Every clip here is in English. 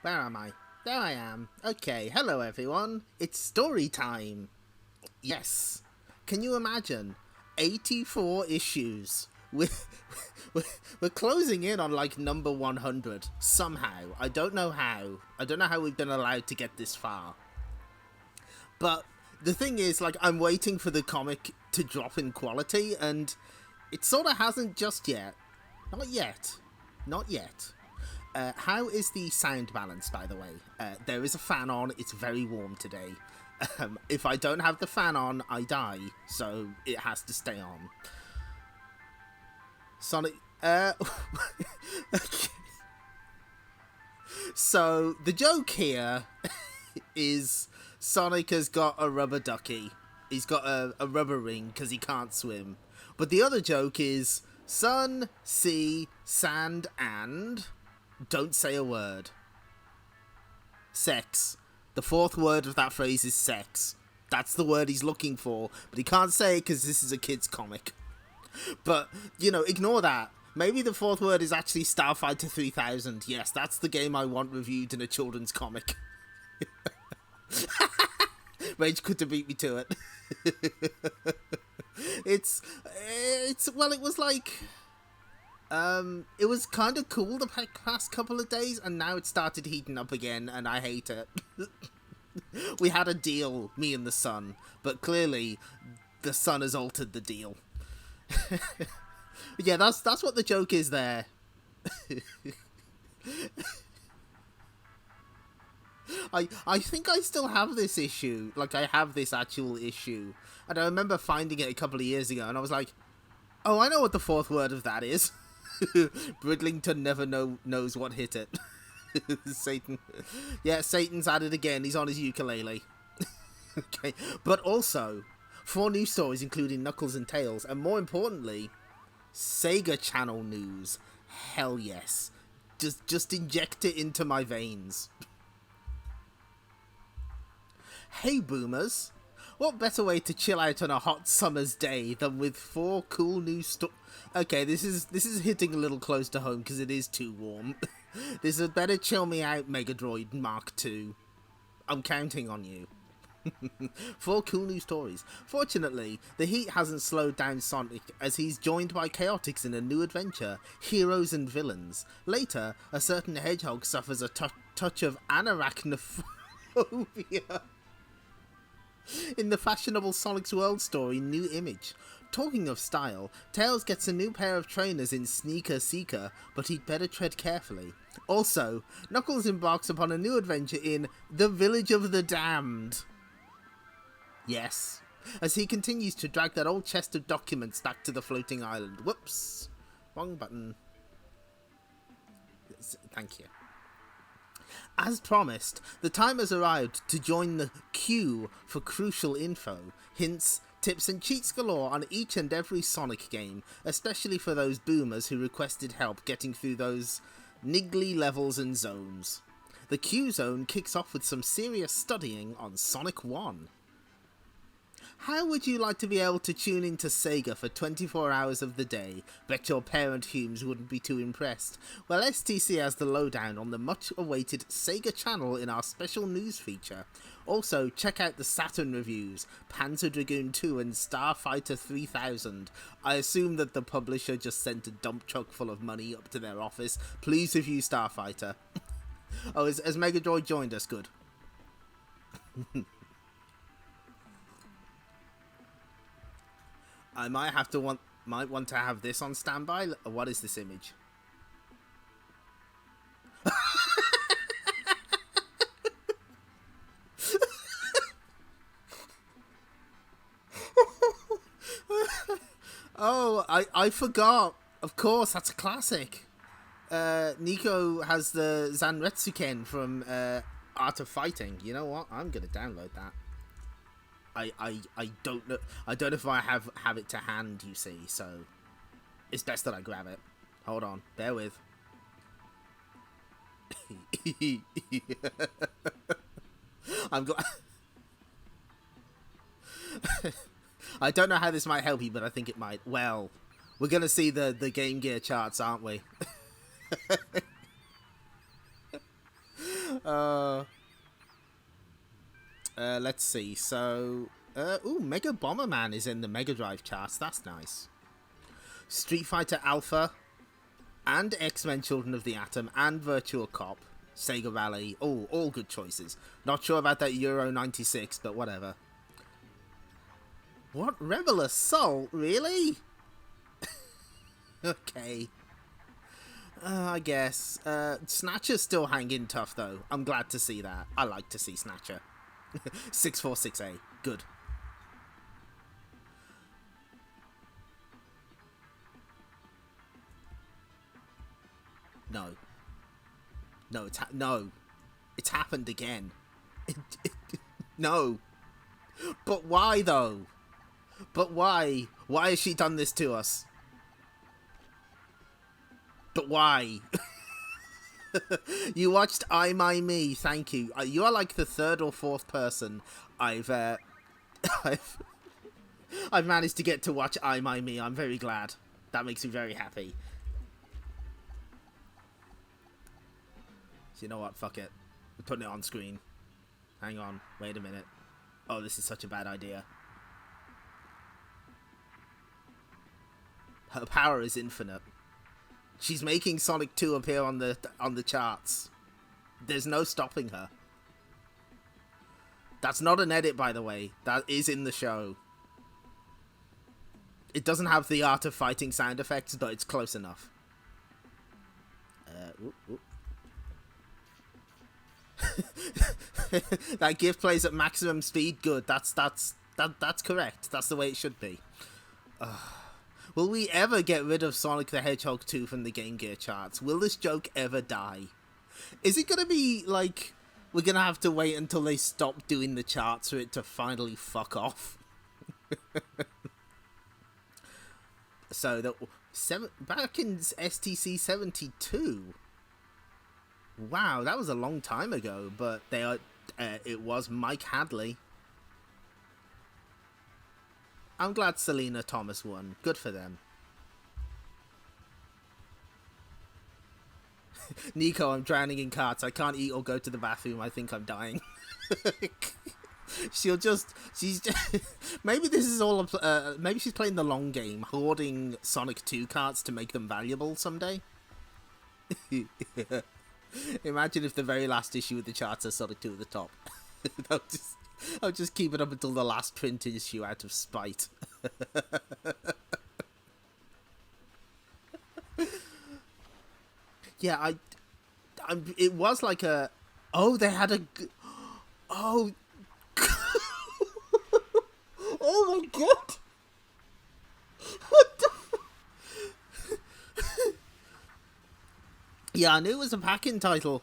Where am I? There I am. Okay, hello everyone. It's story time. Yes. Can you imagine? 84 issues. We're closing in on like number 100 somehow. I don't know how. I don't know how we've been allowed to get this far. But the thing is, like, I'm waiting for the comic to drop in quality, and it sort of hasn't just yet. Not yet. Not yet. How is the sound balance, by the way? There is a fan on. It's very warm today. If I don't have the fan on, I die. So it has to stay on. Sonic... okay. So the joke here is Sonic has got a rubber ducky. He's got a rubber ring because he can't swim. But the other joke is sun, sea, sand, and... don't say a word. Sex. The fourth word of that phrase is sex. That's the word he's looking for, but he can't say it because this is a kid's comic. But, you know, ignore that. Maybe the fourth word is actually Starfighter 3000. Yes, that's the game I want reviewed in a children's comic. Rage couldn't beat me to it. Well, it was like... it was kind of cool the past couple of days, and now it started heating up again, and I hate it. We had a deal, me and the sun, but clearly the sun has altered the deal. Yeah, that's what the joke is there. I think I still have this issue. Like, I have this actual issue. And I remember finding it a couple of years ago, and I was like, oh, I know what the fourth word of that is. Bridlington never knows what hit it. Satan. Yeah, Satan's at it again. He's on his ukulele. Okay. But also, 4 news stories including Knuckles and Tails, and more importantly, Sega Channel news. Hell yes. Just inject it into my veins. Hey boomers, what better way to chill out on a hot summer's day than with 4 cool new Okay, this is hitting a little close to home because it is too warm. This is better chill me out, Megadroid Mark II. I'm counting on you. 4 cool new stories. Fortunately, the heat hasn't slowed down Sonic as he's joined by Chaotix in a new adventure, Heroes and Villains. Later, a certain hedgehog suffers a touch of anarachnophobia. In the fashionable Sonic's World story, New Image. Talking of style, Tails gets a new pair of trainers in Sneaker Seeker, but he'd better tread carefully. Also, Knuckles embarks upon a new adventure in The Village of the Damned. Yes, as he continues to drag that old chest of documents back to the floating island. Whoops. Wrong button. Thank you. As promised, the time has arrived to join the queue for crucial info, hints, tips and cheats galore on each and every Sonic game, especially for those boomers who requested help getting through those niggly levels and zones. The Q Zone kicks off with some serious studying on Sonic 1. How would you like to be able to tune into Sega for 24 hours of the day? Bet your parent Humes wouldn't be too impressed. Well, STC has the lowdown on the much-awaited Sega channel in our special news feature. Also, check out the Saturn reviews, Panzer Dragoon 2 and Starfighter 3000. I assume that the publisher just sent a dump truck full of money up to their office. Please review Starfighter. Oh, has Megadroid joined us? Good. I might want to have this on standby. What is this image? Oh, I forgot. Of course, that's a classic. Nico has the Zanretsuken from Art of Fighting. You know what? I'm gonna download that. I don't know. I don't know if I have it to hand, you see, so it's best that I grab it. Hold on, bear with. I'm glad. I don't know how this might help you, but I think it might. Well, we're gonna see the Game Gear charts, aren't we? let's see. So, ooh, Mega Bomberman is in the Megadrive charts. That's nice. Street Fighter Alpha and X-Men Children of the Atom and Virtual Cop. Sega Rally. Oh, all good choices. Not sure about that Euro 96, but whatever. What? Rebel Assault? Really? Okay. I guess. Snatcher's still hanging tough, though. I'm glad to see that. I like to see Snatcher. 646A. Good. No. No, no. It's happened again. No. But why, though? But why? Why has she done this to us? But why? You watched I My Me, thank you. You are like the third or fourth person I've managed to get to watch I My Me. I'm very glad. That makes me very happy. So you know what? Fuck it. We're putting it on screen. Hang on. Wait a minute. Oh, this is such a bad idea. Her power is infinite. She's making Sonic 2 appear on the charts. There's no stopping her. That's not an edit, by the way. That is in the show. It doesn't have the Art of Fighting sound effects, but it's close enough. That GIF plays at maximum speed. Good. That's correct. That's the way it should be. Will we ever get rid of Sonic the Hedgehog 2 from the Game Gear charts? Will this joke ever die? Is it going to be like we're going to have to wait until they stop doing the charts for it to finally fuck off? So back in STC 72. Wow, that was a long time ago, but it was Mike Hadley. I'm glad Selena Thomas won. Good for them. Nico, I'm drowning in carts. I can't eat or go to the bathroom. I think I'm dying. Maybe this is all, maybe she's playing the long game, hoarding Sonic 2 carts to make them valuable someday. Imagine if the very last issue of the charts has Sonic 2 at the top. I'll just keep it up until the last print issue out of spite. Yeah, it was like a... Oh, they had a... Oh... Oh my god! What the... Yeah, I knew it was a pack-in title.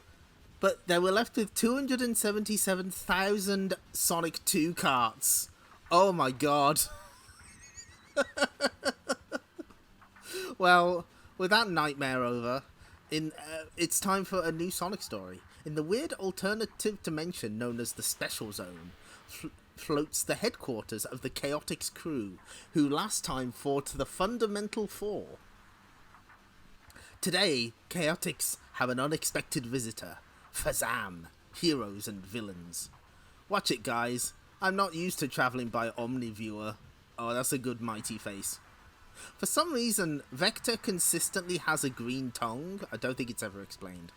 But they were left with 277,000 Sonic 2 carts. Oh my god. Well, with that nightmare over, it's time for a new Sonic story. In the weird alternative dimension known as the Special Zone, floats the headquarters of the Chaotix crew, who last time fought the Fundamental Four. Today, Chaotix have an unexpected visitor. Fazam, heroes and villains. Watch it, guys. I'm not used to travelling by OmniViewer. Oh, that's a good mighty face. For some reason, Vector consistently has a green tongue. I don't think it's ever explained.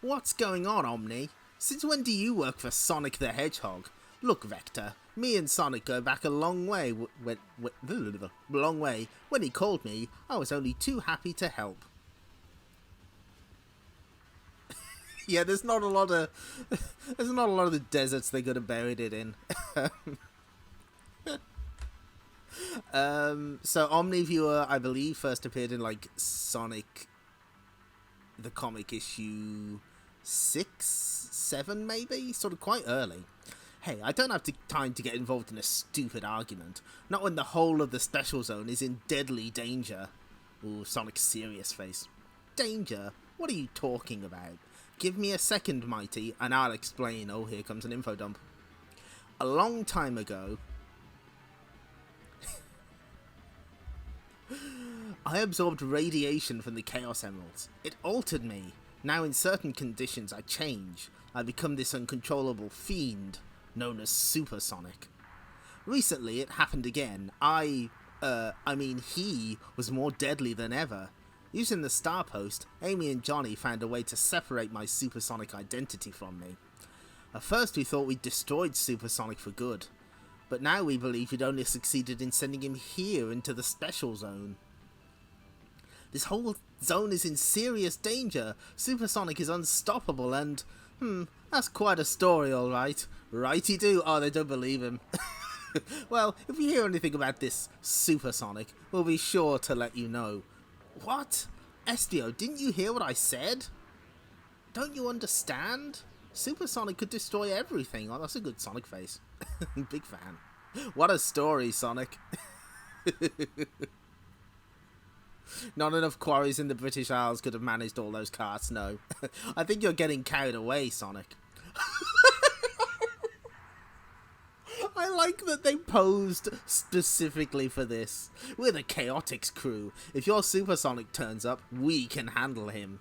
What's going on, Omni? Since when do you work for Sonic the Hedgehog? Look, Vector, me and Sonic go back a long way. When he called me, I was only too happy to help. Yeah, there's not a lot of the deserts they could have buried it in. So OmniViewer, I believe, first appeared in like Sonic the comic issue 6, 7 maybe, sort of quite early. Hey, I don't have time to get involved in a stupid argument. Not when the whole of the Special Zone is in deadly danger. Ooh, Sonic's serious face. Danger? What are you talking about? Give me a second, Mighty, and I'll explain. Oh, here comes an info dump. A long time ago, I absorbed radiation from the Chaos Emeralds. It altered me. Now in certain conditions I change. I become this uncontrollable fiend. known as Supersonic. Recently, it happened again. He was more deadly than ever. Using the star post, Amy and Johnny found a way to separate my supersonic identity from me. At first we thought we'd destroyed Supersonic for good, but now we believe we'd only succeeded in sending him here into the special zone. This whole zone is in serious danger. Supersonic is unstoppable and, that's quite a story, alright. Righty-do. Oh, they don't believe him. Well, if we hear anything about this Supersonic, we'll be sure to let you know. What? Estio, didn't you hear what I said? Don't you understand? Supersonic could destroy everything. Oh, that's a good Sonic face. Big fan. What a story, Sonic. Not enough quarries in the British Isles could have managed all those carts, no. I think you're getting carried away, Sonic. I like that they posed specifically for this. We're the Chaotix crew. If your Supersonic turns up, we can handle him.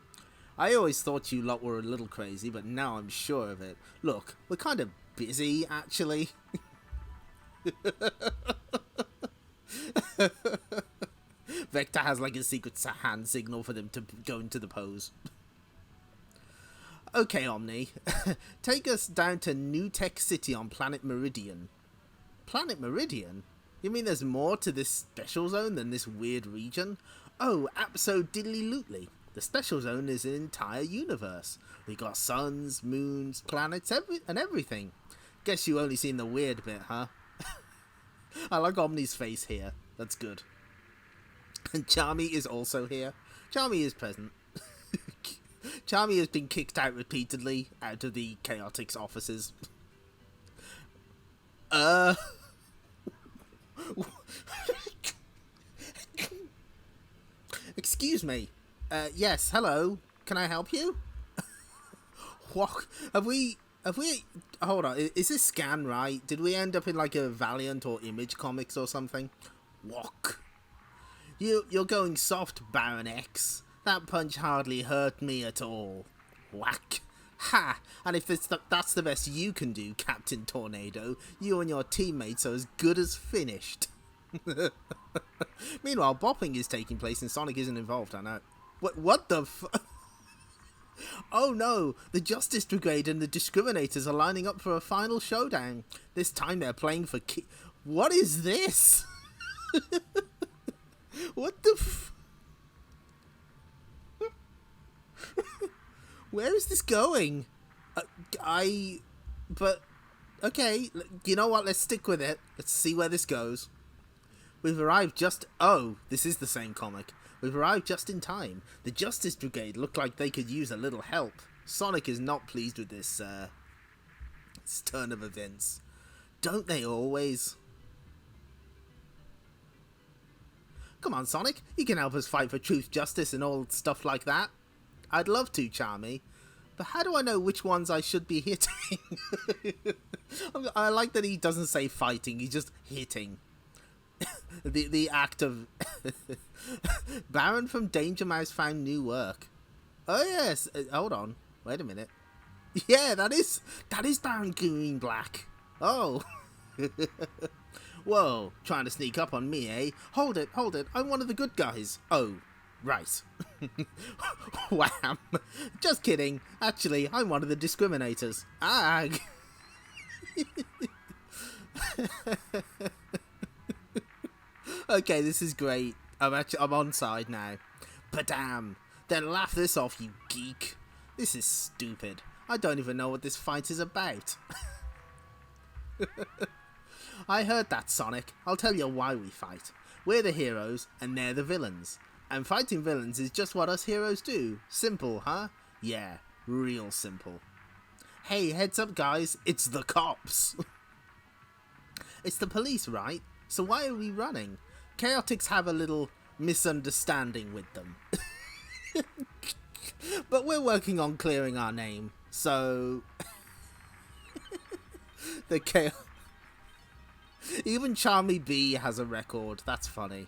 I always thought you lot were a little crazy, but now I'm sure of it. Look, we're kind of busy, actually. Vector has like a secret hand signal for them to go into the pose. Okay, Omni. Take us down to New Tech City on Planet Meridian. Planet Meridian? You mean there's more to this special zone than this weird region? Oh, abso-diddly-lootly. The special zone is an entire universe. We got suns, moons, planets, everything. Guess you only seen the weird bit, huh? I like Omni's face here. That's good. And Charmy is also here. Charmy is present. Charmy has been kicked out repeatedly out of the Chaotix offices. Excuse me. Yes, hello. Can I help you? What? Have we... Hold on. Is this scan right? Did we end up in like a Valiant or Image Comics or something? Walk. You're going soft, Baron X. That punch hardly hurt me at all. Whack. Ha! And if that's the best you can do, Captain Tornado, you and your teammates are as good as finished. Meanwhile, bopping is taking place and Sonic isn't involved, I know. What the f... Oh no! The Justice Brigade and the Discriminators are lining up for a final showdown. This time they're playing for What is this? What the f... Where is this going? But... Okay, you know what? Let's stick with it. Let's see where this goes. We've arrived just... Oh, this is the same comic. We've arrived just in time. The Justice Brigade look like they could use a little help. Sonic is not pleased with this turn of events. Don't they always? Come on, Sonic. You can help us fight for truth, justice, and all stuff like that. I'd love to, Charmy. But how do I know which ones I should be hitting? I like that he doesn't say fighting, he's just hitting. the act of... Baron from Danger Mouse found new work. Oh yes, hold on. Wait a minute. Yeah, that is Baron Green Black. Oh. Whoa, trying to sneak up on me, eh? Hold it, I'm one of the good guys. Oh, right. Wham. Just kidding. Actually, I'm one of the discriminators. Ag. Okay, this is great. I'm on side now. But damn. Then laugh this off, you geek. This is stupid. I don't even know what this fight is about. I heard that, Sonic. I'll tell you why we fight. We're the heroes, and they're the villains. And fighting villains is just what us heroes do. Simple, huh? Yeah, real simple. Hey, heads up, guys. It's the cops. It's the police, right? So why are we running? Chaotix have a little misunderstanding with them. But we're working on clearing our name, so... The Chaos... Even Charmy B has a record. That's funny.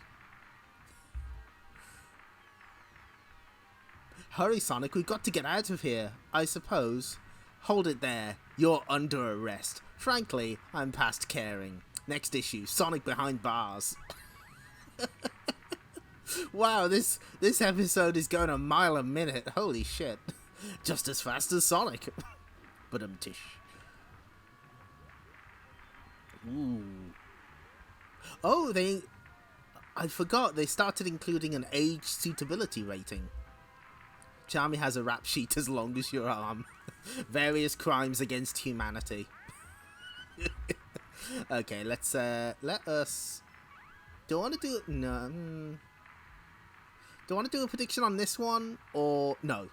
Hurry, Sonic. We've got to get out of here, I suppose. Hold it there. You're under arrest. Frankly, I'm past caring. Next issue, Sonic Behind Bars. Wow, this episode is going a mile a minute. Holy shit. Just as fast as Sonic. But tish. Ooh. Oh, I forgot they started including an age suitability rating. Charmy has a rap sheet as long as your arm. Various crimes against humanity. Okay, let's let us. Do I want to do no? Do I want to do a prediction on this one or no?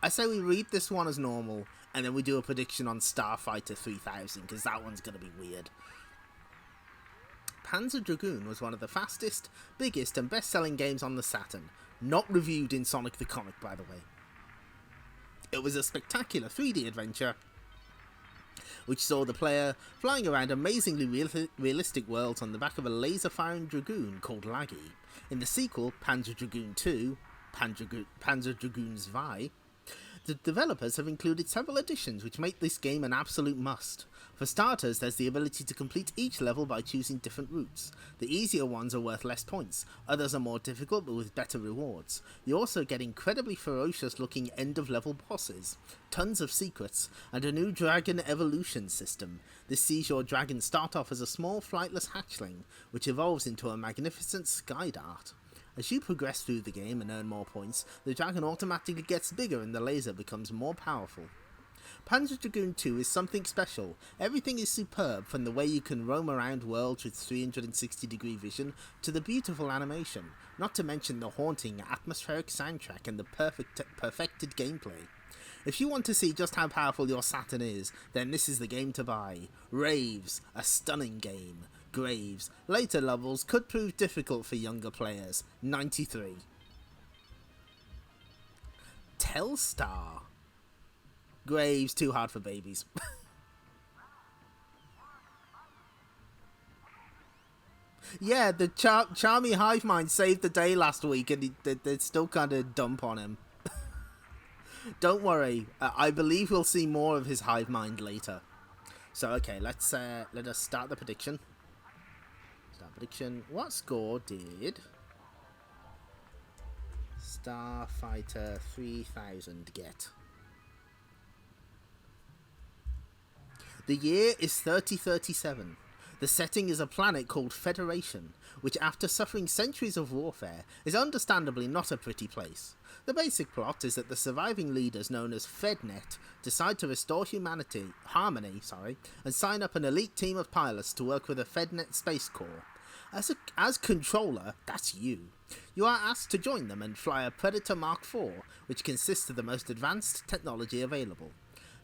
I say we read this one as normal and then we do a prediction on Starfighter 3000 because that one's gonna be weird. Panzer Dragoon was one of the fastest, biggest, and best-selling games on the Saturn. Not reviewed in Sonic the Comic, by the way. It was a spectacular 3D adventure which saw the player flying around amazingly realistic worlds on the back of a laser-firing Dragoon called Laggy. In the sequel, Panzer Dragoon 2, Panzer Dragoon 2, the developers have included several additions which make this game an absolute must. For starters, there's the ability to complete each level by choosing different routes. The easier ones are worth less points, others are more difficult but with better rewards. You also get incredibly ferocious looking end of level bosses, tons of secrets, and a new dragon evolution system. This sees your dragon start off as a small flightless hatchling, which evolves into a magnificent sky dart. As you progress through the game and earn more points, the dragon automatically gets bigger and the laser becomes more powerful. Panzer Dragoon 2 is something special. Everything is superb, from the way you can roam around worlds with 360-degree vision to the beautiful animation, not to mention the haunting atmospheric soundtrack and the perfected gameplay. If you want to see just how powerful your Saturn is, then this is the game to buy. Raves, a stunning game. Graves, later levels could prove difficult for younger players. 93. Telstar. Graves, too hard for babies. Yeah, the Charmy Hive Mind saved the day last week and they're still kind of dump on him. Don't worry, I believe we'll see more of his Hive Mind later. So okay, let us start the prediction. What score did Starfighter 3000 get? The year is 3037. The setting is a planet called Federation, which after suffering centuries of warfare is understandably not a pretty place. The basic plot is that the surviving leaders known as FedNet decide to restore harmony, and sign up an elite team of pilots to work with the FedNet Space Corps. As controller, that's you are asked to join them and fly a Predator Mark IV, which consists of the most advanced technology available.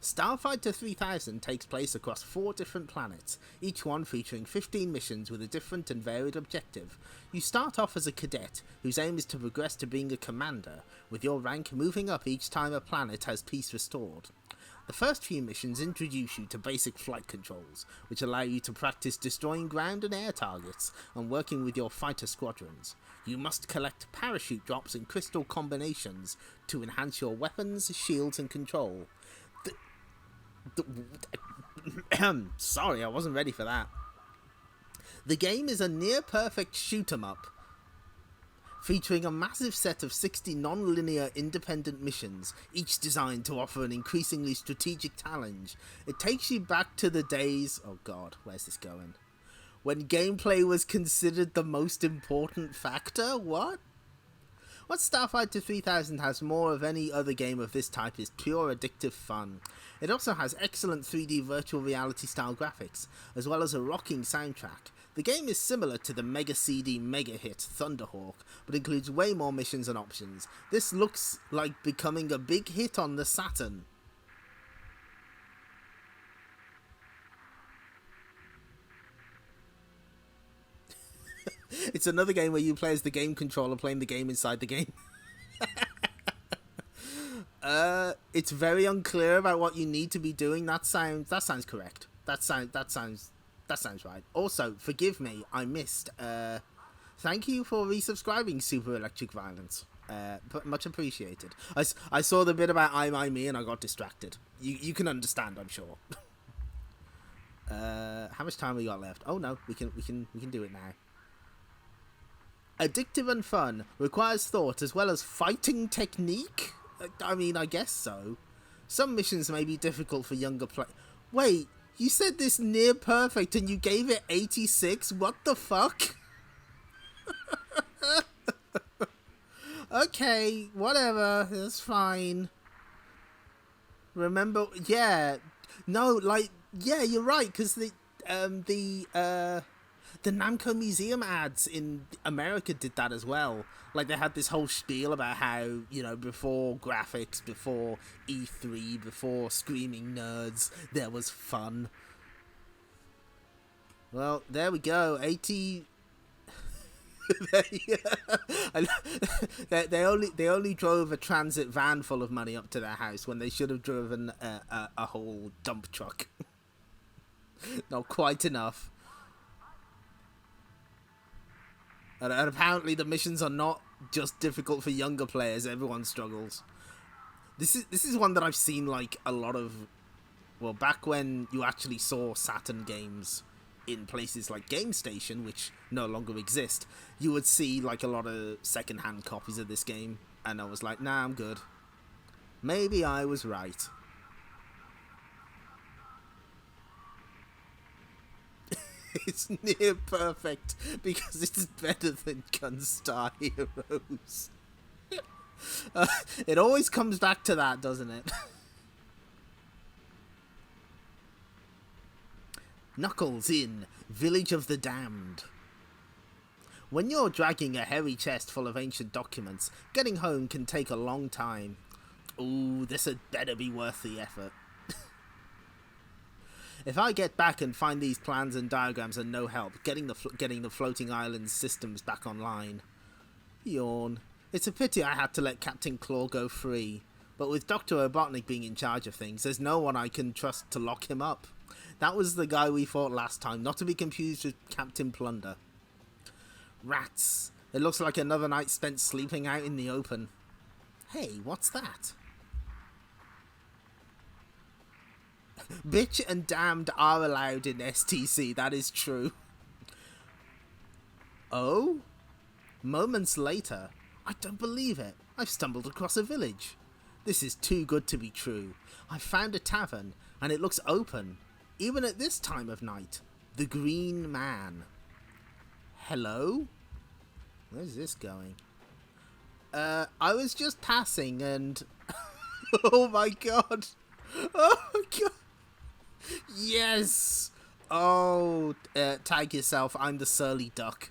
Starfighter 3000 takes place across 4 different planets, each one featuring 15 missions with a different and varied objective. You start off as a cadet, whose aim is to progress to being a commander, with your rank moving up each time a planet has peace restored. The first few missions introduce you to basic flight controls, which allow you to practice destroying ground and air targets and working with your fighter squadrons. You must collect parachute drops and crystal combinations to enhance your weapons, shields, and control. Sorry, I wasn't ready for that. The game is a near-perfect shoot-'em-up, featuring a massive set of 60 non-linear independent missions, each designed to offer an increasingly strategic challenge. It takes you back to the days... Oh god, where's this going? When gameplay was considered the most important factor? What Starfighter 3000 has more of any other game of this type is pure addictive fun. It also has excellent 3D virtual reality style graphics, as well as a rocking soundtrack. The game is similar to the Mega CD mega hit Thunderhawk, but includes way more missions and options. This looks like becoming a big hit on the Saturn. It's another game where you play as the game controller playing the game inside the game. It's very unclear about what you need to be doing. That sounds correct. That sounds right. Also, forgive me, I missed. Thank you for resubscribing, Super Electric Violence. Much appreciated. I saw the bit about I Me and I got distracted. You can understand, I'm sure. How much time we got left? Oh no, we can do it now. Addictive and fun, requires thought as well as fighting technique. I mean, I guess so. Some missions may be difficult for younger players. Wait, you said this near perfect and you gave it 86? What the fuck? Okay, whatever, that's fine. Remember, yeah, no, like, yeah, you're right, because the Namco Museum ads in America did that as well. Like, they had this whole spiel about how, you know, before graphics, before E3, before screaming nerds, there was fun. Well, there we go. 80. they only drove a transit van full of money up to their house when they should have driven a whole dump truck. Not quite enough. And apparently the missions are not just difficult for younger players. Everyone struggles. This is one that I've seen like a lot of. Well, back when you actually saw Saturn games in places like Game Station, which no longer exist, you would see like a lot of second-hand copies of this game, and I was like, nah, I'm good. Maybe I was right. It's near perfect because it's better than Gunstar Heroes. It always comes back to that, doesn't it? Knuckles in Village of the Damned. When you're dragging a heavy chest full of ancient documents, getting home can take a long time. Ooh, this had better be worth the effort. If I get back and find these plans and diagrams are no help, getting the floating island systems back online. Yawn. It's a pity I had to let Captain Claw go free, but with Dr. Robotnik being in charge of things, there's no one I can trust to lock him up. That was the guy we fought last time, not to be confused with Captain Plunder. Rats. It looks like another night spent sleeping out in the open. Hey, what's that? Bitch and damned are allowed in STC, that is true. Oh? Moments later. I don't believe it. I've stumbled across a village. This is too good to be true. I've found a tavern, and it looks open. Even at this time of night. The Green Man. Hello? Where's this going? I was just passing and... Oh my god! Oh my god! Yes! Oh, tag yourself, I'm the surly duck.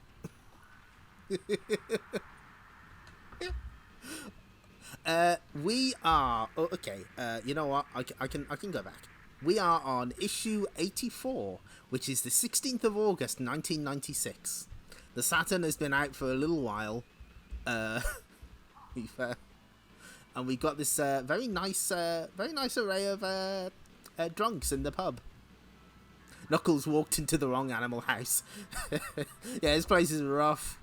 We are... Oh, okay, you know what? I can go back. We are on issue 84, which is the 16th of August, 1996. The Saturn has been out for a little while. And we got this very nice array of drunks in the pub. Knuckles walked into the wrong Animal House. Yeah, this place is rough.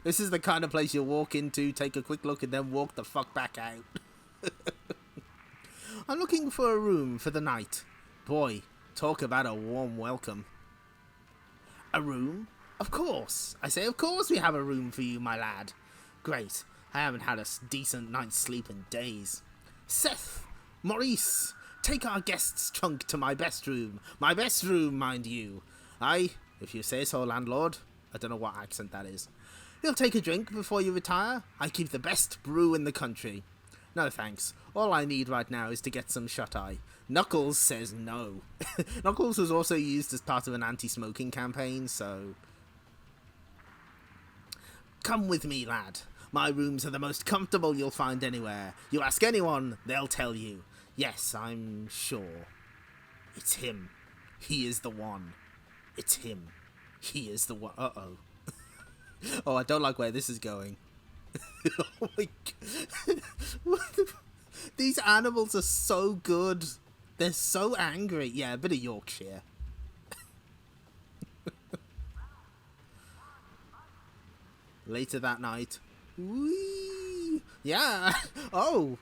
This is the kind of place you walk into, take a quick look, and then walk the fuck back out. I'm looking for a room for the night. Boy, talk about a warm welcome. A room? Of course. I say, of course we have a room for you, my lad. Great. I haven't had a decent night's sleep in days. Seth! Maurice! Take our guest's trunk to my best room. My best room, mind you. Aye, if you say so, landlord. I don't know what accent that is. You'll take a drink before you retire? I keep the best brew in the country. No thanks. All I need right now is to get some shut-eye. Knuckles says no. Knuckles was also used as part of an anti-smoking campaign, so... Come with me, lad. My rooms are the most comfortable you'll find anywhere. You ask anyone, they'll tell you. Yes, I'm sure. It's him. He is the one. It's him. He is the one. Uh-oh. Oh, I don't like where this is going. Oh my god. These animals are so good. They're so angry. Yeah, a bit of Yorkshire. Later that night. Whee! Yeah. Oh.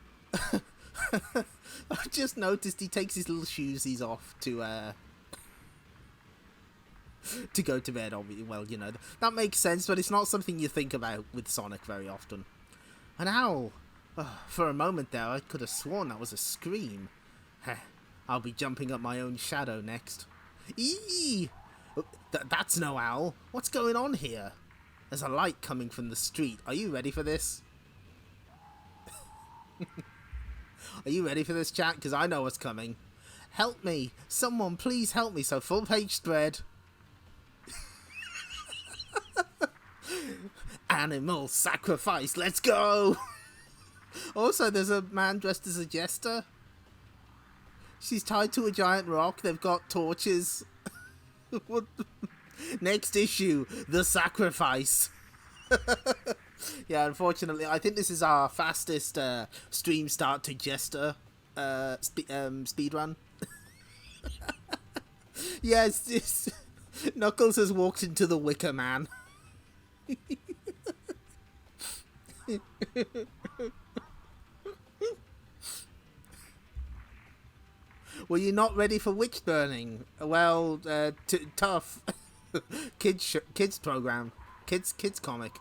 I've just noticed he takes his little shoesies off to go to bed. Well, you know, that makes sense, but it's not something you think about with Sonic very often. An owl. Oh, for a moment there, I could have sworn that was a scream. Heh, I'll be jumping up my own shadow next. Eee! That's no owl. What's going on here? There's a light coming from the street. Are you ready for this? Are you ready for this, chat? Because I know what's coming. Help me. Someone please help me. So full page spread. Animal sacrifice. Let's go. Also, there's a man dressed as a jester. She's tied to a giant rock. They've got torches. Next issue, the sacrifice. Yeah, unfortunately, I think this is our fastest stream start to jester speed run. Yes, Knuckles has walked into the Wicker Man. Were you not ready for witch burning? Well, tough. Kids program. Kids comic.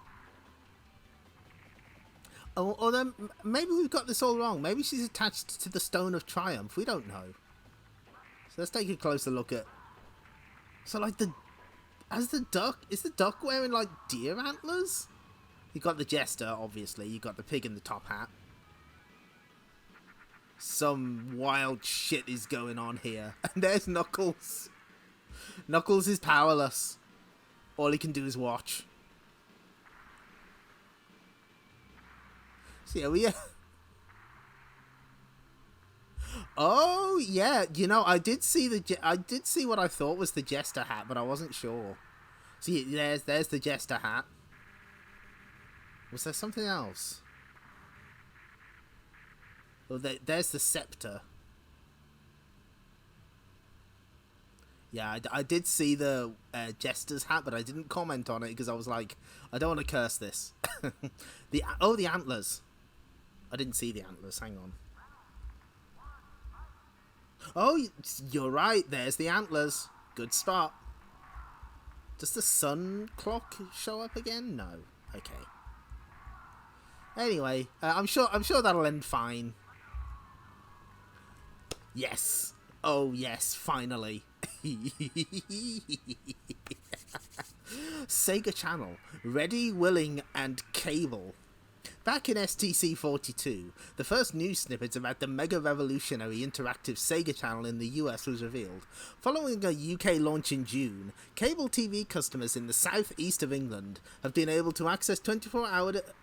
Oh, or then maybe we've got this all wrong. Maybe she's attached to the Stone of Triumph. We don't know. So let's take a closer look at. So like is the duck wearing like deer antlers? You got the jester, obviously. You got the pig in the top hat. Some wild shit is going on here. And there's Knuckles. Knuckles is powerless. All he can do is watch. So yeah, oh yeah, you know, I did see what I thought was the jester hat, but I wasn't sure. See, there's the jester hat. Was there something else? Well, there's the scepter. Yeah, I did see the jester's hat, but I didn't comment on it because I was like, I don't want to curse this. the antlers. I didn't see the antlers. Hang on. Oh, you're right. There's the antlers. Good spot. Does the sun clock show up again? No. Okay. Anyway, I'm sure that'll end fine. Yes. Oh yes, finally. Sega Channel, ready, willing, and cable. Back in STC42, the first news snippet about the mega revolutionary interactive Sega Channel in the US was revealed. Following a UK launch in June, cable TV customers in the southeast of England have been able to access 24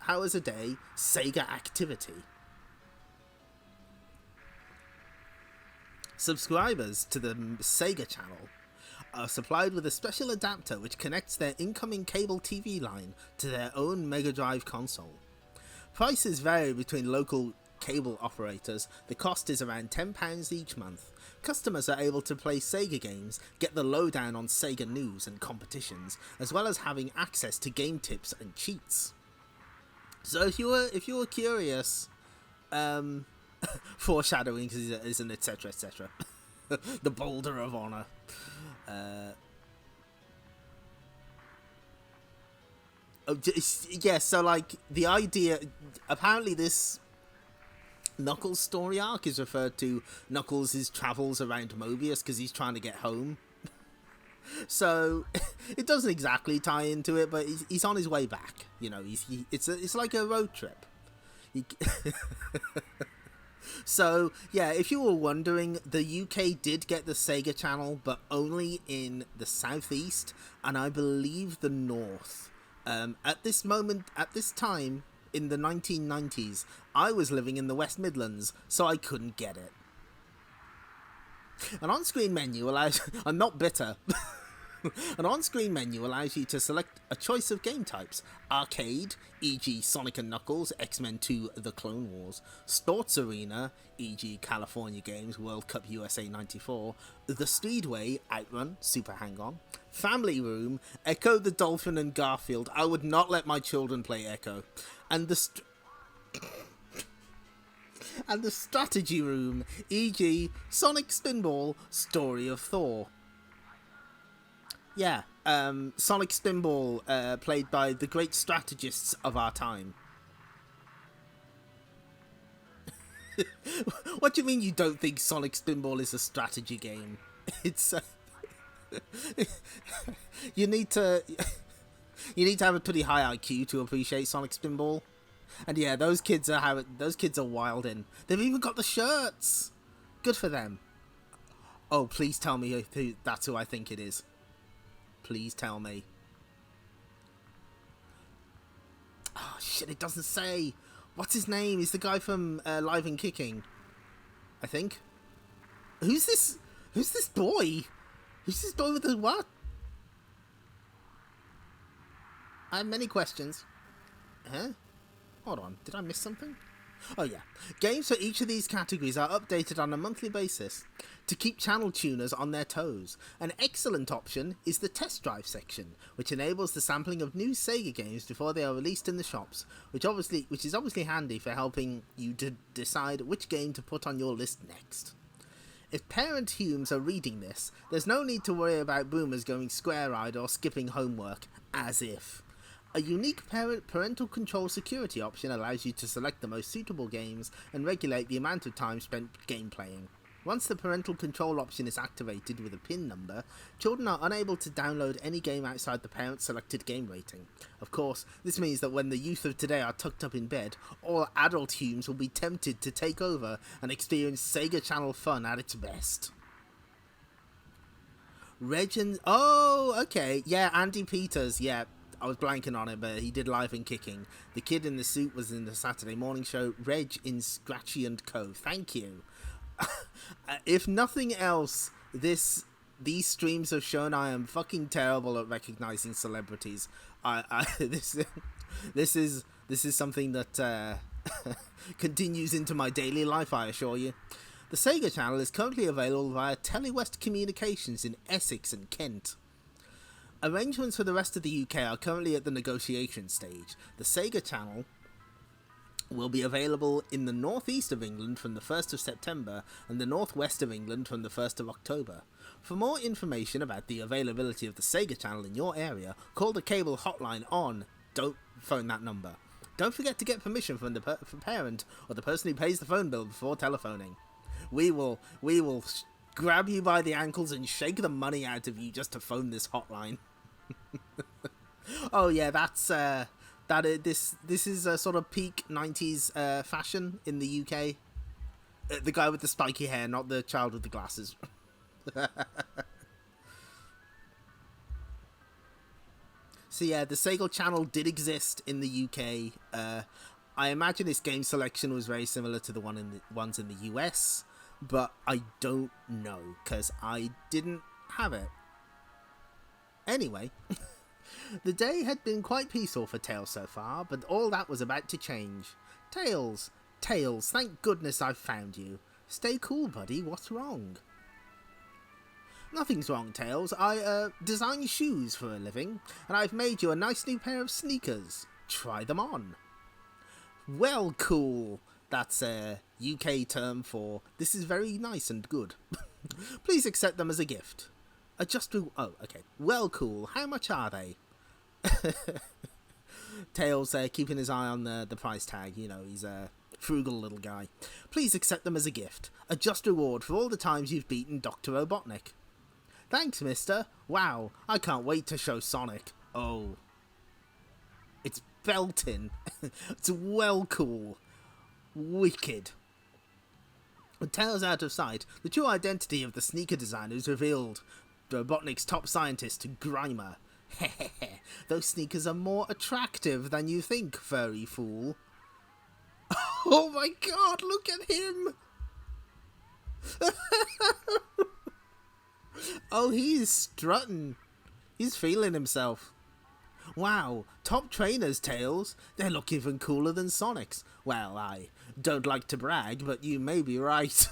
hours a day Sega activity. Subscribers to the Sega Channel are supplied with a special adapter which connects their incoming cable TV line to their own Megadroid console. Prices vary between local cable operators. The cost is around £10 each month. Customers are able to play Sega games, get the lowdown on Sega news and competitions, as well as having access to game tips and cheats. So if you were curious, foreshadowing is an etc etc. The boulder of honor. Yeah, so like the idea, apparently this Knuckles story arc is referred to Knuckles' travels around Mobius because he's trying to get home. So it doesn't exactly tie into it, but he's on his way back. You know, it's like a road trip. So yeah, if you were wondering, the UK did get the Sega Channel, but only in the southeast and I believe the north. At this time in the 1990s, I was living in the West Midlands, so I couldn't get it. An on-screen menu allows... I'm not bitter. An on-screen menu allows you to select a choice of game types: arcade, e.g. Sonic & Knuckles, X-Men 2 The Clone Wars; sports arena, e.g. California Games, World Cup USA 94, the Speedway, Outrun, Super Hang-On; family room, Echo the Dolphin and Garfield. I would not let my children play Echo. And and the strategy room, e.g. Sonic Spinball, Story of Thor. Yeah, Sonic Spinball, played by the great strategists of our time. What do you mean you don't think Sonic Spinball is a strategy game? It's you need to have a pretty high IQ to appreciate Sonic Spinball. And yeah, those kids are wildin'. They've even got the shirts. Good for them. Oh, please tell me that's who I think it is. Please tell me. Oh shit, it doesn't say. What's his name? He's the guy from Live and Kicking, I think. Who's this boy? Who's this boy with the what? I have many questions. Huh? Hold on, did I miss something? Oh yeah. Games for each of these categories are updated on a monthly basis to keep channel tuners on their toes. An excellent option is the test drive section, which enables the sampling of new Sega games before they are released in the shops, which is obviously handy for helping you to decide which game to put on your list next. If parent Humes are reading this, there's no need to worry about boomers going square-eyed or skipping homework, as if. A unique parental control security option allows you to select the most suitable games and regulate the amount of time spent game playing. Once the parental control option is activated with a PIN number, children are unable to download any game outside the parent's selected game rating. Of course, this means that when the youth of today are tucked up in bed, all adult Humes will be tempted to take over and experience Sega Channel fun at its best. Oh, okay, yeah, Andy Peters, yeah. I was blanking on it, but he did Live and Kicking. The kid in the suit was in the Saturday morning show. Reg in Scratchy and Co. Thank you. If nothing else, these streams have shown I am fucking terrible at recognizing celebrities. This is something that continues into my daily life, I assure you. The Sega Channel is currently available via Telewest Communications in Essex and Kent. Arrangements for the rest of the UK are currently at the negotiation stage. The Sega Channel will be available in the northeast of England from the 1st of September and the northwest of England from the 1st of October. For more information about the availability of the Sega Channel in your area, call the cable hotline on... Don't phone that number. Don't forget to get permission from the parent or the person who pays the phone bill before telephoning. We will grab you by the ankles and shake the money out of you just to phone this hotline. Oh yeah, this is a sort of peak 90s fashion in the UK. The guy with the spiky hair, not the child with the glasses. So yeah, the Sega Channel did exist in the UK. I imagine its game selection was very similar to the ones in the US, but I don't know, because I didn't have it. Anyway, the day had been quite peaceful for Tails so far, but all that was about to change. Tails, thank goodness I've found you. Stay cool, buddy, what's wrong? Nothing's wrong, Tails. I design shoes for a living, and I've made you a nice new pair of sneakers. Try them on. Well, cool. That's a UK term for, this is very nice and good. Please accept them as a gift. Oh, okay. Well, cool. How much are they? Tails keeping his eye on the price tag. You know, he's a frugal little guy. Please accept them as a gift. A just reward for all the times you've beaten Dr. Robotnik. Thanks, mister. Wow, I can't wait to show Sonic. Oh. It's belting. It's well cool. Wicked. With Tails out of sight, the true identity of the sneaker designer is revealed. Robotnik's top scientist, Grimer. Hehehe, those sneakers are more attractive than you think, furry fool. Oh my god, look at him! Oh, he's strutting. He's feeling himself. Wow, top trainers, Tails. They look even cooler than Sonic's. Well, I don't like to brag, but you may be right.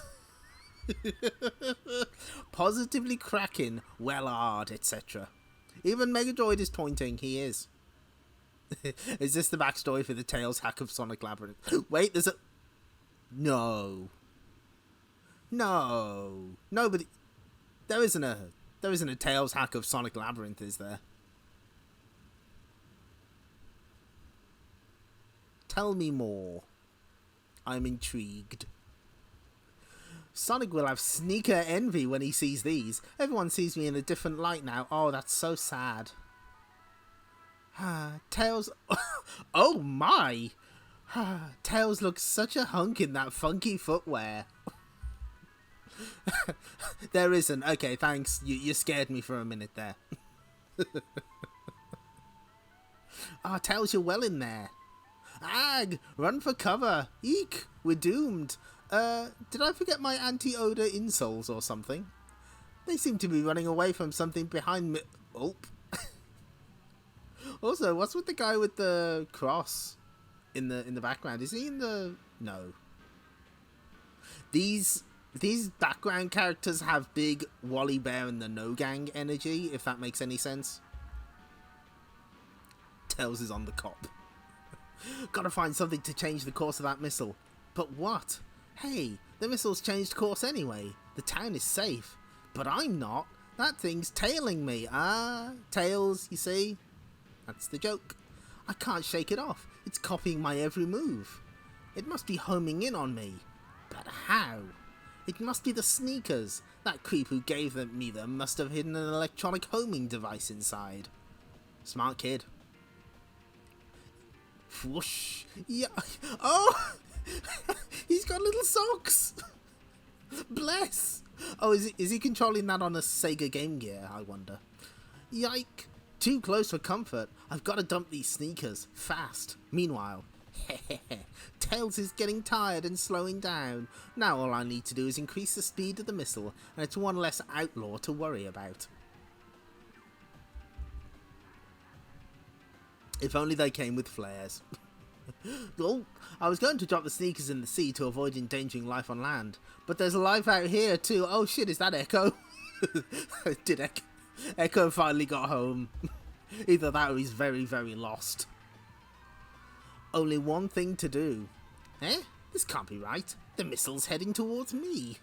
Positively cracking, well hard, etc. Even Megadroid is pointing, he is. Is this the backstory for the Tails hack of Sonic Labyrinth? Wait, there's a... No. No. Nobody... There isn't a Tails hack of Sonic Labyrinth, is there? Tell me more. I'm intrigued. Sonic will have sneaker envy when he sees these. Everyone sees me in a different light now. Oh, that's so sad. Tails... Oh my! Tails looks such a hunk in that funky footwear. There isn't. Okay, thanks. You scared me for a minute there. Ah, Tails, you're well in there. Ag, run for cover. Eek, we're doomed. Did I forget my anti-odor insoles or something? They seem to be running away from something behind me. Oh. Also, what's with the guy with the cross in the background? Is he in the... No. These background characters have big Wally Bear and the No Gang energy, if that makes any sense. Tails is on the cop. Gotta find something to change the course of that missile. But what? Hey, the missile's changed course anyway. The town is safe. But I'm not. That thing's tailing me. Ah, Tails, you see? That's the joke. I can't shake it off. It's copying my every move. It must be homing in on me. But how? It must be the sneakers. That creep who gave me them must have hidden an electronic homing device inside. Smart kid. Whoosh. Yeah. Oh! He's got little socks. Bless. Oh, is he controlling that on a Sega Game Gear, I wonder? Yike. Too close for comfort. I've got to dump these sneakers. Fast. Meanwhile, Tails is getting tired and slowing down. Now all I need to do is increase the speed of the missile, and it's one less outlaw to worry about. If only they came with flares. Oh, I was going to drop the sneakers in the sea to avoid endangering life on land, but there's life out here too. Oh shit, is that Echo? Did Echo finally got home? Either that or he's very, very lost. Only one thing to do. Eh? This can't be right. The missile's heading towards me.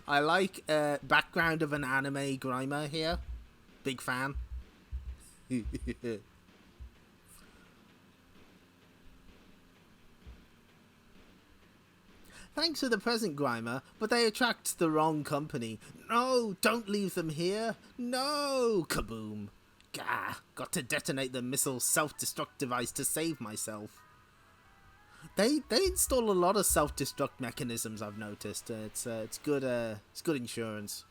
I like background of an anime Grimer here. Big fan. Thanks for the present, Grimer, but they attract the wrong company. No, don't leave them here. No! Kaboom. Gah, got to detonate the missile self-destruct device to save myself. They install a lot of self-destruct mechanisms, I've noticed. It's good insurance.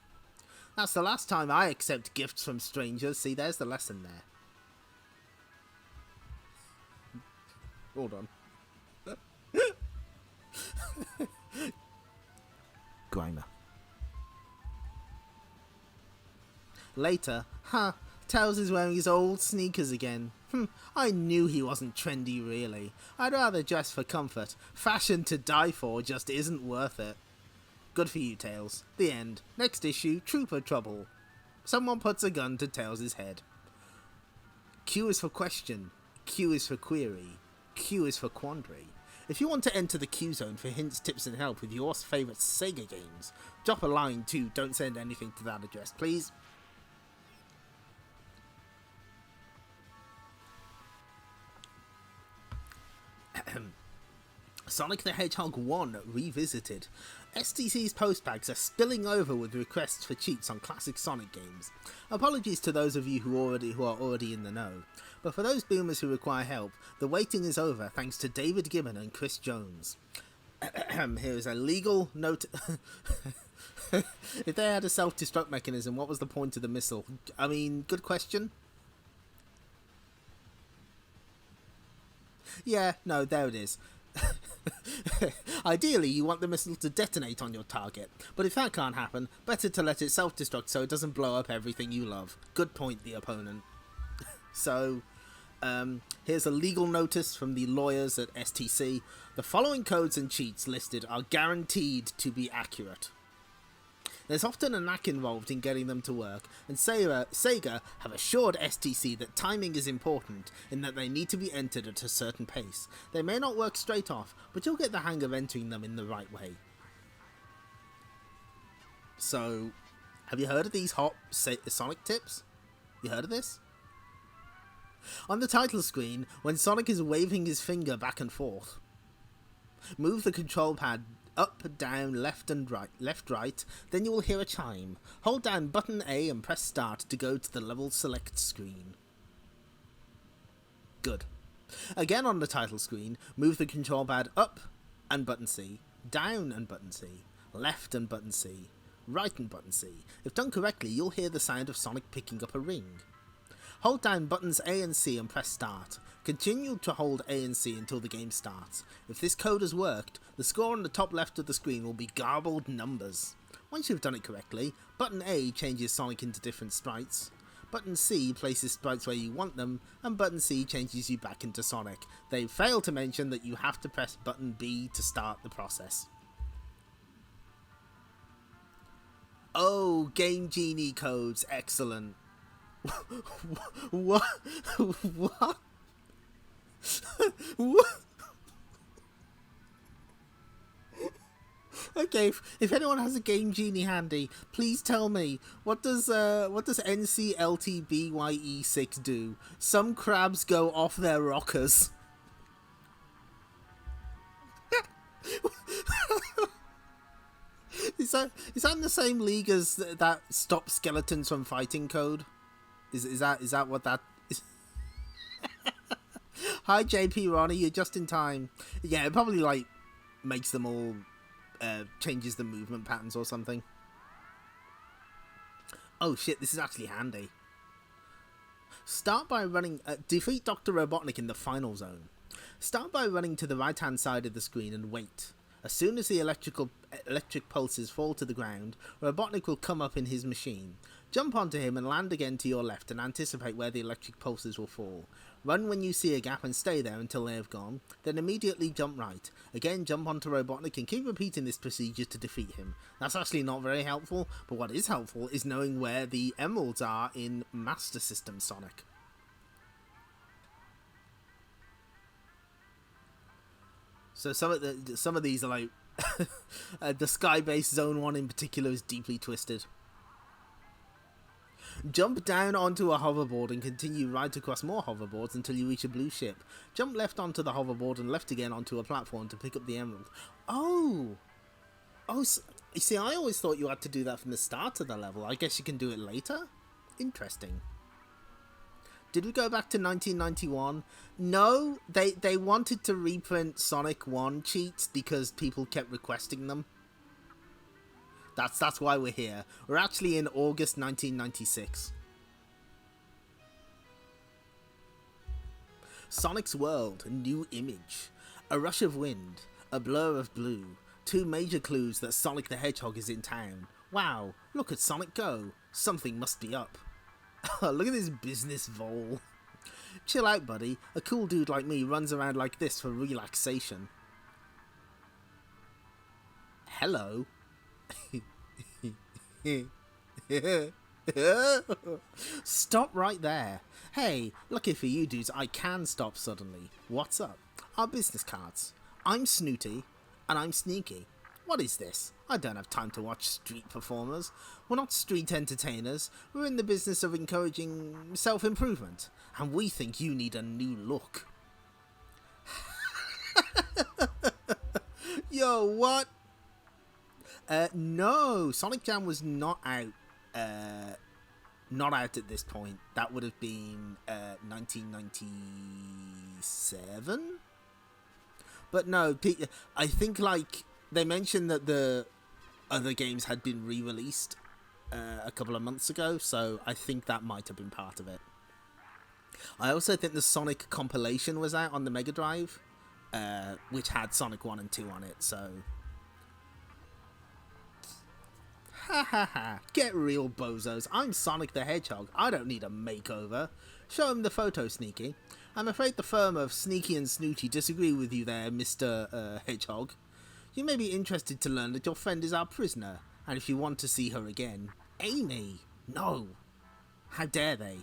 That's the last time I accept gifts from strangers. See, there's the lesson there. Hold on. Grimer. Later, Tails is wearing his old sneakers again. I knew he wasn't trendy really. I'd rather dress for comfort. Fashion to die for just isn't worth it. Good for you, Tails. The end. Next issue, Trooper Trouble. Someone puts a gun to Tails' head. Q is for question. Q is for query. Q is for quandary. If you want to enter the Q zone for hints, tips and help with your favourite Sega games, drop a line too. Don't send anything to that address, please. Sonic the Hedgehog 1 Revisited. STC's postbags are spilling over with requests for cheats on classic Sonic games. Apologies to those of you who are already in the know, but for those boomers who require help, the waiting is over thanks to David Gibbon and Chris Jones. Here's a legal note. If they had a self-destruct mechanism, what was the point of the missile? I mean, good question. Yeah, no, there it is. Ideally, you want the missile to detonate on your target, but if that can't happen, better to let it self-destruct so it doesn't blow up everything you love. Good point, the opponent. So, here's a legal notice from the lawyers at STC. The following codes and cheats listed are guaranteed to be accurate. There's often a knack involved in getting them to work, and Sega have assured STC that timing is important in that they need to be entered at a certain pace. They may not work straight off, but you'll get the hang of entering them in the right way. So, have you heard of these hot Sonic tips? You heard of this? On the title screen, when Sonic is waving his finger back and forth, move the control pad up, down, left and right, then you will hear a chime. Hold down button A and press start to go to the level select screen. Good. Again on the title screen, move the control pad up and button C, down and button C, left and button C, right and button C. If done correctly, you'll hear the sound of Sonic picking up a ring. Hold down buttons A and C and press start. Continue to hold A and C until the game starts. If this code has worked, the score on the top left of the screen will be garbled numbers. Once you've done it correctly, button A changes Sonic into different sprites, button C places sprites where you want them, and button C changes you back into Sonic. They fail to mention that you have to press button B to start the process. Oh, Game Genie codes, excellent. What? What? What? Okay, if anyone has a Game Genie handy, please tell me, what does NCLTBYE6 do? Some crabs go off their rockers. Is that in the same league as that stop skeletons from fighting code? Is that what that is? Hi JP Ronnie, you're just in time. Yeah, it probably like makes them all changes the movement patterns or something. Oh shit, this is actually handy. Start by running defeat Dr. Robotnik in the final zone. Start by running to the right hand side of the screen and wait. As soon as the electric pulses fall to the ground, Robotnik will come up in his machine. Jump onto him and land again to your left and anticipate where the electric pulses will fall. Run when you see a gap and stay there until they have gone, then immediately jump right. Again jump onto Robotnik and keep repeating this procedure to defeat him. That's actually not very helpful, but what is helpful is knowing where the emeralds are in Master System Sonic. So some of these are like the sky-based Zone 1 in particular is deeply twisted. Jump down onto a hoverboard and continue right across more hoverboards until you reach a blue ship. Jump left onto the hoverboard and left again onto a platform to pick up the emerald. Oh, you see, I always thought you had to do that from the start of the level. I guess you can do it later? Interesting. Did we go back to 1991? No, they wanted to reprint Sonic 1 cheats because people kept requesting them. That's why we're here. We're actually in August 1996. Sonic's world, a new image. A rush of wind, a blur of blue. Two major clues that Sonic the Hedgehog is in town. Wow, look at Sonic go. Something must be up. Look at this business vole. Chill out, buddy. A cool dude like me runs around like this for relaxation. Hello. Stop right there. Hey, lucky for you dudes, I can stop suddenly. What's up? Our business cards. I'm snooty, and I'm sneaky. What is this? I don't have time to watch street performers. We're not street entertainers. We're in the business of encouraging self-improvement. And we think you need a new look. Yo, what? No, Sonic Jam was not out. Not out at this point. That would have been 1997. But no, I think like they mentioned that the other games had been re-released a couple of months ago, so I think that might have been part of it. I also think the Sonic compilation was out on the Megadroid, which had Sonic 1 and 2 on it, so... Ha ha ha, get real bozos, I'm Sonic the Hedgehog, I don't need a makeover. Show him the photo, Sneaky. I'm afraid the firm of Sneaky and Snooty disagree with you there, Mr. Hedgehog. You may be interested to learn that your friend is our prisoner. And if you want to see her again, Amy, no. How dare they?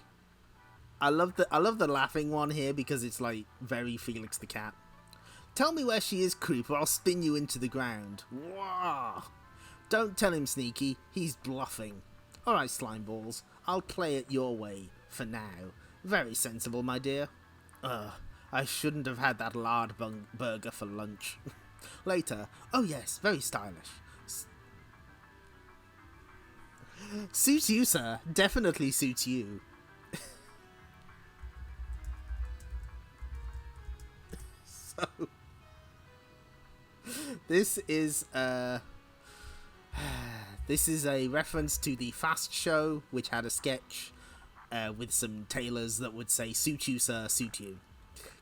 I love the laughing one here because it's like very Felix the Cat. Tell me where she is, creep, or I'll spin you into the ground. Wah! Don't tell him, Sneaky. He's bluffing. Alright, slime balls. I'll play it your way, for now. Very sensible, my dear. I shouldn't have had that lard burger for lunch. Later. Oh yes, very stylish. Suits you, sir. Definitely suits you. So... This is a reference to the Fast Show, which had a sketch with some tailors that would say, "Suit you, sir, suit you."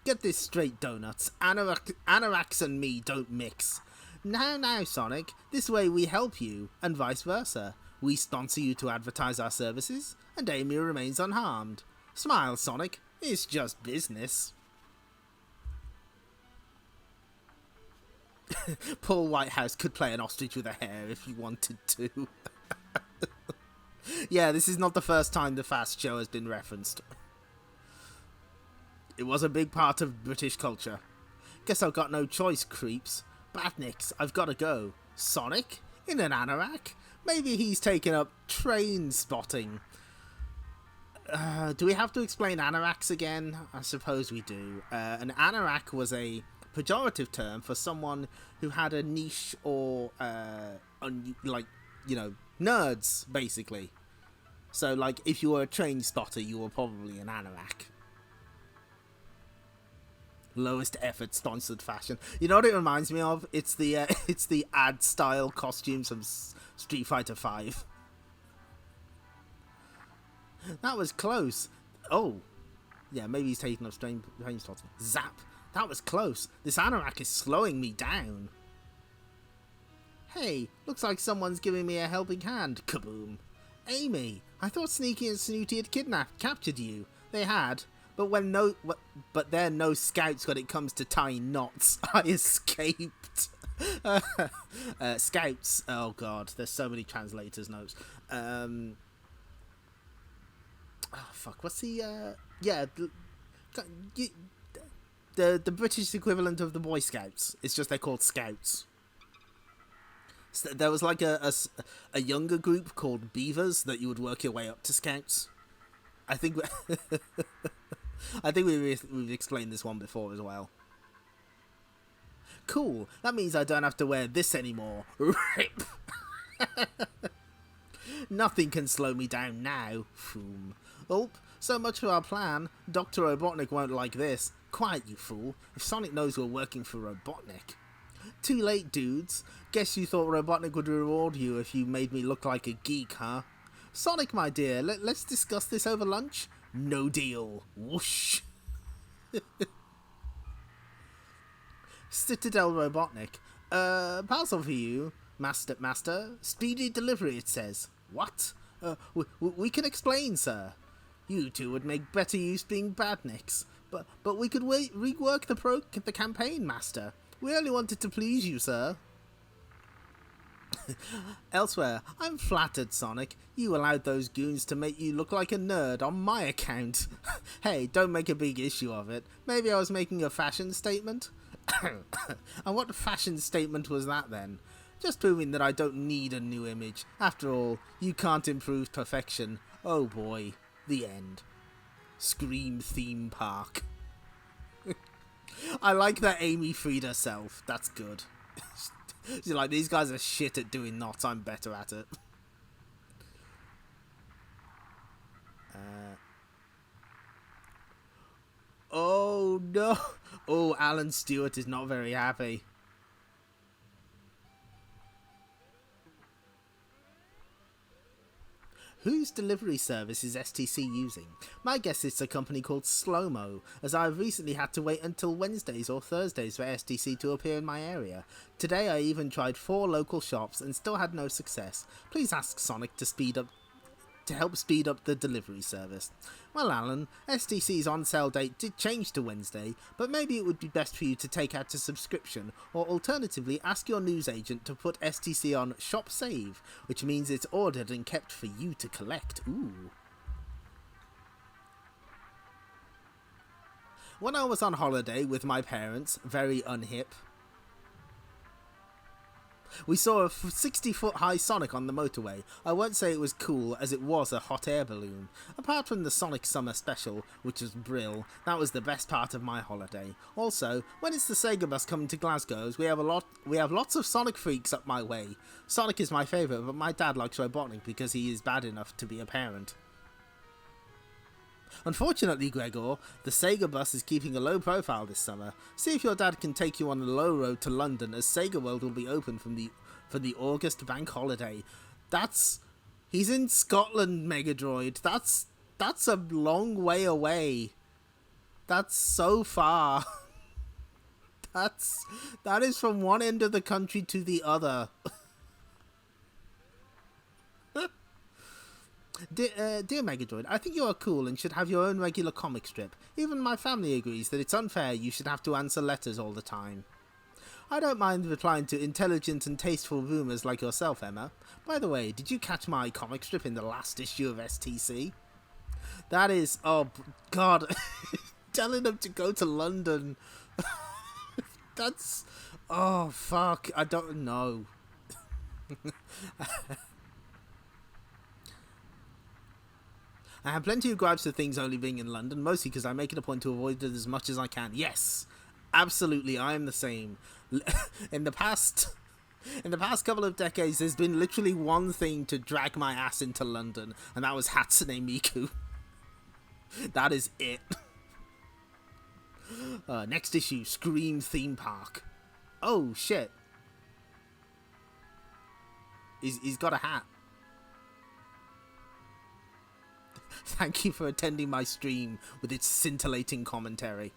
Get this straight, donuts. Anoraks and me don't mix. Now, Sonic, this way we help you, and vice versa. We sponsor you to advertise our services, and Amy remains unharmed. Smile, Sonic. It's just business. Paul Whitehouse could play an ostrich with a hair if he wanted to. Yeah, this is not the first time the Fast Show has been referenced. It was a big part of British culture. Guess I've got no choice, creeps. Badniks, I've got to go. Sonic? In an anorak? Maybe he's taken up train spotting. Do we have to explain anoraks again? I suppose we do. An anorak was a pejorative term for someone who had a niche or, nerds, basically. So, like, if you were a train spotter, you were probably an anorak. Lowest effort sponsored fashion. You know what it reminds me of? It's the ad style costumes from Street Fighter 5. That was close. Oh, yeah, maybe he's taking up train spotting. Zap. That was close. This anorak is slowing me down. Hey, looks like someone's giving me a helping hand. Kaboom. Amy, I thought Sneaky and Snooty had captured you. They had, but they're no scouts when it comes to tying knots. I escaped. Scouts. Oh god, there's so many translators notes. Oh fuck. What's the the British equivalent of the Boy Scouts? It's just they're called Scouts. So there was like a younger group called Beavers that you would work your way up to Scouts. I think we've explained this one before as well. Cool. That means I don't have to wear this anymore. Rip. Nothing can slow me down now. Foom. Oh, so much for our plan. Dr. Robotnik won't like this. Quiet, you fool. If Sonic knows we're working for Robotnik. Too late, dudes. Guess you thought Robotnik would reward you if you made me look like a geek, huh? Sonic, my dear, let's discuss this over lunch. No deal. Whoosh. Citadel Robotnik. Parcel for you, Master. Speedy delivery, it says. What? We can explain, sir. You two would make better use being badniks. But we could rework the campaign, Master. We only wanted to please you, sir. Elsewhere, I'm flattered, Sonic. You allowed those goons to make you look like a nerd on my account. Hey, don't make a big issue of it. Maybe I was making a fashion statement? And what fashion statement was that then? Just proving that I don't need a new image. After all, you can't improve perfection. Oh boy, the end. Scream theme park. I like that Amy freed herself. That's good. She's like, these guys are shit at doing knots. I'm better at it. Oh no. Oh, Alan Stewart is not very happy. Whose delivery service is STC using? My guess it's a company called Slow-Mo, as I've recently had to wait until Wednesdays or Thursdays for STC to appear in my area. Today I even tried 4 local shops and still had no success. Please ask Sonic to speed to help speed up the delivery service. Well, Alan, STC's on-sale date did change to Wednesday, but maybe it would be best for you to take out a subscription, or alternatively ask your newsagent to put STC on Shop Save, which means it's ordered and kept for you to collect. Ooh. When I was on holiday with my parents, very unhip, we saw a 60-foot high Sonic on the motorway. I won't say it was cool, as it was a hot air balloon. Apart from the Sonic Summer Special, which was brill, that was the best part of my holiday. Also, when it's the Sega bus coming to Glasgow's, we have lots of Sonic freaks up my way. Sonic is my favourite, but my dad likes Robotnik because he is bad enough to be a parent. Unfortunately, Gregor, the Sega bus is keeping a low profile this summer. See if your dad can take you on the low road to London, as Sega World will be open for the August bank holiday. He's in Scotland, Megadroid. That's a long way away. That's so far. That is from one end of the country to the other. Dear Megadroid, I think you are cool and should have your own regular comic strip. Even my family agrees that it's unfair you should have to answer letters all the time. I don't mind replying to intelligent and tasteful rumours like yourself, Emma. By the way, did you catch my comic strip in the last issue of STC? That is... oh, God. Telling them to go to London. That's... oh, fuck. I don't know. I have plenty of gripes for things only being in London, mostly because I make it a point to avoid it as much as I can. Yes, absolutely, I am the same. In the past couple of decades, there's been literally one thing to drag my ass into London, and that was Hatsune Miku. That is it. Next issue, Scream Theme Park. Oh, shit. He's got a hat. Thank you for attending my stream with its scintillating commentary.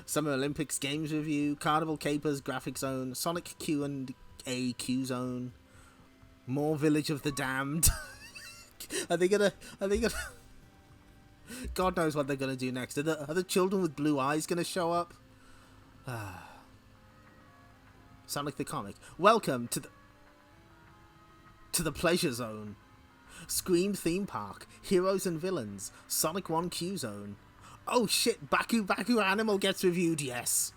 Summer Olympics Games Review, Carnival Capers, Graphic Zone, Sonic Q&A Q Zone, more Village of the Damned. Are they gonna... God knows what they're gonna do next. Are the children with blue eyes gonna show up? Sonic the Comic. Welcome to the Pleasure Zone. Scream Theme Park, Heroes and Villains, Sonic 1 Q Zone. Oh shit, Baku Animal gets reviewed, yes.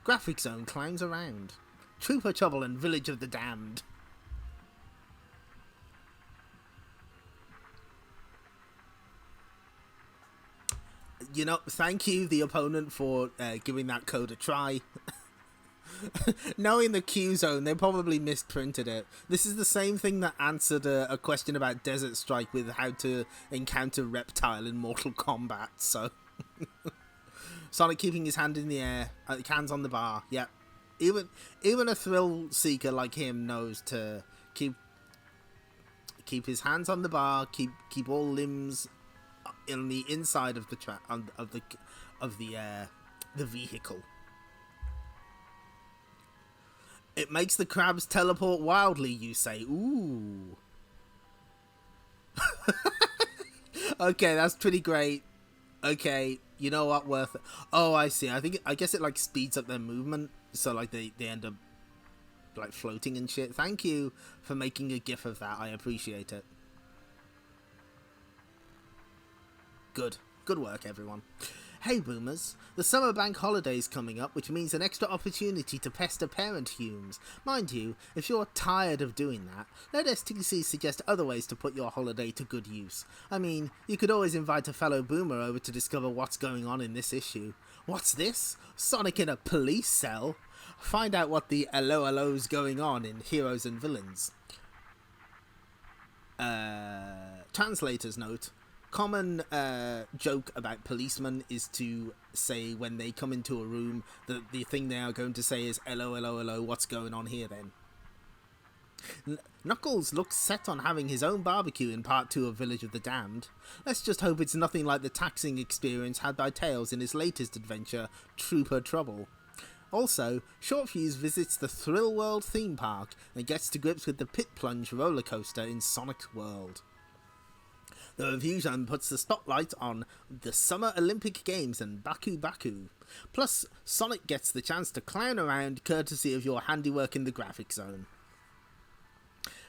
Graphic Zone climbs around. Trooper Trouble and Village of the Damned. You know, thank you, the opponent, for giving that code a try. Knowing the Q Zone, they probably misprinted it. This is the same thing that answered a question about Desert Strike with how to encounter Reptile in Mortal Kombat, so... Sonic keeping his hand in the air, hands on the bar, yep. Even a thrill seeker like him knows to keep his hands on the bar, keep all limbs in the inside of the vehicle. It makes the crabs teleport wildly, you say. Ooh. Okay, that's pretty great. Okay, you know what, worth it. Oh, I see. I guess it like speeds up their movement, so like they end up like floating and shit. Thank you for making a gif of that. I appreciate it. Good work, everyone. Hey boomers, the summer bank holiday is coming up, which means an extra opportunity to pester parent Humes. Mind you, if you're tired of doing that, let STC suggest other ways to put your holiday to good use. I mean, you could always invite a fellow boomer over to discover what's going on in this issue. What's this? Sonic in a police cell? Find out what the LOLO's going on in Heroes and Villains. Translator's note. Common joke about policemen is to say when they come into a room that the thing they are going to say is LOLO, what's going on here then? Knuckles looks set on having his own barbecue in part 2 of Village of the Damned. Let's just hope it's nothing like the taxing experience had by Tails in his latest adventure, Trooper Trouble. Also, Shortfuse visits the Thrill World theme park and gets to grips with the Pit Plunge roller coaster in Sonic's world. The review zone puts the spotlight on the Summer Olympic Games and Baku Baku. Plus, Sonic gets the chance to clown around courtesy of your handiwork in the graphic zone.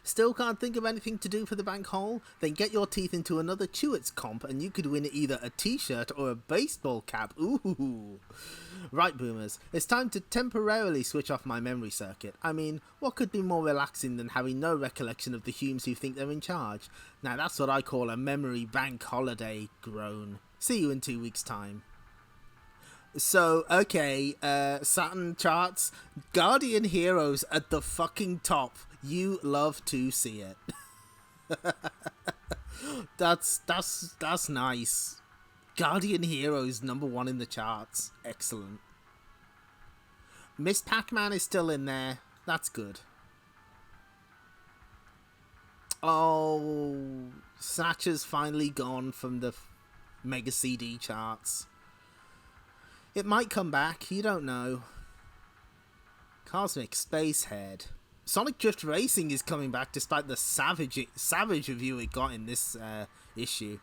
Still can't think of anything to do for the bank hole? Then get your teeth into another Chewits comp and you could win either a t-shirt or a baseball cap. Ooh. Right, boomers, it's time to temporarily switch off my memory circuit. I mean, what could be more relaxing than having no recollection of the Humes who think they're in charge? Now that's what I call a memory bank holiday, groan. See you in 2 weeks' time. So, okay, Saturn charts, Guardian Heroes at the fucking top. You love to see it. That's nice. Guardian Heroes #1 in the charts. Excellent. Miss Pac-Man is still in there. That's good. Oh, Snatcher's finally gone from the Mega CD charts. It might come back, you don't know. Cosmic Spacehead. Sonic Drift Racing is coming back despite the savage review it got in this issue.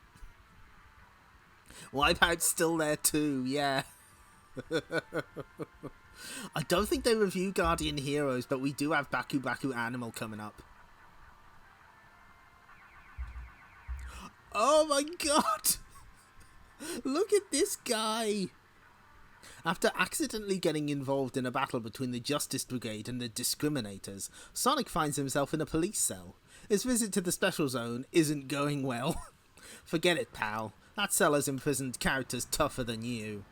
Wipeout's still there too, yeah. I don't think they review Guardian Heroes, but we do have Baku Baku Animal coming up. Oh my god! Look at this guy! After accidentally getting involved in a battle between the Justice Brigade and the Discriminators, Sonic finds himself in a police cell. His visit to the Special Zone isn't going well. Forget it, pal. That cell has imprisoned characters tougher than you.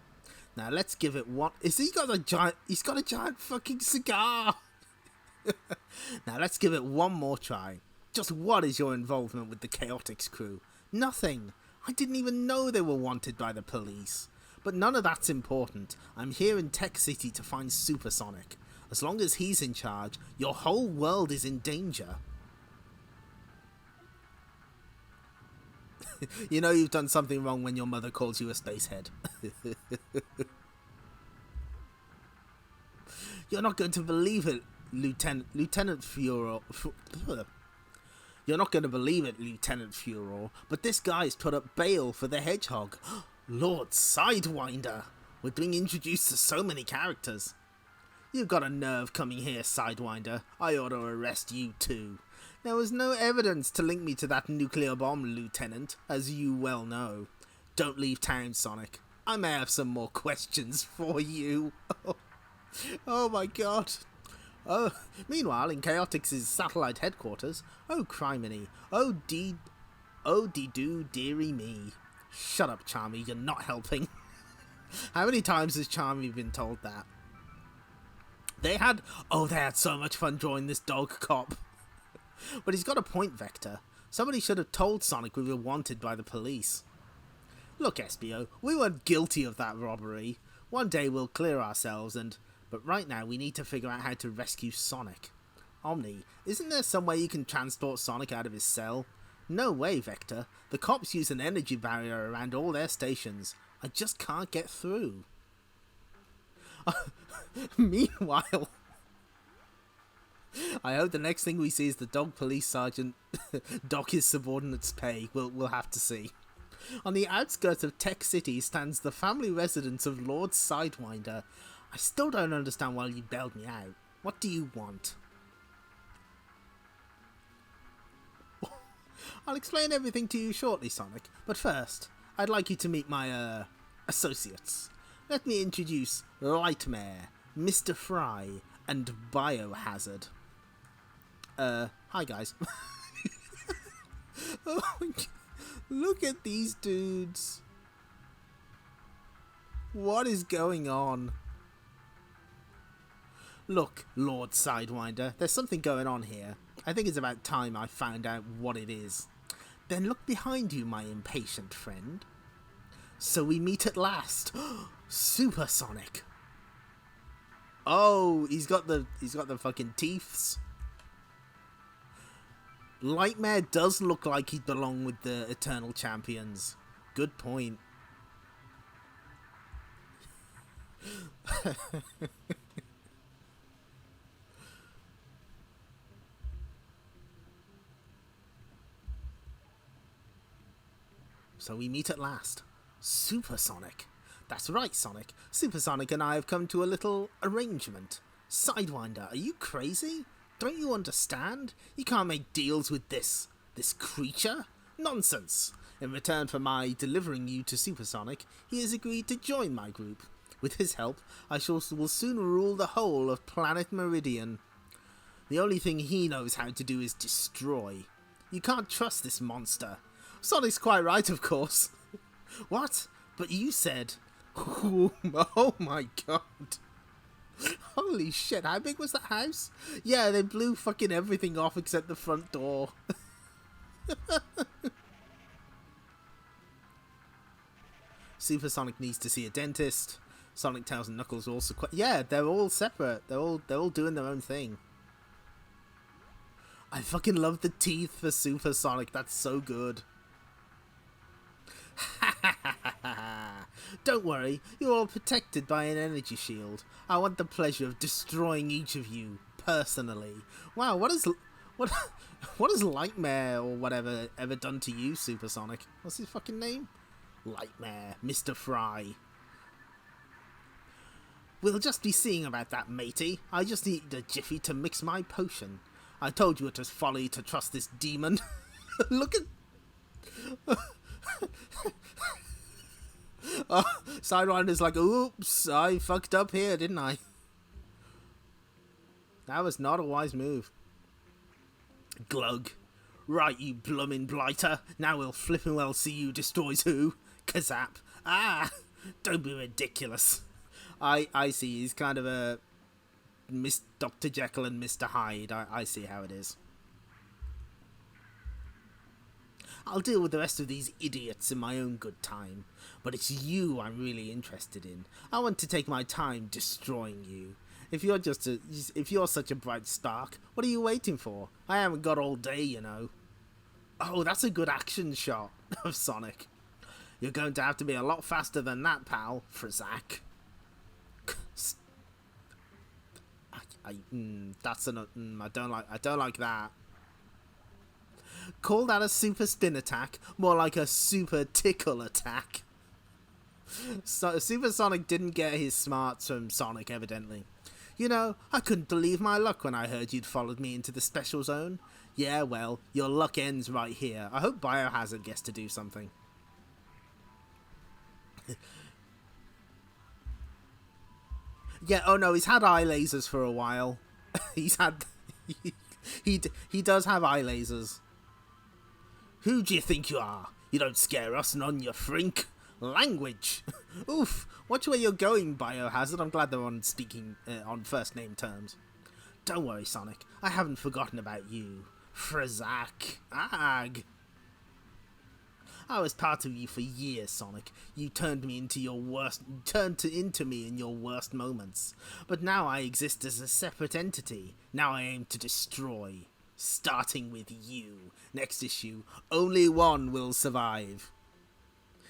Now let's give it one... He's got a giant fucking cigar! Now let's give it one more try. Just what is your involvement with the Chaotix crew? Nothing. I didn't even know they were wanted by the police. But none of that's important. I'm here in Tech City to find Supersonic. As long as he's in charge, your whole world is in danger. You know you've done something wrong when your mother calls you a spacehead. You're not going to believe it, Lieutenant Furor. You're not going to believe it, Lieutenant Furor, but this guy's put up bail for the hedgehog. Lord Sidewinder! We're being introduced to so many characters. You've got a nerve coming here, Sidewinder. I ought to arrest you too. There was no evidence to link me to that nuclear bomb, Lieutenant, as you well know. Don't leave town, Sonic. I may have some more questions for you. Oh my god. Oh, meanwhile, in Chaotix's satellite headquarters, oh criminy, oh dee-doo dearie me. Shut up, Charmy, you're not helping. How many times has Charmy been told that? They had so much fun drawing this dog cop. But he's got a point, Vector. Somebody should have told Sonic we were wanted by the police. Look, Espio, we weren't guilty of that robbery. One day we'll clear ourselves but right now we need to figure out how to rescue Sonic. Omni, isn't there some way you can transport Sonic out of his cell? No way, Vector. The cops use an energy barrier around all their stations. I just can't get through. Meanwhile, I hope the next thing we see is the dog police sergeant dock his subordinates' pay. We'll have to see. On the outskirts of Tech City stands the family residence of Lord Sidewinder. I still don't understand why you bailed me out. What do you want? I'll explain everything to you shortly, Sonic, but first, I'd like you to meet my, associates. Let me introduce LIGHTMARE, Mr. Fry, and Biohazard. Hi guys. Oh my God. Look at these dudes. What is going on? Look, Lord Sidewinder, there's something going on here. I think it's about time I found out what it is. Then look behind you, my impatient friend. So we meet at last. Supersonic. Oh, he's got the fucking teeths. LIGHTMARE does look like he'd belong with the Eternal Champions. Good point. So we meet at last. Supersonic. That's right, Sonic. Supersonic and I have come to a little arrangement. Sidewinder, are you crazy? Don't you understand? You can't make deals with this creature? Nonsense. In return for my delivering you to Supersonic, he has agreed to join my group. With his help, will soon rule the whole of planet Meridian. The only thing he knows how to do is destroy. You can't trust this monster. Sonic's quite right, of course. What? But you said... Oh my god. Holy shit, how big was that house? Yeah, they blew fucking everything off except the front door. Supersonic needs to see a dentist. Sonic, Tails and Knuckles are also quite... Yeah, they're all separate. They're all doing their own thing. I fucking love the teeth for Supersonic. That's so good. Don't worry, you're all protected by an energy shield. I want the pleasure of destroying each of you, personally. Wow, what has LIGHTMARE or whatever ever done to you, Supersonic? What's his fucking name? LIGHTMARE, Mr. Fry. We'll just be seeing about that, matey. I just need a jiffy to mix my potion. I told you it was folly to trust this demon. Look at... Oh, Sidewinder's like, oops, I fucked up here, didn't I? That was not a wise move. Glug. Right, you bloomin' blighter. Now we'll flippin' well see who destroys who. Kazap. Ah! Don't be ridiculous. I see, he's kind of a... Miss Dr. Jekyll and Mr. Hyde. I see how it is. I'll deal with the rest of these idiots in my own good time. But it's you I'm really interested in. I want to take my time destroying you. If you're such a bright spark, what are you waiting for? I haven't got all day, you know. Oh, that's a good action shot of Sonic. You're going to have to be a lot faster than that, pal, Frazak. I don't like that. Call that a super spin attack, more like a super tickle attack. So Supersonic didn't get his smarts from Sonic, evidently. You know, I couldn't believe my luck when I heard you'd followed me into the special zone. Yeah, well, your luck ends right here. I hope Biohazard gets to do something. Yeah, oh no, he's had eye lasers for a while. He's had... he does have eye lasers. Who do you think you are? You don't scare us, none, you frink. Language. Oof, watch where you're going, Biohazard. I'm glad they're on on first name terms. Don't worry, Sonic. I haven't forgotten about you. Frazak. Ag. I was part of you for years, Sonic. You turned me into into me in your worst moments. But now I exist as a separate entity. Now I aim to destroy. Starting with you. Next issue, only one will survive.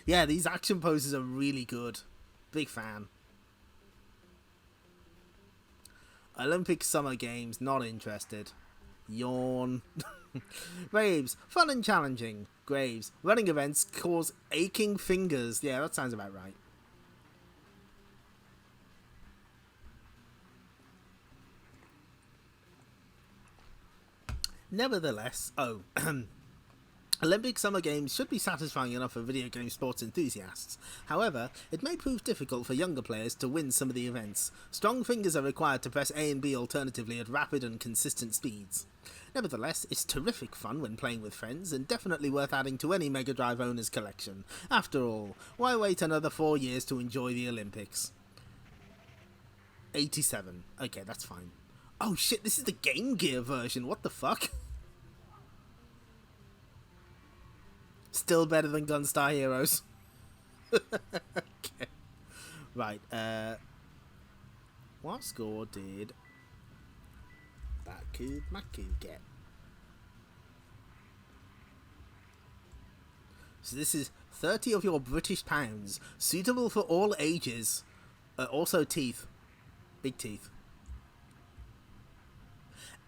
Yeah, these action poses are really good. Big fan. Olympic Summer Games, not interested. Yawn. Graves, fun and challenging. Graves, running events cause aching fingers. Yeah, that sounds about right. Nevertheless, Olympic Summer Games should be satisfying enough for video game sports enthusiasts. However, it may prove difficult for younger players to win some of the events. Strong fingers are required to press A and B alternatively at rapid and consistent speeds. Nevertheless, it's terrific fun when playing with friends, and definitely worth adding to any Megadrive owner's collection. After all, why wait another 4 years to enjoy the Olympics? 87. Okay, that's fine. Oh shit, this is the Game Gear version, what the fuck? Still better than Gunstar Heroes. Okay. Right, what score did Maku get? So this is 30 of your British pounds, suitable for all ages. Also teeth. Big teeth.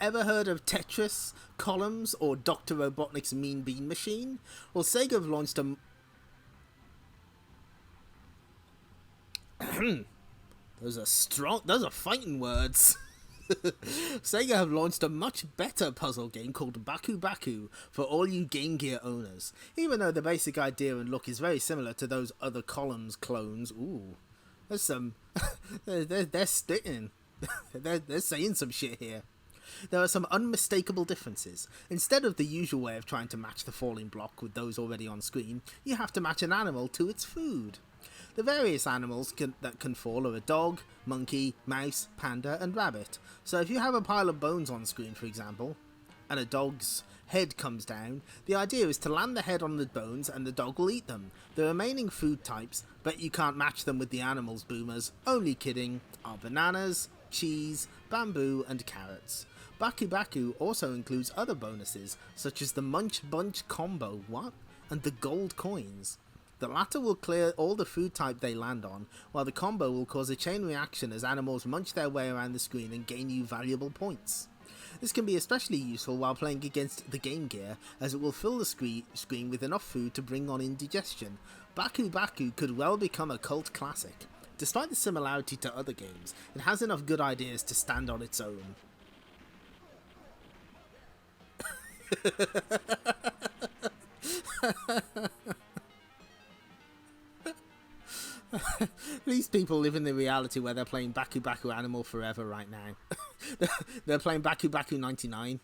Ever heard of Tetris, Columns, or Dr. Robotnik's Mean Bean Machine? Well, Sega have launched a... Those are fighting words. Sega have launched a much better puzzle game called Baku Baku for all you Game Gear owners. Even though the basic idea and look is very similar to those other Columns clones, ooh, there's some... they're spitting. they're saying some shit here. There are some unmistakable differences. Instead of the usual way of trying to match the falling block with those already on screen, you have to match an animal to its food. The various animals that can fall are a dog, monkey, mouse, panda, and rabbit. So if you have a pile of bones on screen, for example, and a dog's head comes down, the idea is to land the head on the bones and the dog will eat them. The remaining food types, but you can't match them with the animals, boomers, only kidding, are bananas, cheese, bamboo, and carrots. Baku Baku also includes other bonuses, such as the Munch Bunch combo, and the gold coins. The latter will clear all the food type they land on, while the combo will cause a chain reaction as animals munch their way around the screen and gain you valuable points. This can be especially useful while playing against the Game Gear, as it will fill the screen with enough food to bring on indigestion. Baku Baku could well become a cult classic. Despite the similarity to other games, it has enough good ideas to stand on its own. These people live in the reality where they're playing Baku Baku Animal Forever right now. They're playing Baku Baku 99.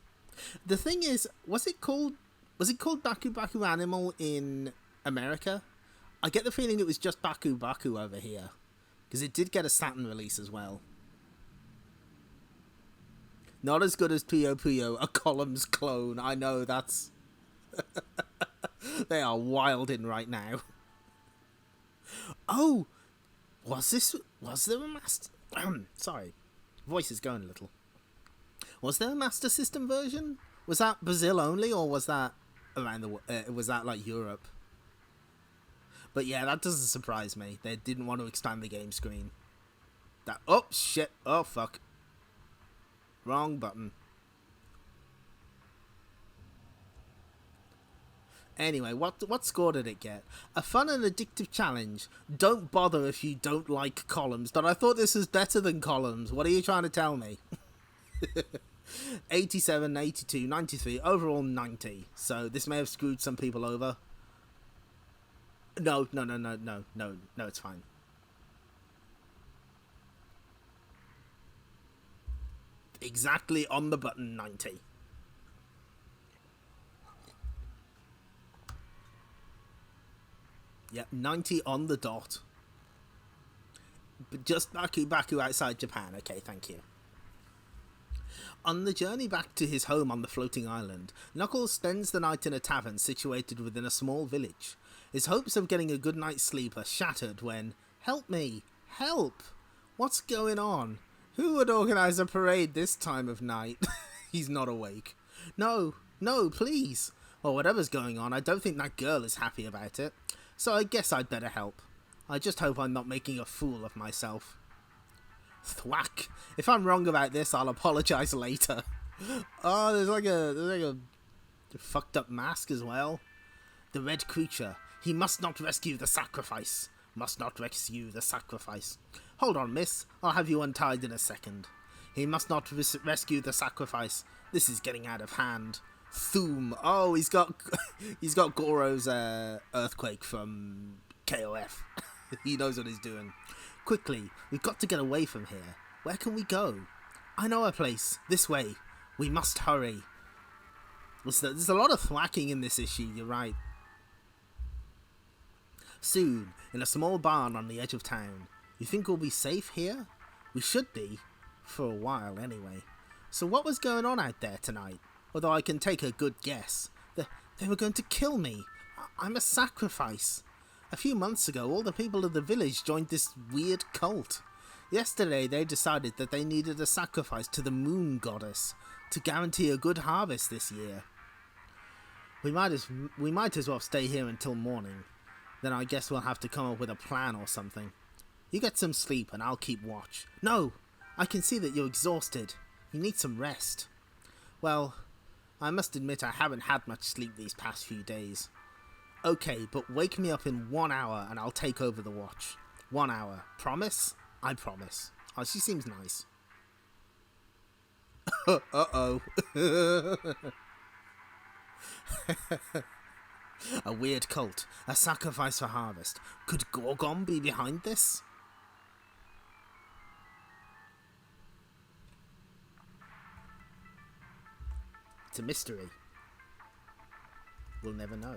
The thing is, was it called Baku Baku Animal in America? I get the feeling it was just Baku Baku over here, because it did get a Saturn release as well. Not as good as Puyo Puyo, a Columns clone. I know, that's... They are wilding right now. Oh! Was there a Master... Sorry. Voice is going a little. Was there a Master System version? Was that Brazil only, or was that around the... was that, like, Europe? But yeah, that doesn't surprise me. They didn't want to expand the game screen. That... Oh, shit. Oh, fuck. Wrong button. Anyway, what score did it get? A fun and addictive challenge. Don't bother if you don't like Columns. But I thought this was better than Columns. What are you trying to tell me? 87, 82, 93, overall 90. So this may have screwed some people over. No, it's fine. Exactly on the button, 90. Yep, 90 on the dot. But just Baku Baku outside Japan. Okay, thank you. On the journey back to his home on the floating island, Knuckles spends the night in a tavern situated within a small village. His hopes of getting a good night's sleep are shattered when... Help me! Help! What's going on? Who would organise a parade this time of night? He's not awake. No, please. Or whatever's going on, I don't think that girl is happy about it. So I guess I'd better help. I just hope I'm not making a fool of myself. Thwack. If I'm wrong about this, I'll apologise later. Oh, there's like a fucked up mask as well. The red creature. He must not rescue the sacrifice. Must not rescue the sacrifice. Hold on, miss. I'll have you untied in a second. He must not rescue the sacrifice. This is getting out of hand. Thoom. Oh, he's got Goro's earthquake from KOF. He knows what he's doing. Quickly, we've got to get away from here. Where can we go? I know a place. This way. We must hurry. There's a lot of thwacking in this issue, you're right. Soon, in a small barn on the edge of town. You think we'll be safe here? We should be. For a while, anyway. So what was going on out there tonight? Although I can take a good guess. They were going to kill me. I'm a sacrifice. A few months ago, all the people of the village joined this weird cult. Yesterday, they decided that they needed a sacrifice to the moon goddess to guarantee a good harvest this year. We might as well stay here until morning. Then I guess we'll have to come up with a plan or something. You get some sleep and I'll keep watch. No! I can see that you're exhausted. You need some rest. Well, I must admit I haven't had much sleep these past few days. Okay, but wake me up in 1 hour and I'll take over the watch. 1 hour. Promise? I promise. Oh, she seems nice. Uh-oh. A weird cult. A sacrifice for harvest. Could Gorgon be behind this? It's a mystery. We'll never know.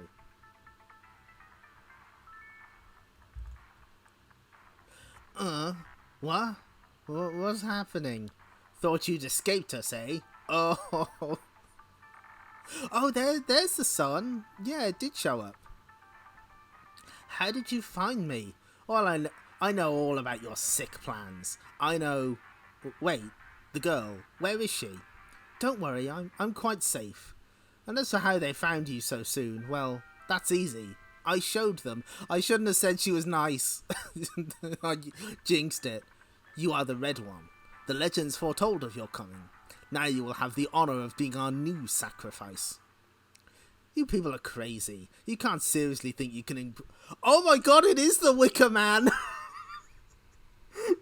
What? What's happening? Thought you'd escaped us, eh? Oh. Oh, there's the sun. Yeah, it did show up. How did you find me? Well, I know all about your sick plans. I know... Wait, the girl. Where is she? Don't worry, I'm quite safe. And as for how they found you so soon, well, that's easy. I showed them. I shouldn't have said she was nice. I jinxed it. You are the Red One. The legends foretold of your coming. Now you will have the honor of being our new sacrifice. You people are crazy. You can't seriously think you can... Oh my god, it is the Wicker Man!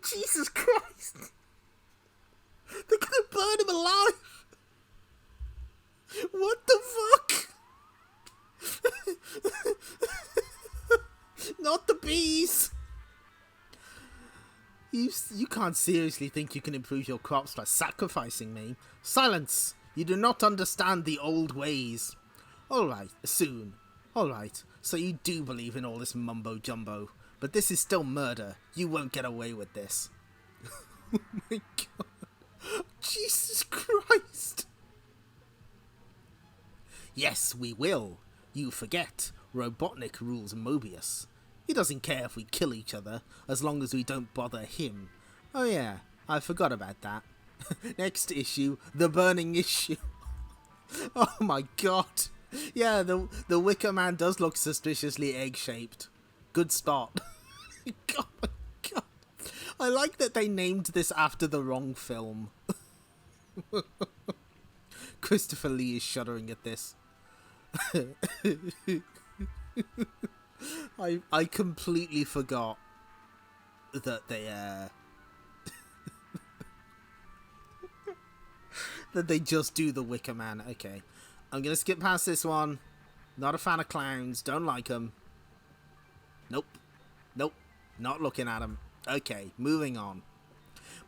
Jesus Christ! They're gonna burn him alive! What the fuck? Not the bees! You can't seriously think you can improve your crops by sacrificing me. Silence! You do not understand the old ways. Alright, soon. Alright, so you do believe in all this mumbo-jumbo. But this is still murder. You won't get away with this. Oh my god. Jesus Christ! Yes, we will. You forget. Robotnik rules Mobius. He doesn't care if we kill each other, as long as we don't bother him. Oh yeah, I forgot about that. Next issue, the burning issue. Oh my god. Yeah, the Wicker Man does look suspiciously egg-shaped. Good spot. God, my god. I like that they named this after the wrong film. Christopher Lee is shuddering at this. I completely forgot that they that they just do the Wicker Man. Okay, I'm gonna skip past this one. Not a fan of clowns. Don't like them. Nope. Nope. Not looking at them. Okay, moving on.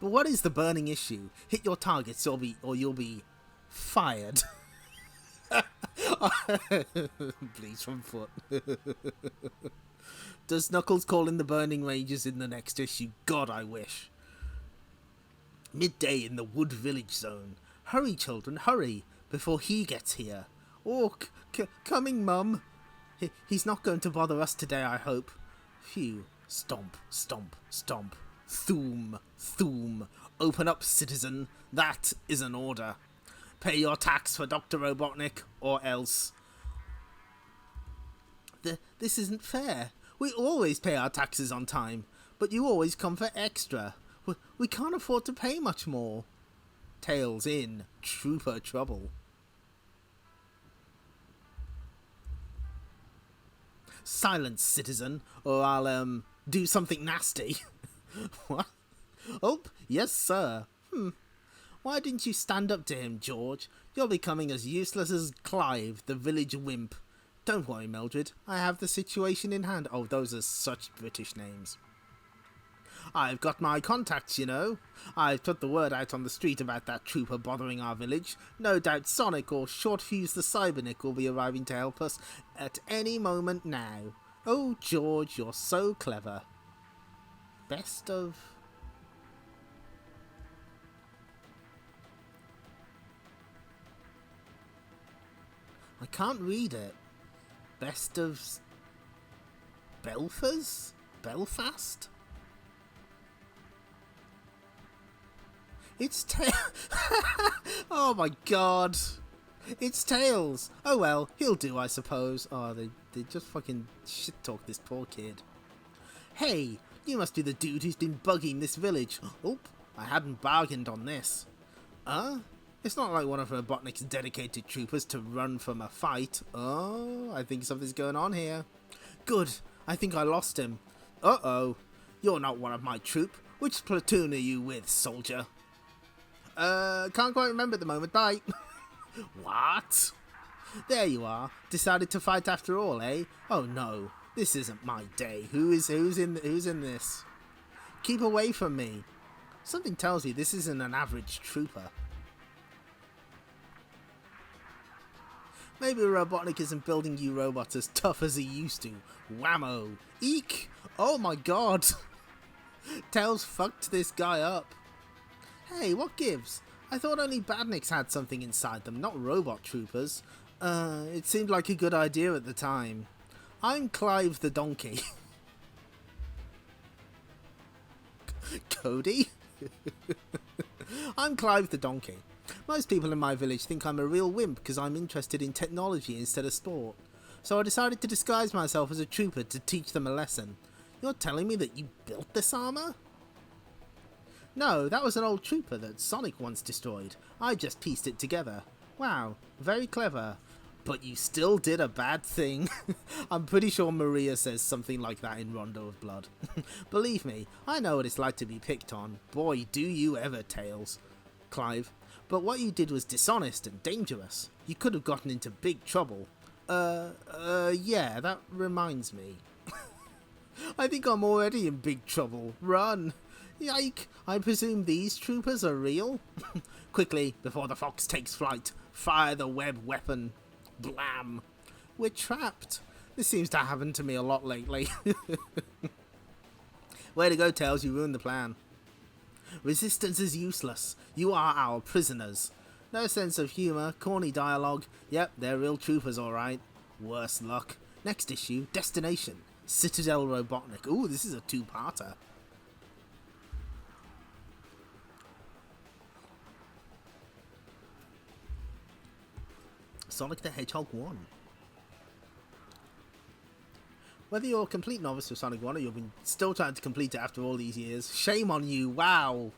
But what is the burning issue? Hit your targets or you'll be fired. Please from foot. Does Knuckles call in the Burning Rangers in the next issue? God, I wish. Midday in the Wood Village Zone. Hurry, children, hurry, before he gets here. Oh, coming, Mum. He's not going to bother us today, I hope. Phew. Stomp, stomp, stomp. Thoom, thoom. Open up, citizen. That is an order. Pay your tax for Dr. Robotnik, or else. This isn't fair. We always pay our taxes on time, but you always come for extra. We can't afford to pay much more. Tails in trooper trouble. Silence, citizen, or I'll, do something nasty. What? Oh, yes, sir. Why didn't you stand up to him, George? You're becoming as useless as Clive, the village wimp. Don't worry, Mildred. I have the situation in hand. Oh, those are such British names. I've got my contacts, you know. I've put the word out on the street about that trooper bothering our village. No doubt Sonic or Shortfuse the Cybernik will be arriving to help us at any moment now. Oh, George, you're so clever. Best of... I can't read it. Best of... Belfast? It's Oh my god. It's Tails. Oh well, he'll do, I suppose. Oh, they just fucking shit-talk this poor kid. Hey, you must be the dude who's been bugging this village. Oh, I hadn't bargained on this. It's not like one of Robotnik's dedicated troopers to run from a fight. Oh, I think something's going on here. Good, I think I lost him. Uh-oh. You're not one of my troop. Which platoon are you with, soldier? Can't quite remember at the moment. Bye. What? There you are. Decided to fight after all, eh? Oh no, this isn't my day. Who's in this? Keep away from me. Something tells me this isn't an average trooper. Maybe Robotnik isn't building you robots as tough as he used to. Whammo. Eek! Oh my god! Tails fucked this guy up. Hey, what gives? I thought only badniks had something inside them, not robot troopers. It seemed like a good idea at the time. I'm Clive the donkey. Cody? I'm Clive the donkey. Most people in my village think I'm a real wimp because I'm interested in technology instead of sport. So I decided to disguise myself as a trooper to teach them a lesson. You're telling me that you built this armor? No, that was an old trooper that Sonic once destroyed. I just pieced it together. Wow, very clever. But you still did a bad thing. I'm pretty sure Maria says something like that in Rondo of Blood. Believe me, I know what it's like to be picked on. Boy, do you ever, Tails. Clive, but what you did was dishonest and dangerous. You could have gotten into big trouble. Yeah, that reminds me. I think I'm already in big trouble. Run! Yike! I presume these troopers are real? Quickly, before the fox takes flight, fire the web weapon. Blam! We're trapped. This seems to happen to me a lot lately. Way to go, Tails, you ruined the plan. Resistance is useless. You are our prisoners. No sense of humour, corny dialogue. Yep, they're real troopers, alright. Worse luck. Next issue, Destination. Citadel Robotnik. Ooh, this is a two-parter. Sonic the Hedgehog 1. Whether you're a complete novice with Sonic 1 or you've been still trying to complete it after all these years, shame on you, wow!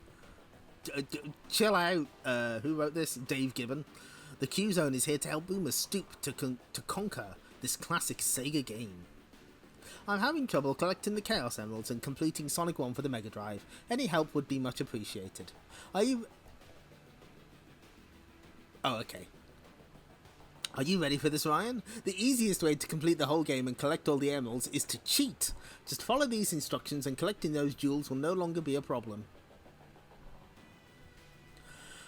Chill out. Who wrote this? Dave Gibbon. The Q-Zone is here to help boomers stoop to conquer this classic Sega game. I'm having trouble collecting the Chaos Emeralds and completing Sonic 1 for the Megadrive. Any help would be much appreciated. Are you... Oh, okay. Are you ready for this, Ryan? The easiest way to complete the whole game and collect all the emeralds is to cheat. Just follow these instructions and collecting those jewels will no longer be a problem.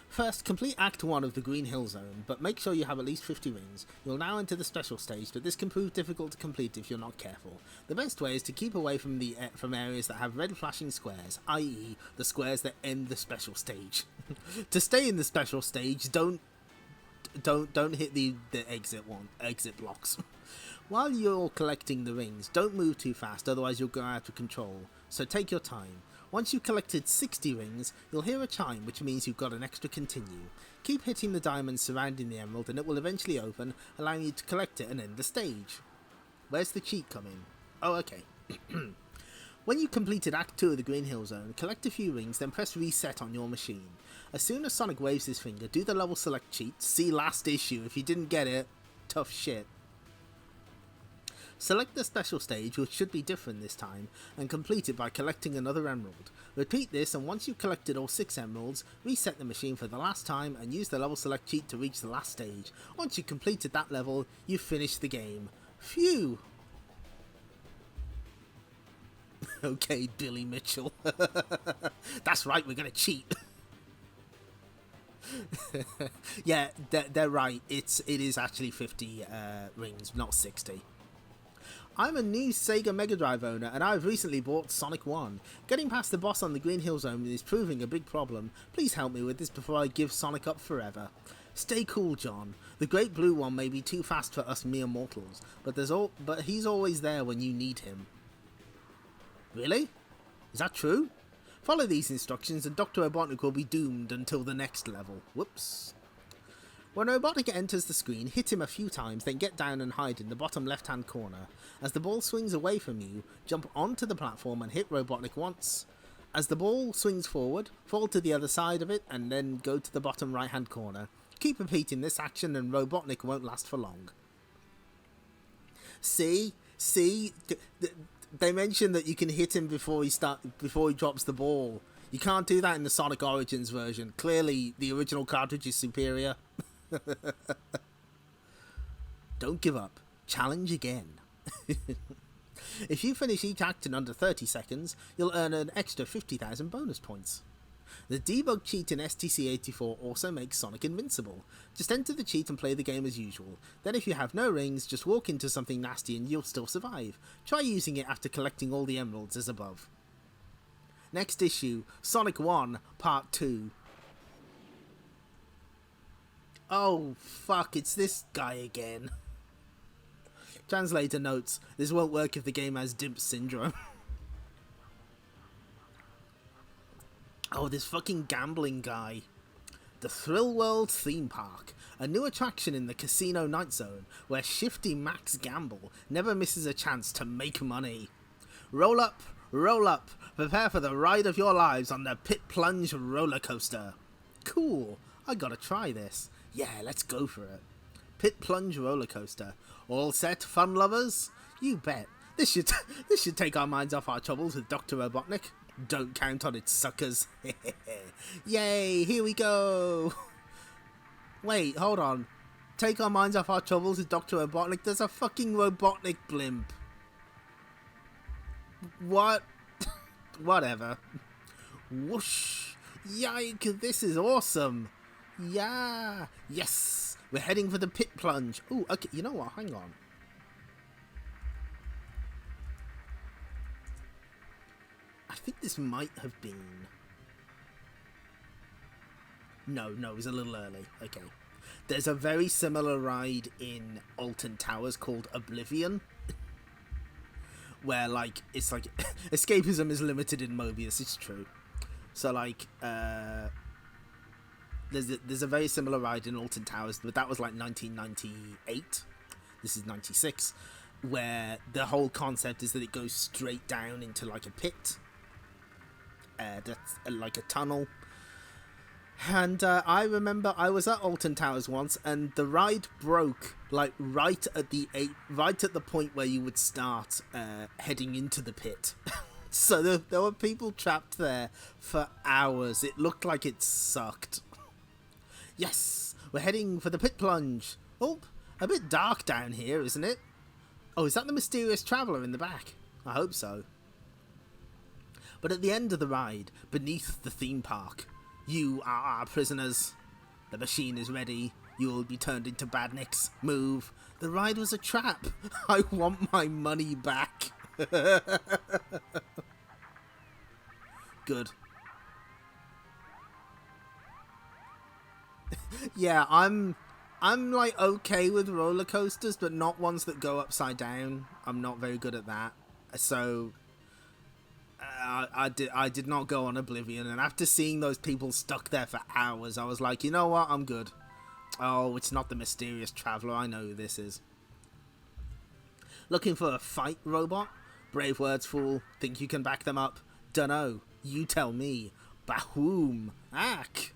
First, complete Act 1 of the Green Hill Zone, but make sure you have at least 50 rings. You'll now enter the special stage, but this can prove difficult to complete if you're not careful. The best way is to keep away from areas that have red flashing squares, i.e. the squares that end the special stage. To stay in the special stage, don't hit the exit blocks. While you're collecting the rings, don't move too fast, otherwise you'll go out of control. So take your time. Once you've collected 60 rings, you'll hear a chime, which means you've got an extra continue. Keep hitting the diamonds surrounding the emerald and it will eventually open, allowing you to collect it and end the stage. Where's the cheat coming? Oh, okay. When you completed Act 2 of the Green Hill Zone, collect a few rings, then press reset on your machine. As soon as Sonic waves his finger, do the level select cheat. See last issue. If you didn't get it, tough shit. Select the special stage, which should be different this time, and complete it by collecting another emerald. Repeat this, and once you've collected all 6 emeralds, reset the machine for the last time and use the level select cheat to reach the last stage. Once you've completed that level, you've finished the game. Phew! Okay, Billy Mitchell. That's right, we're gonna cheat. Yeah, they're right. It is actually 50 rings, not 60. I'm a new Sega Mega Drive owner and I've recently bought Sonic 1. Getting past the boss on the Green Hill Zone is proving a big problem. Please help me with this before I give Sonic up forever. Stay cool, John. The Great Blue One may be too fast for us mere mortals, but he's always there when you need him. Really? Is that true? Follow these instructions and Dr. Robotnik will be doomed until the next level. Whoops. When Robotnik enters the screen, hit him a few times, then get down and hide in the bottom left-hand corner. As the ball swings away from you, jump onto the platform and hit Robotnik once. As the ball swings forward, fall to the other side of it and then go to the bottom right-hand corner. Keep repeating this action and Robotnik won't last for long. See? They mentioned that you can hit him before he drops the ball. You can't do that in the Sonic Origins version. Clearly, the original cartridge is superior. Don't give up. Challenge again. If you finish each act in under 30 seconds, you'll earn an extra 50,000 bonus points. The debug cheat in STC-84 also makes Sonic invincible. Just enter the cheat and play the game as usual. Then if you have no rings, just walk into something nasty and you'll still survive. Try using it after collecting all the emeralds as above. Next issue, Sonic 1, Part 2. Oh, fuck, it's this guy again. Translator notes, this won't work if the game has Dimp syndrome. Oh, this fucking gambling guy. The Thrill World Theme Park, a new attraction in the Casino Night Zone, where shifty Max Gamble never misses a chance to make money. Roll up, prepare for the ride of your lives on the Pit Plunge roller coaster. Cool, I gotta try this. Yeah, let's go for it. Pit Plunge roller coaster. All set, fun lovers? You bet. This should take our minds off our troubles with Dr. Robotnik. Don't count on it, suckers. Yay, here we go. Wait, hold on. Take our minds off our troubles with Dr. Robotnik? There's a fucking Robotnik blimp. What? Whatever. Whoosh. Yike, this is awesome. Yeah. Yes. We're heading for the pit plunge. Ooh, okay, you know what? Hang on. I think this might have been... No, it was a little early. Okay. There's a very similar ride in Alton Towers called Oblivion. Where, like, it's like... escapism is limited in Mobius, it's true. So, like, There's a very similar ride in Alton Towers, but that was like 1998. This is 96, where the whole concept is that it goes straight down into like a pit. That's like a tunnel. And I remember I was at Alton Towers once, and the ride broke like right at the point where you would start heading into the pit. So there were people trapped there for hours. It looked like it sucked. Yes, we're heading for the pit plunge. Oh, a bit dark down here, isn't it? Oh, is that the mysterious traveller in the back? I hope so. But at the end of the ride, beneath the theme park, you are our prisoners. The machine is ready. You will be turned into badniks. Move. The ride was a trap. I want my money back. Good. Yeah, I'm like okay with roller coasters, but not ones that go upside down. I'm not very good at that. So I did not go on Oblivion, and after seeing those people stuck there for hours, I was like, you know what, I'm good. Oh, it's not the mysterious traveller. I know who this is. Looking for a fight, robot? Brave words, fool. Think you can back them up? Dunno. You tell me. Bahoom. Ack.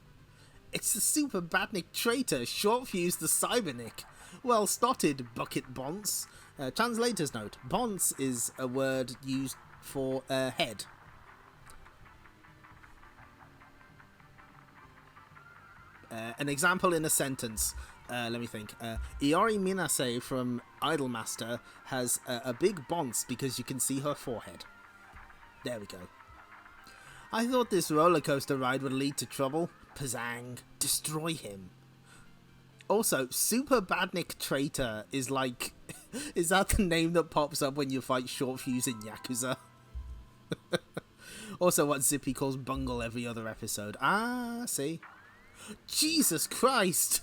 It's the Super Badnik traitor, short fuse the Cybernik. Well spotted, Bucket Bonce. Translator's note. Bonce is a word used for head. An example in a sentence. Let me think. Iori Minase from Idolmaster has a big bonce because you can see her forehead. There we go. I thought this roller coaster ride would lead to trouble. Pazang. Destroy him. Also, Super Badnik Traitor is like... is that the name that pops up when you fight Short Fuse in Yakuza? Also what Zippy calls Bungle every other episode. Ah, see? Jesus Christ!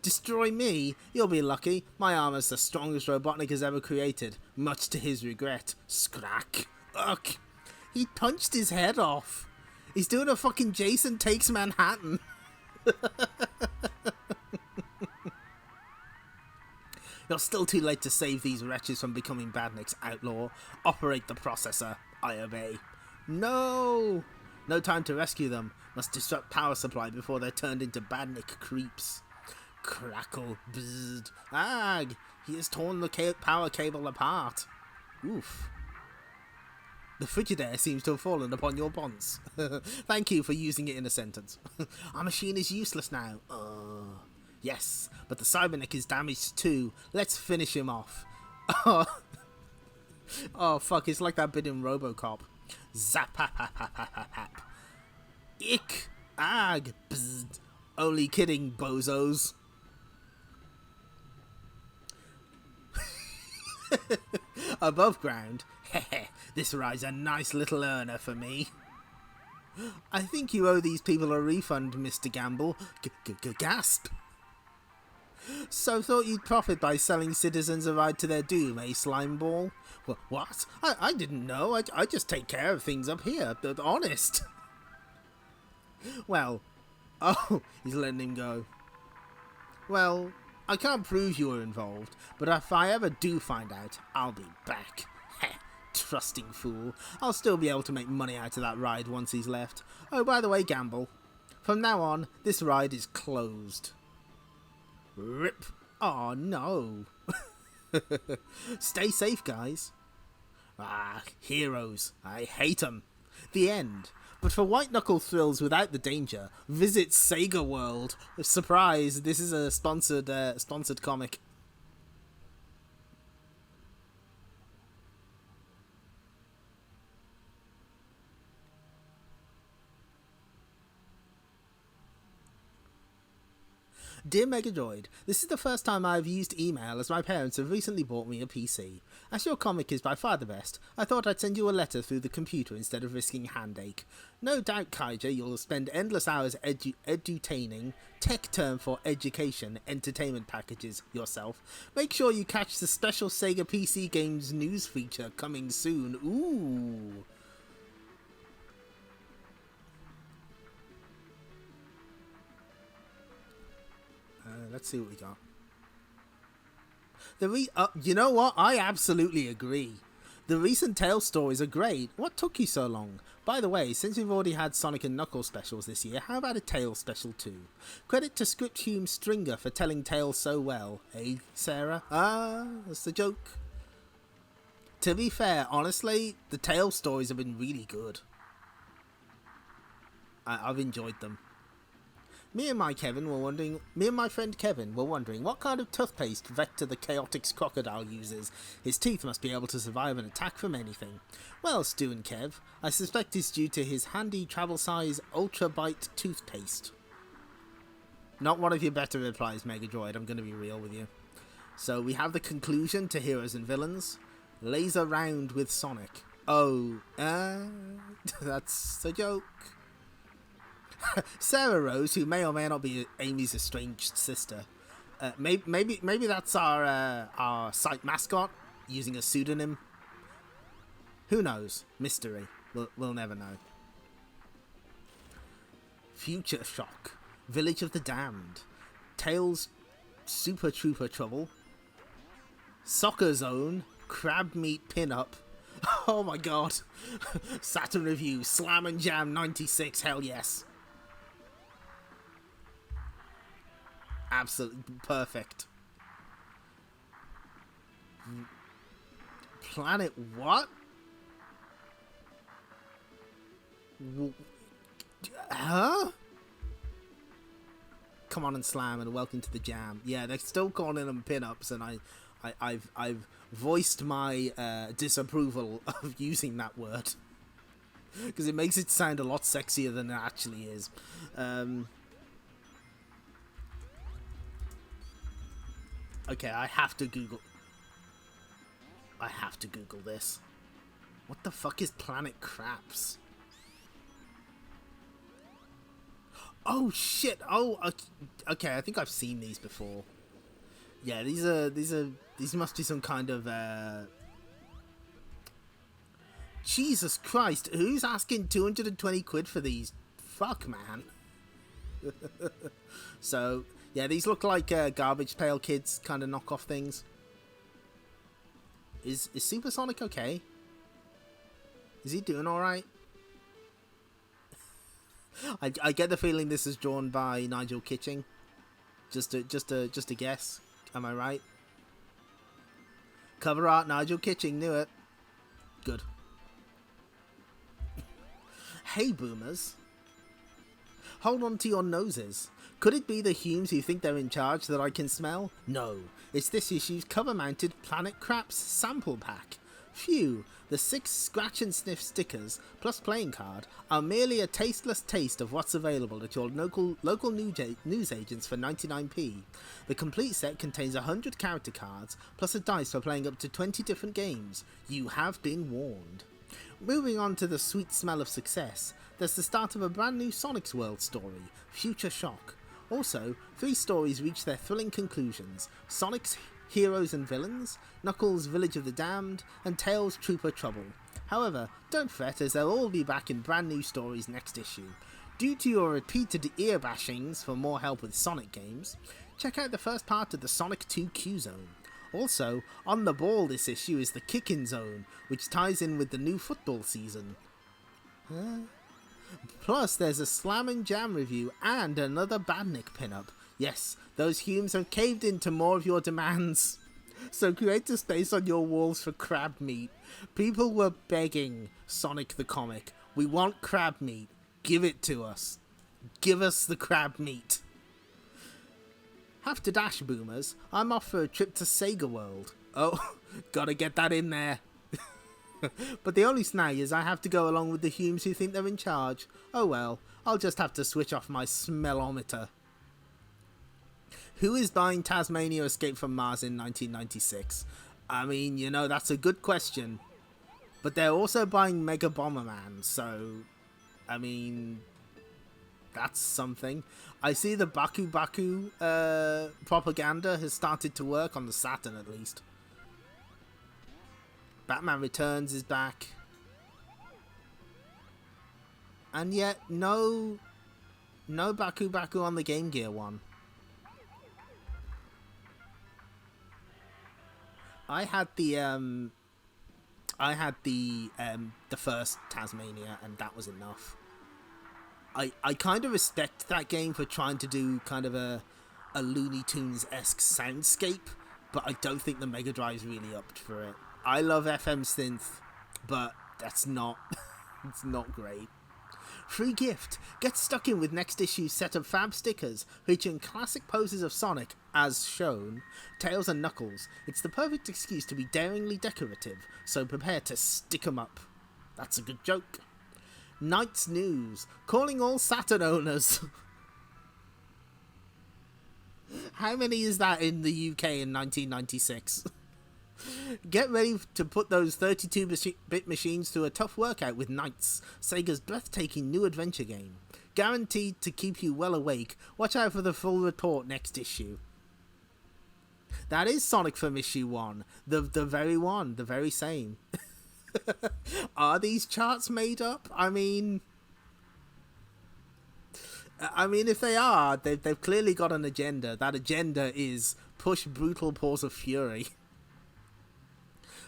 Destroy me? You'll be lucky. My armor's the strongest Robotnik has ever created. Much to his regret. Scrack. Ugh. He punched his head off. He's doing a fucking Jason Takes Manhattan. You're still too late to save these wretches from becoming Badniks, outlaw. Operate the processor. I obey. No! No time to rescue them. Must disrupt power supply before they're turned into Badnik creeps. Crackle. Bzzz. Ag! He has torn the power cable apart. Oof. The Frigidaire seems to have fallen upon your bonds. Thank you for using it in a sentence. Our machine is useless now. Yes, but the Cyberneck is damaged too. Let's finish him off. Oh fuck, it's like that bit in Robocop. Zap hap hap hap hap hap. Ick. Ag. Bzz. Only kidding, bozos. Above ground. Heh. This ride's a nice little earner for me. I think you owe these people a refund, Mr. Gamble. Gasp. So thought you'd profit by selling citizens a ride to their doom, eh, Slimeball? What? I didn't know. I just take care of things up here. Honest. Well, oh, he's letting him go. Well, I can't prove you were involved, but if I ever do find out, I'll be back. Heh, trusting fool. I'll still be able to make money out of that ride once he's left. Oh, by the way, Gamble, from now on, this ride is closed. Rip. Oh, no. Stay safe, guys. Ah, heroes. I hate 'em. The end. But for white knuckle thrills without the danger, visit Sega World. Surprise, this is a sponsored comic. Dear Megadroid, this is the first time I have used email as my parents have recently bought me a PC. As your comic is by far the best, I thought I'd send you a letter through the computer instead of risking handache. No doubt, Kaija, you'll spend endless hours edutaining, tech term for education, entertainment packages yourself. Make sure you catch the special Sega PC Games news feature coming soon. Ooh. Let's see what we got. You know what? I absolutely agree. The recent Tails stories are great. What took you so long? By the way, since we've already had Sonic and Knuckles specials this year, how about a Tails special too? Credit to Script Hume Stringer for telling Tails so well. Eh, Sarah? Ah, that's the joke. To be fair, honestly, the Tails stories have been really good. I've enjoyed them. Me and my friend Kevin were wondering what kind of toothpaste Vector the Chaotix crocodile uses. His teeth must be able to survive an attack from anything. Well, Stu and Kev, I suspect it's due to his handy travel-size Ultra Bite toothpaste. Not one of your better replies, Megadroid, I'm going to be real with you. So we have the conclusion to Heroes and Villains. Laser round with Sonic. Oh, that's a joke. Sarah Rose, who may or may not be Amy's estranged sister. Maybe that's our site mascot using a pseudonym. Who knows? Mystery. We'll never know. Future Shock. Village of the Damned. Tails Super Trooper Trouble. Soccer Zone. Crab Meat Pin-Up. Oh my god. Saturn Review. Slam and Jam 96. Hell yes. Absolutely perfect. Planet what? Huh? Come on and Slam and welcome to the jam. Yeah, they're still calling them pin-ups, and I've voiced my disapproval of using that word because it makes it sound a lot sexier than it actually is. Okay, I have to Google this. What the fuck is Planet Craps? Oh shit! Oh, okay. I think I've seen these before. Yeah, these must be some kind of Jesus Christ! Who's asking 220 quid for these? Fuck, man. So. Yeah, these look like Garbage Pail Kids kind of knockoff things. Is Supersonic okay? Is he doing alright? I get the feeling this is drawn by Nigel Kitching. Just a guess. Am I right? Cover art, Nigel Kitching, knew it. Good. Hey boomers, hold on to your noses. Could it be the Humes who think they're in charge that I can smell? No, it's this issue's cover-mounted Planet Craps sample pack. Phew, the 6 scratch and sniff stickers plus playing card are merely a tasteless taste of what's available at your local news agents for 99p. The complete set contains 100 character cards plus a dice for playing up to 20 different games. You have been warned. Moving on to the sweet smell of success, there's the start of a brand new Sonic's World story, Future Shock. Also, 3 stories reach their thrilling conclusions: Sonic's Heroes and Villains, Knuckles' Village of the Damned, and Tails' Trooper Trouble. However, don't fret, as they'll all be back in brand new stories next issue. Due to your repeated ear bashings for more help with Sonic games, check out the first part of the Sonic 2 Q-Zone. Also, on the ball this issue is the Kick-In Zone, which ties in with the new football season. Plus, there's a Slam and Jam review and another Badnik pinup. Yes, those Humes have caved into more of your demands. So create a space on your walls for crab meat. People were begging Sonic the Comic. We want crab meat. Give it to us. Give us the crab meat. Have to dash, boomers. I'm off for a trip to Sega World. Oh, gotta get that in there. But the only snag is I have to go along with the Humes who think they're in charge. Oh well, I'll just have to switch off my smellometer. Who is buying Tasmania Escape from Mars in 1996? I mean, you know, that's a good question. But they're also buying Mega Bomberman, so... I mean... that's something. I see the Baku Baku propaganda has started to work on the Saturn, at least. Batman Returns is back. And yet, no Baku Baku on the Game Gear one. I had the first Tasmania, and that was enough. I kind of respect that game for trying to do kind of a Looney Tunes-esque soundscape, but I don't think the Megadrive's really up for it. I love FM synth, but that's not it's not great. Free gift. Get stuck in with next issue's set of fab stickers featuring classic poses of Sonic, as shown, Tails and Knuckles. It's the perfect excuse to be daringly decorative, so prepare to stick 'em up. That's a good joke. Night's news. Calling all Saturn owners. How many is that in the UK in 1996? Get ready to put those 32-bit machines through a tough workout with Knights, Sega's breathtaking new adventure game. Guaranteed to keep you well awake. Watch out for the full report next issue. That is Sonic from issue 1. The very one. The very same. Are these charts made up? I mean, if they are, they've clearly got an agenda. That agenda is push brutal paws of fury.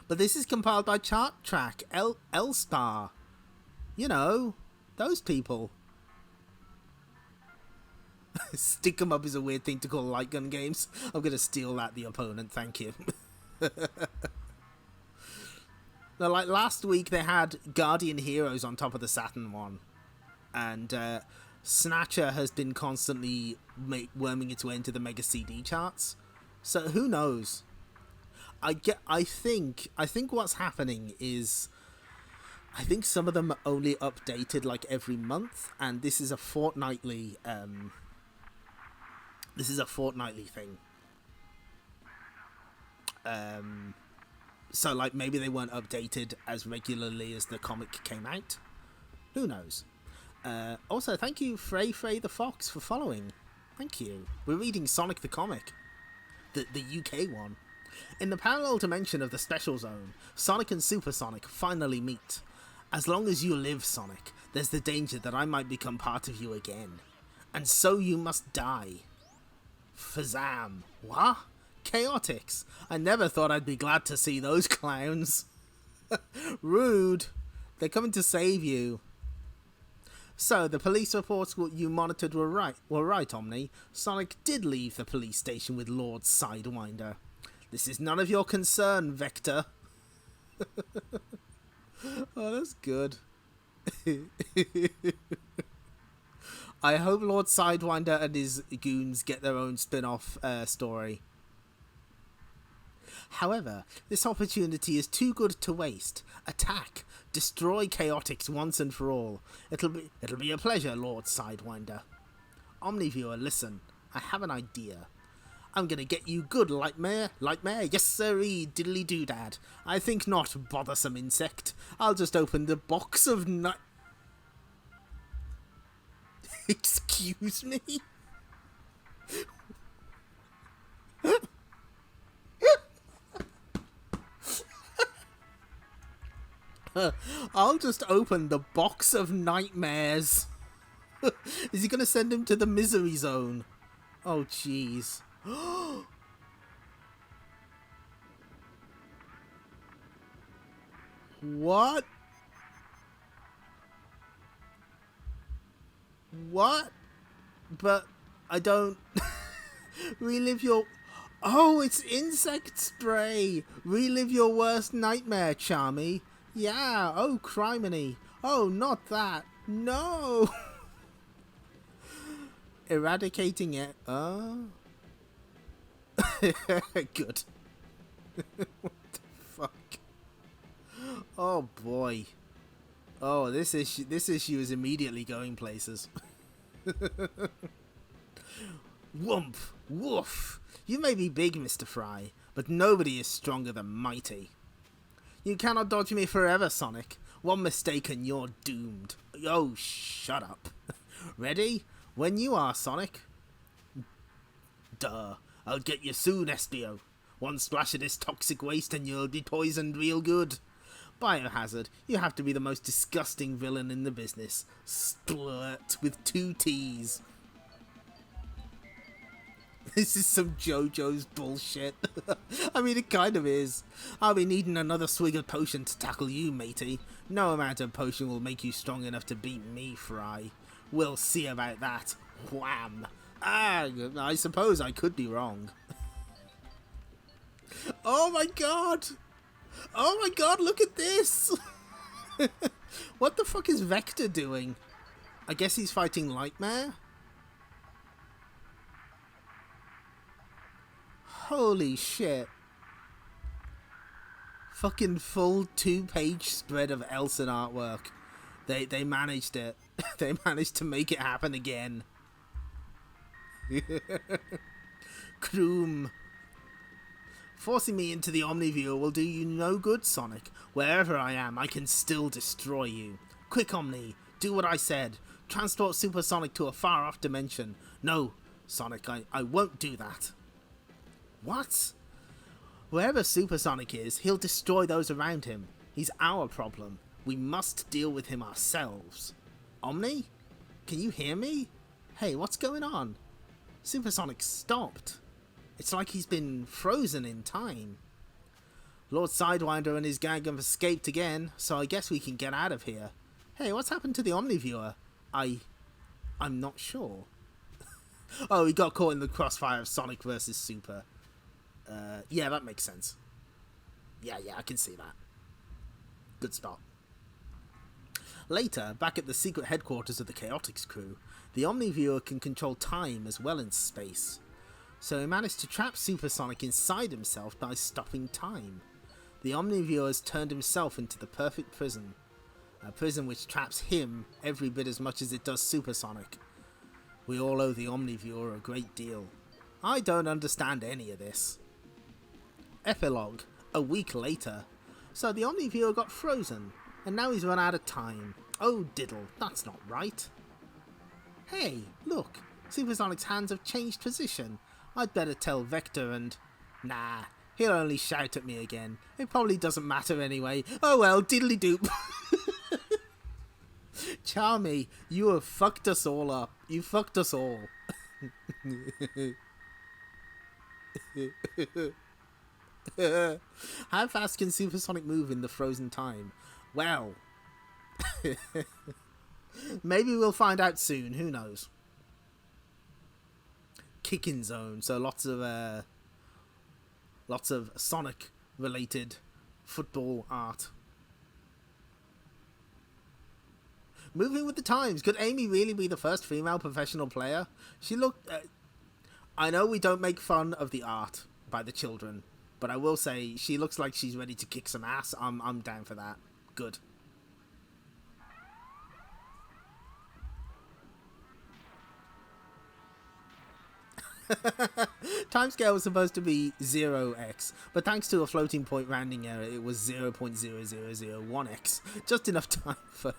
But this is compiled by Chart Track, L-Star. You know, those people. Stick 'em up is a weird thing to call light gun games. I'm going to steal that, the opponent, thank you. Now, like last week, they had Guardian Heroes on top of the Saturn one. And Snatcher has been constantly worming its way into the Mega CD charts. So who knows? I think what's happening is, I think some of them are only updated like every month, and this is a fortnightly thing. So like maybe they weren't updated as regularly as the comic came out. Who knows? Also, thank you Frey the Fox for following. Thank you. We're reading Sonic the Comic, the UK one. In the parallel dimension of the Special Zone, Sonic and Super Sonic finally meet. As long as you live, Sonic, there's the danger that I might become part of you again. And so you must die. Fazam. What? Chaotix. I never thought I'd be glad to see those clowns. Rude. They're coming to save you. So, the police reports you monitored were right, Omni. Sonic did leave the police station with Lord Sidewinder. This is none of your concern, Vector. Oh, that's good. I hope Lord Sidewinder and his goons get their own spin-off story. However, this opportunity is too good to waste. Attack! Destroy Chaotix once and for all. It'll be a pleasure, Lord Sidewinder. Omniviewer, listen. I have an idea. I'm gonna get you good, Lightmare. Lightmare, yes sirree, diddly doodad. I think not, bothersome insect. I'll just open the box of Excuse me? I'll just open the box of nightmares. Is he gonna send him to the misery zone? Oh, jeez. What? What? But I don't... Relive your... Oh, it's insect spray! Relive your worst nightmare, Charmy. Yeah, oh, criminy. Oh, not that. No! Eradicating it. Oh. Good. What the fuck? Oh, boy. Oh, this issue is immediately going places. Whoomp! Woof! You may be big, Mr. Fry, but nobody is stronger than mighty. You cannot dodge me forever, Sonic. One mistake and you're doomed. Oh, shut up. Ready? When you are, Sonic. Duh. I'll get you soon, Espio. One splash of this toxic waste and you'll be poisoned real good. Biohazard, you have to be the most disgusting villain in the business. Splurt with 2 T's. This is some JoJo's bullshit. I mean, it kind of is. I'll be needing another swig of potion to tackle you, matey. No amount of potion will make you strong enough to beat me, Fry. We'll see about that. Wham! Ah, I suppose I could be wrong. Oh my god! Oh my god, look at this! What the fuck is Vector doing? I guess he's fighting Lightmare? Holy shit. Fucking full 2-page spread of Elson artwork. They managed it. They managed to make it happen again. Kroom. Forcing me into the Omniviewer will do you no good, Sonic. Wherever I am, I can still destroy you. Quick, Omni, do what I said. Transport Supersonic to a far-off dimension. No, Sonic, I won't do that. What? Wherever Supersonic is, he'll destroy those around him. He's our problem. We must deal with him ourselves. Omni? Can you hear me? Hey, what's going on? Supersonic stopped. It's like he's been frozen in time. Lord Sidewinder and his gang have escaped again, so I guess we can get out of here. Hey, what's happened to the Omniviewer? I'm not sure. Oh, he got caught in the crossfire of Sonic versus Super. Yeah, that makes sense. Yeah, I can see that. Good start. Later, back at the secret headquarters of the Chaotix crew, the Omniviewer can control time as well as space. So he managed to trap Supersonic inside himself by stopping time. The Omniviewer has turned himself into the perfect prison. A prison which traps him every bit as much as it does Supersonic. We all owe the Omniviewer a great deal. I don't understand any of this. Epilogue. A week later. So the Omniviewer got frozen, and now he's run out of time. Oh diddle, that's not right. Hey, look, Supersonic's hands have changed position. I'd better tell Vector and... Nah, he'll only shout at me again. It probably doesn't matter anyway. Oh well, diddly doop. Charmy, you have fucked us all up. You fucked us all. How fast can Supersonic move in the frozen time? Well, maybe we'll find out soon. Who knows? Kicking zone, so lots of Sonic related football art. Moving with the times. Could Amy really be the first female professional player? She looked... I know we don't make fun of the art by the children, but I will say she looks like she's ready to kick some ass. I'm down for that. Good. Timescale was supposed to be 0x, but thanks to a floating point rounding error, it was 0.0001x. Just enough time for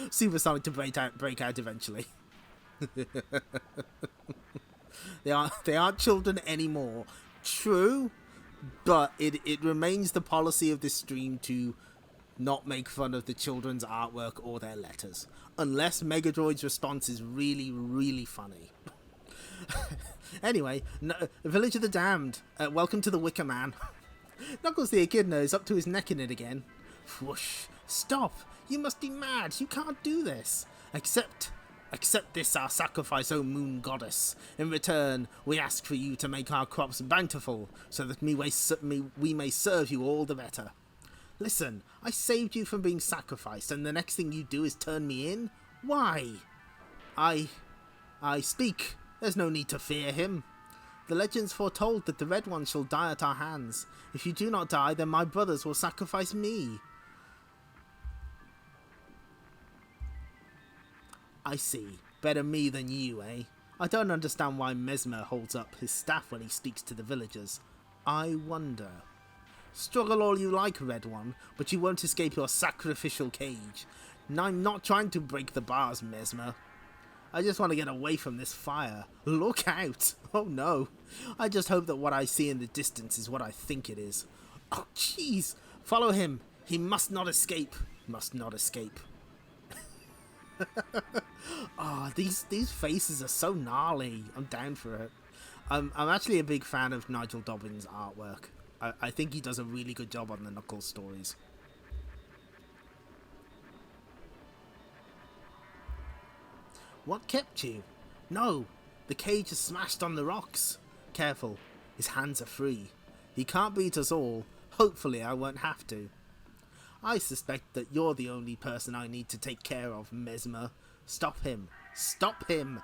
Supersonic to break out eventually. They aren't children anymore. True, but it remains the policy of this stream to not make fun of the children's artwork or their letters, unless Megadroid's response is really, really funny. Anyway, Village of the Damned. Welcome to the Wicker Man. Knuckles the Echidna is up to his neck in it again. Whoosh! Stop! You must be mad! You can't do this! Accept this our sacrifice, O Moon Goddess. In return, we ask for you to make our crops bountiful, so that we may serve you all the better. Listen, I saved you from being sacrificed, and the next thing you do is turn me in? Why? I speak. There's no need to fear him. The legends foretold that the Red One shall die at our hands. If you do not die, then my brothers will sacrifice me. I see. Better me than you, eh? I don't understand why Mesmer holds up his staff when he speaks to the villagers. I wonder. Struggle all you like, Red One, but you won't escape your sacrificial cage. I'm not trying to break the bars, Mesmer. I just want to get away from this fire. Look out! Oh no. I just hope that what I see in the distance is what I think it is. Oh jeez! Follow him! He must not escape! Must not escape. Oh, these faces are so gnarly. I'm down for it. I'm actually a big fan of Nigel Dobbins' artwork. I think he does a really good job on the Knuckles stories. What kept you? No, the cage is smashed on the rocks. Careful, his hands are free. He can't beat us all. Hopefully I won't have to. I suspect that you're the only person I need to take care of, Mesmer. Stop him. Stop him.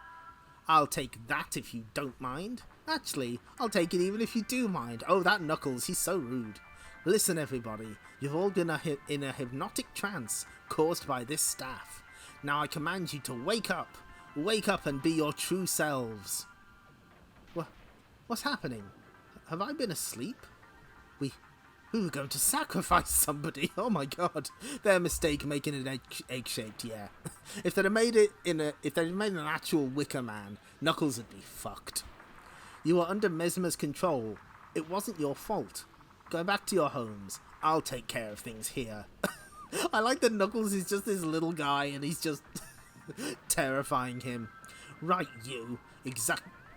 I'll take that if you don't mind. Actually, I'll take it even if you do mind. Oh, that Knuckles, he's so rude. Listen, everybody. You've all been in a hypnotic trance caused by this staff. Now I command you to wake up. Wake up and be your true selves. What's happening? Have I been asleep? We were going to sacrifice somebody. Oh my god. Their mistake making it egg-shaped, yeah. If they'd made an actual Wicker Man, Knuckles would be fucked. You were under Mesmer's control. It wasn't your fault. Go back to your homes. I'll take care of things here. I like that Knuckles is just this little guy and he's just terrifying him. Right, you.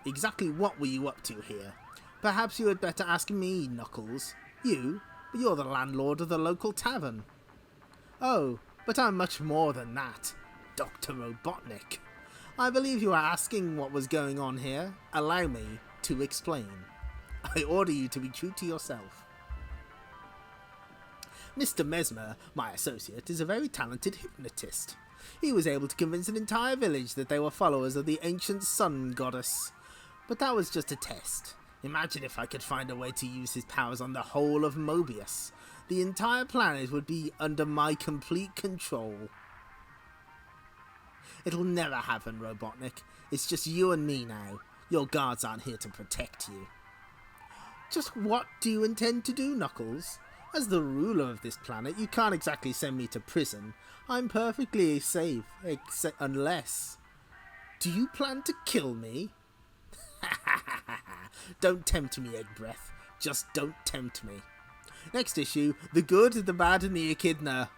Exactly what were you up to here? Perhaps you had better ask me, Knuckles. You're the landlord of the local tavern. Oh, but I'm much more than that. Dr. Robotnik. I believe you are asking what was going on here. Allow me to explain. I order you to be true to yourself. Mr. Mesmer, my associate, is a very talented hypnotist. He was able to convince an entire village that they were followers of the ancient sun goddess. But that was just a test. Imagine if I could find a way to use his powers on the whole of Mobius. The entire planet would be under my complete control. It'll never happen, Robotnik. It's just you and me now. Your guards aren't here to protect you. Just what do you intend to do, Knuckles? As the ruler of this planet, you can't exactly send me to prison. I'm perfectly safe, unless... Do you plan to kill me? Don't tempt me, Egg Breath. Just don't tempt me. Next issue, The Good, the Bad, and the Echidna.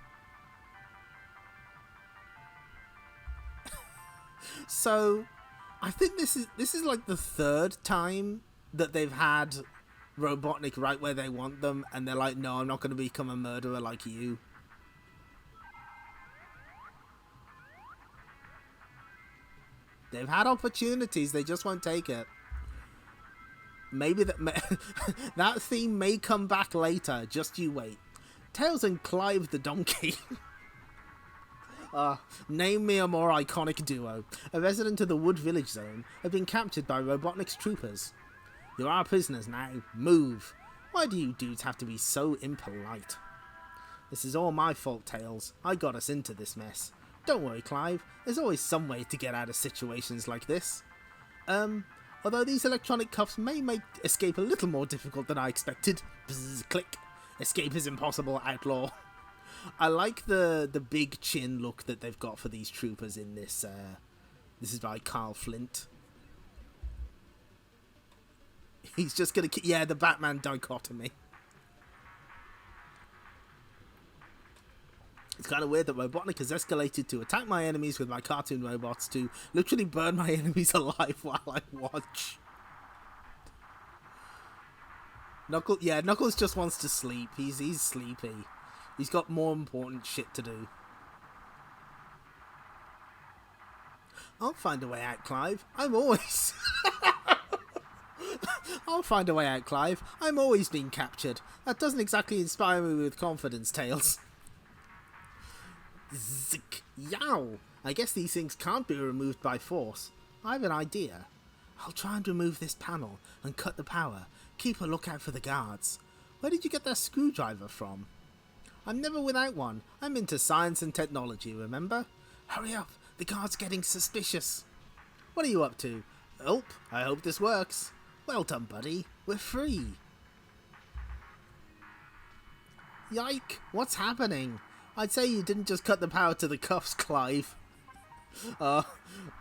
So, I think this is like the third time that they've had Robotnik right where they want them, and they're like, no, I'm not going to become a murderer like you. They've had opportunities, they just won't take it. Maybe that theme may come back later, just you wait. Tails and Clive the donkey. Name me a more iconic duo. A resident of the Wood Village Zone have been captured by Robotnik's troopers. You're our prisoners now. Move. Why do you dudes have to be so impolite? This is all my fault, Tails. I got us into this mess. Don't worry, Clive. There's always some way to get out of situations like this. Although these electronic cuffs may make escape a little more difficult than I expected. Bzz, click. Escape is impossible, outlaw. I like the big chin look that they've got for these troopers in this. This is by Carl Flint. He's just gonna yeah, the Batman dichotomy. It's kind of weird that Robotnik has escalated to attack my enemies with my cartoon robots to literally burn my enemies alive while I watch. Knuckles just wants to sleep. He's sleepy. He's got more important shit to do. I'll find a way out, Clive. I'm always... I'll find a way out, Clive. I'm always being captured. That doesn't exactly inspire me with confidence, Tails. Zik. Yow! I guess these things can't be removed by force. I have an idea. I'll try and remove this panel and cut the power. Keep a lookout for the guards. Where did you get that screwdriver from? I'm never without one. I'm into science and technology, remember? Hurry up. The guard's getting suspicious. What are you up to? Oh, I hope this works. Well done, buddy. We're free. Yike! What's happening? I'd say you didn't just cut the power to the cuffs, Clive.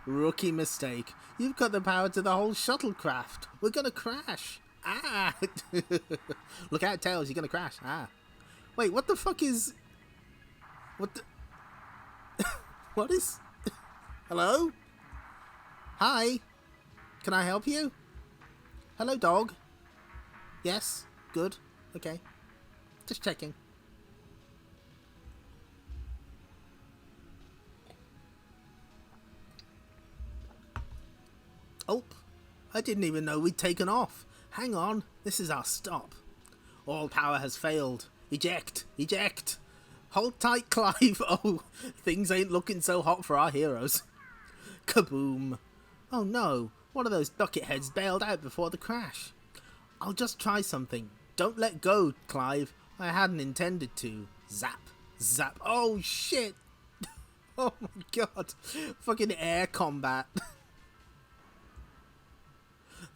Rookie mistake. You've cut the power to the whole shuttlecraft. We're gonna crash. Ah! Look out, Tails, you're gonna crash. Ah. Wait, what the fuck is... What the... What is... Hello? Hi? Can I help you? Hello, dog? Yes? Good. Okay. Just checking. Oh, I didn't even know we'd taken off. Hang on, this is our stop. All power has failed. Eject! Eject! Hold tight, Clive! Oh, things ain't looking so hot for our heroes. Kaboom! Oh no, one of those bucketheads bailed out before the crash. I'll just try something. Don't let go, Clive. I hadn't intended to. Zap! Zap! Oh shit! Oh my god! Fucking air combat.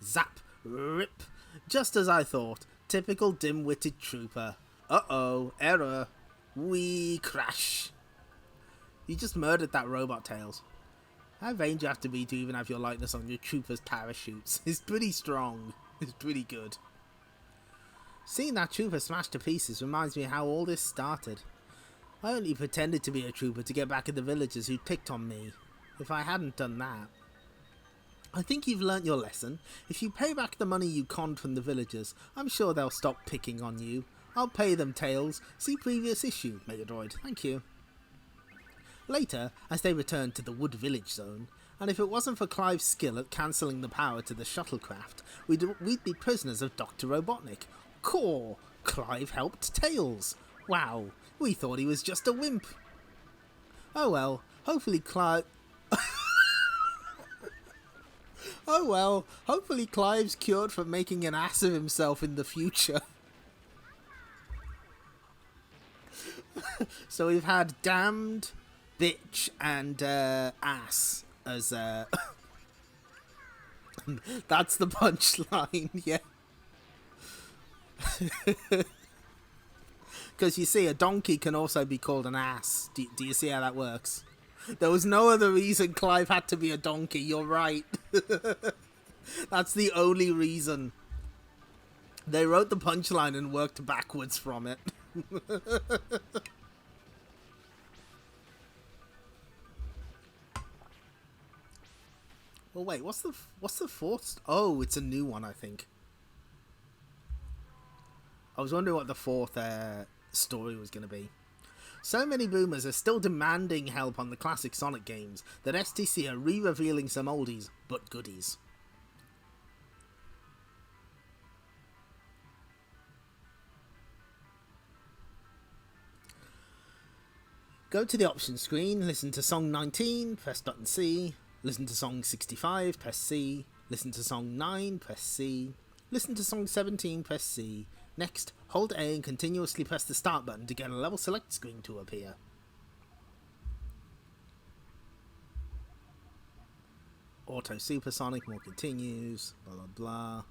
Zap! Rip! Just as I thought. Typical dim-witted trooper. Uh-oh, error. We crash. You just murdered that robot, Tails. How vain do you have to be to even have your likeness on your trooper's parachutes? It's pretty strong. It's pretty good. Seeing that trooper smashed to pieces reminds me how all this started. I only pretended to be a trooper to get back at the villagers who'd picked on me. If I hadn't done that... I think you've learnt your lesson. If you pay back the money you conned from the villagers, I'm sure they'll stop picking on you. I'll pay them, Tails. See previous issue, Megadroid. Thank you. Later, as they returned to the Wood Village Zone, and if it wasn't for Clive's skill at cancelling the power to the shuttlecraft, we'd be prisoners of Dr. Robotnik. Caw! Clive helped Tails. Wow, we thought he was just a wimp. Oh well, hopefully Clive... Oh well, hopefully Clive's cured from making an ass of himself in the future. So we've had damned, bitch, and ass as that's the punchline, yeah. Because you see, a donkey can also be called an ass. Do you see how that works? There was no other reason Clive had to be a donkey, you're right. That's the only reason. They wrote the punchline and worked backwards from it. Well, wait, what's the fourth? Oh, it's a new one, I think. I was wondering what the fourth story was going to be. So many boomers are still demanding help on the classic Sonic games that STC are re-revealing some oldies but goodies. Go to the options screen, listen to song 19, press button C. Listen to song 65, press C. Listen to song 9, press C. Listen to song 17, press C. Next, hold A and continuously press the start button to get a level select screen to appear. Auto supersonic, more continues, blah blah blah.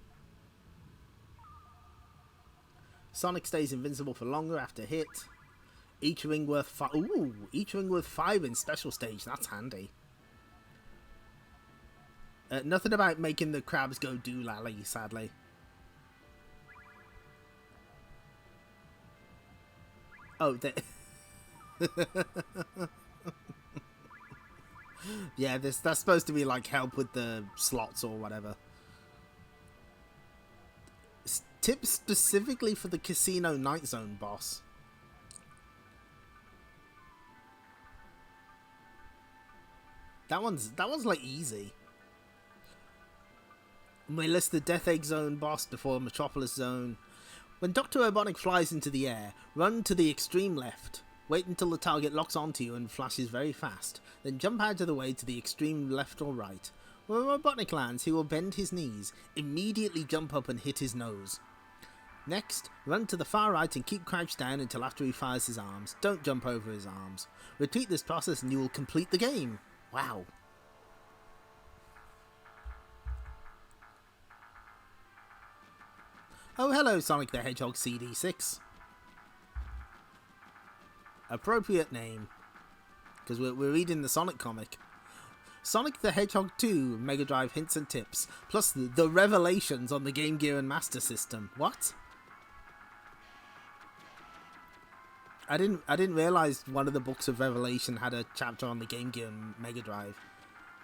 Sonic stays invincible for longer after hit. Each ring worth 5. Ooh, each ring worth 5 in special stage. That's handy. Nothing about making the crabs go doolally, sadly. Oh, they... yeah, that's supposed to be like help with the slots or whatever. Tips specifically for the Casino Night Zone boss. That one's like easy. We list the Death Egg Zone boss before Metropolis Zone. When Dr. Robotnik flies into the air, run to the extreme left. Wait until the target locks onto you and flashes very fast. Then jump out of the way to the extreme left or right. When Robotnik lands, he will bend his knees, immediately jump up and hit his nose. Next, run to the far right and keep crouched down until after he fires his arms. Don't jump over his arms. Repeat this process and you will complete the game. Wow. Oh, hello, Sonic the Hedgehog CD6. Appropriate name, because we're reading the Sonic comic. Sonic the Hedgehog 2 Megadrive hints and tips, plus the revelations on the Game Gear and Master System. What? I didn't realize one of the books of Revelation had a chapter on the Game Gear and Mega Drive.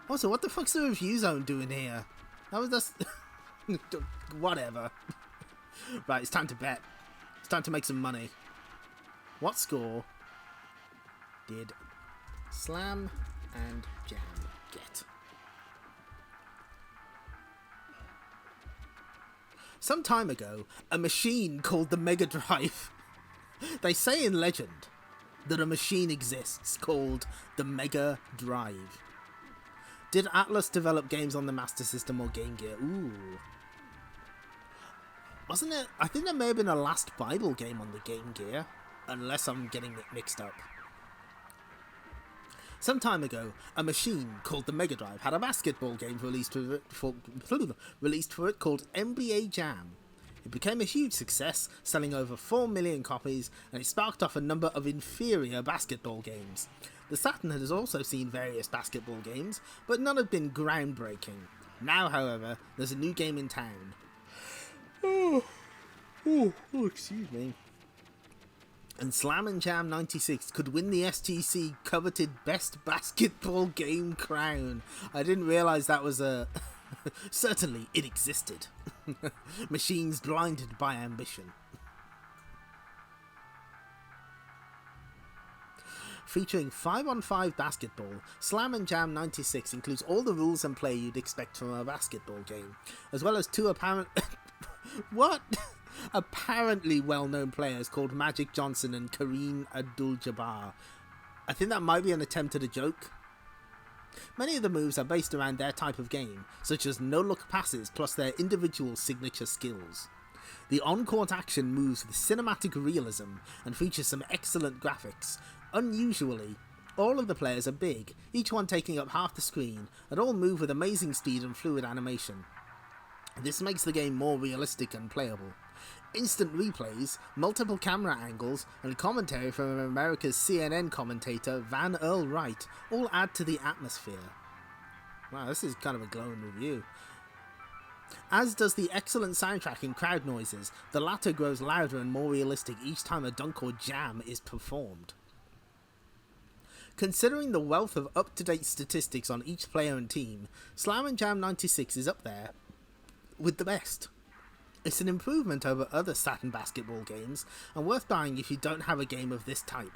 Also, what the fuck's the review zone doing here? That was just... whatever. Right, it's time to bet. It's time to make some money. What score did Slam and Jam get? Some time ago, a machine called the Mega Drive. They say in legend that a machine exists called the Mega Drive. Did Atlas develop games on the Master System or Game Gear? Ooh. Wasn't it? I think there may have been a Last Bible game on the Game Gear, unless I'm getting it mixed up. Some time ago, a machine called the Mega Drive had a basketball game released for it called NBA Jam. It became a huge success, selling over 4 million copies, and it sparked off a number of inferior basketball games. The Saturn has also seen various basketball games, but none have been groundbreaking. Now, however, there's a new game in town. Oh, excuse me. And Slam and Jam 96 could win the STC coveted Best Basketball Game crown. I didn't realise that was a... Certainly, it existed. Machines blinded by ambition. Featuring 5-on-5 basketball, Slam and Jam 96 includes all the rules and play you'd expect from a basketball game, as well as two apparent... What? Apparently well-known players called Magic Johnson and Kareem Abdul-Jabbar. I think that might be an attempt at a joke. Many of the moves are based around their type of game, such as no-look passes plus their individual signature skills. The on-court action moves with cinematic realism and features some excellent graphics. Unusually, all of the players are big, each one taking up half the screen, and all move with amazing speed and fluid animation. This makes the game more realistic and playable. Instant replays, multiple camera angles, and commentary from America's CNN commentator Van Earl Wright all add to the atmosphere. Wow, this is kind of a glowing review. As does the excellent soundtrack and crowd noises, the latter grows louder and more realistic each time a dunk or jam is performed. Considering the wealth of up-to-date statistics on each player and team, Slam and Jam 96 is up there with the best. It's an improvement over other Saturn basketball games, and worth buying if you don't have a game of this type.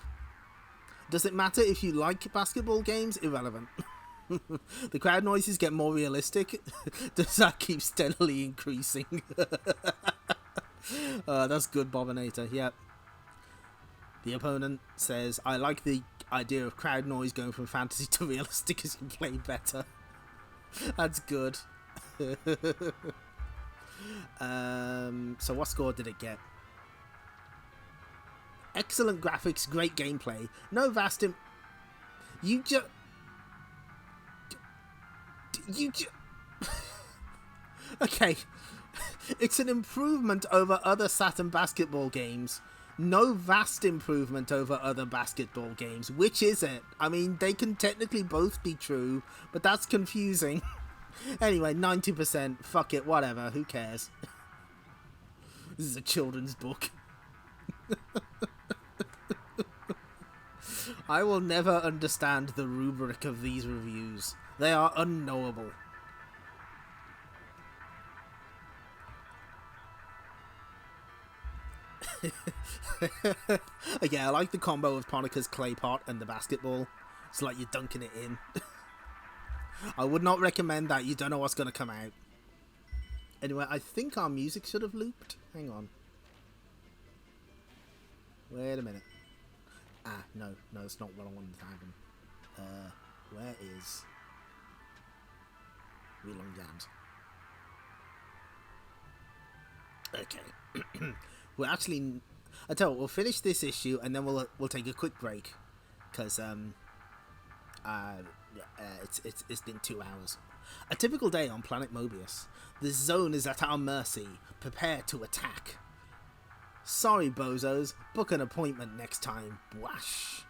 Does it matter if you like basketball games? Irrelevant. The crowd noises get more realistic. Does that keep steadily increasing? That's good, Bobinator. Yep. The opponent says, I like the idea of crowd noise going from fantasy to realistic as you play better. That's good. So what score did it get? Excellent graphics, great gameplay. No vast You just... Okay. It's an improvement over other Saturn basketball games. No vast improvement over other basketball games. Which is it? I mean, they can technically both be true, but that's confusing. Anyway, 90%. Fuck it, whatever. Who cares? This is a children's book. I will never understand the rubric of these reviews. They are unknowable. Yeah, I like the combo of Ponika's clay pot and the basketball. It's like you're dunking it in. I would not recommend that. You don't know what's going to come out. Anyway, I think our music should have looped. Hang on. Wait a minute. Ah, no, it's not what I wanted to happen. Where is Relong Jams? Okay. We're actually... I tell you what, we'll finish this issue and then we'll take a quick break. Because, it's been 2 hours. A typical day on Planet Mobius. The zone is at our mercy. Prepare to attack. Sorry, bozos. Book an appointment next time. Wash.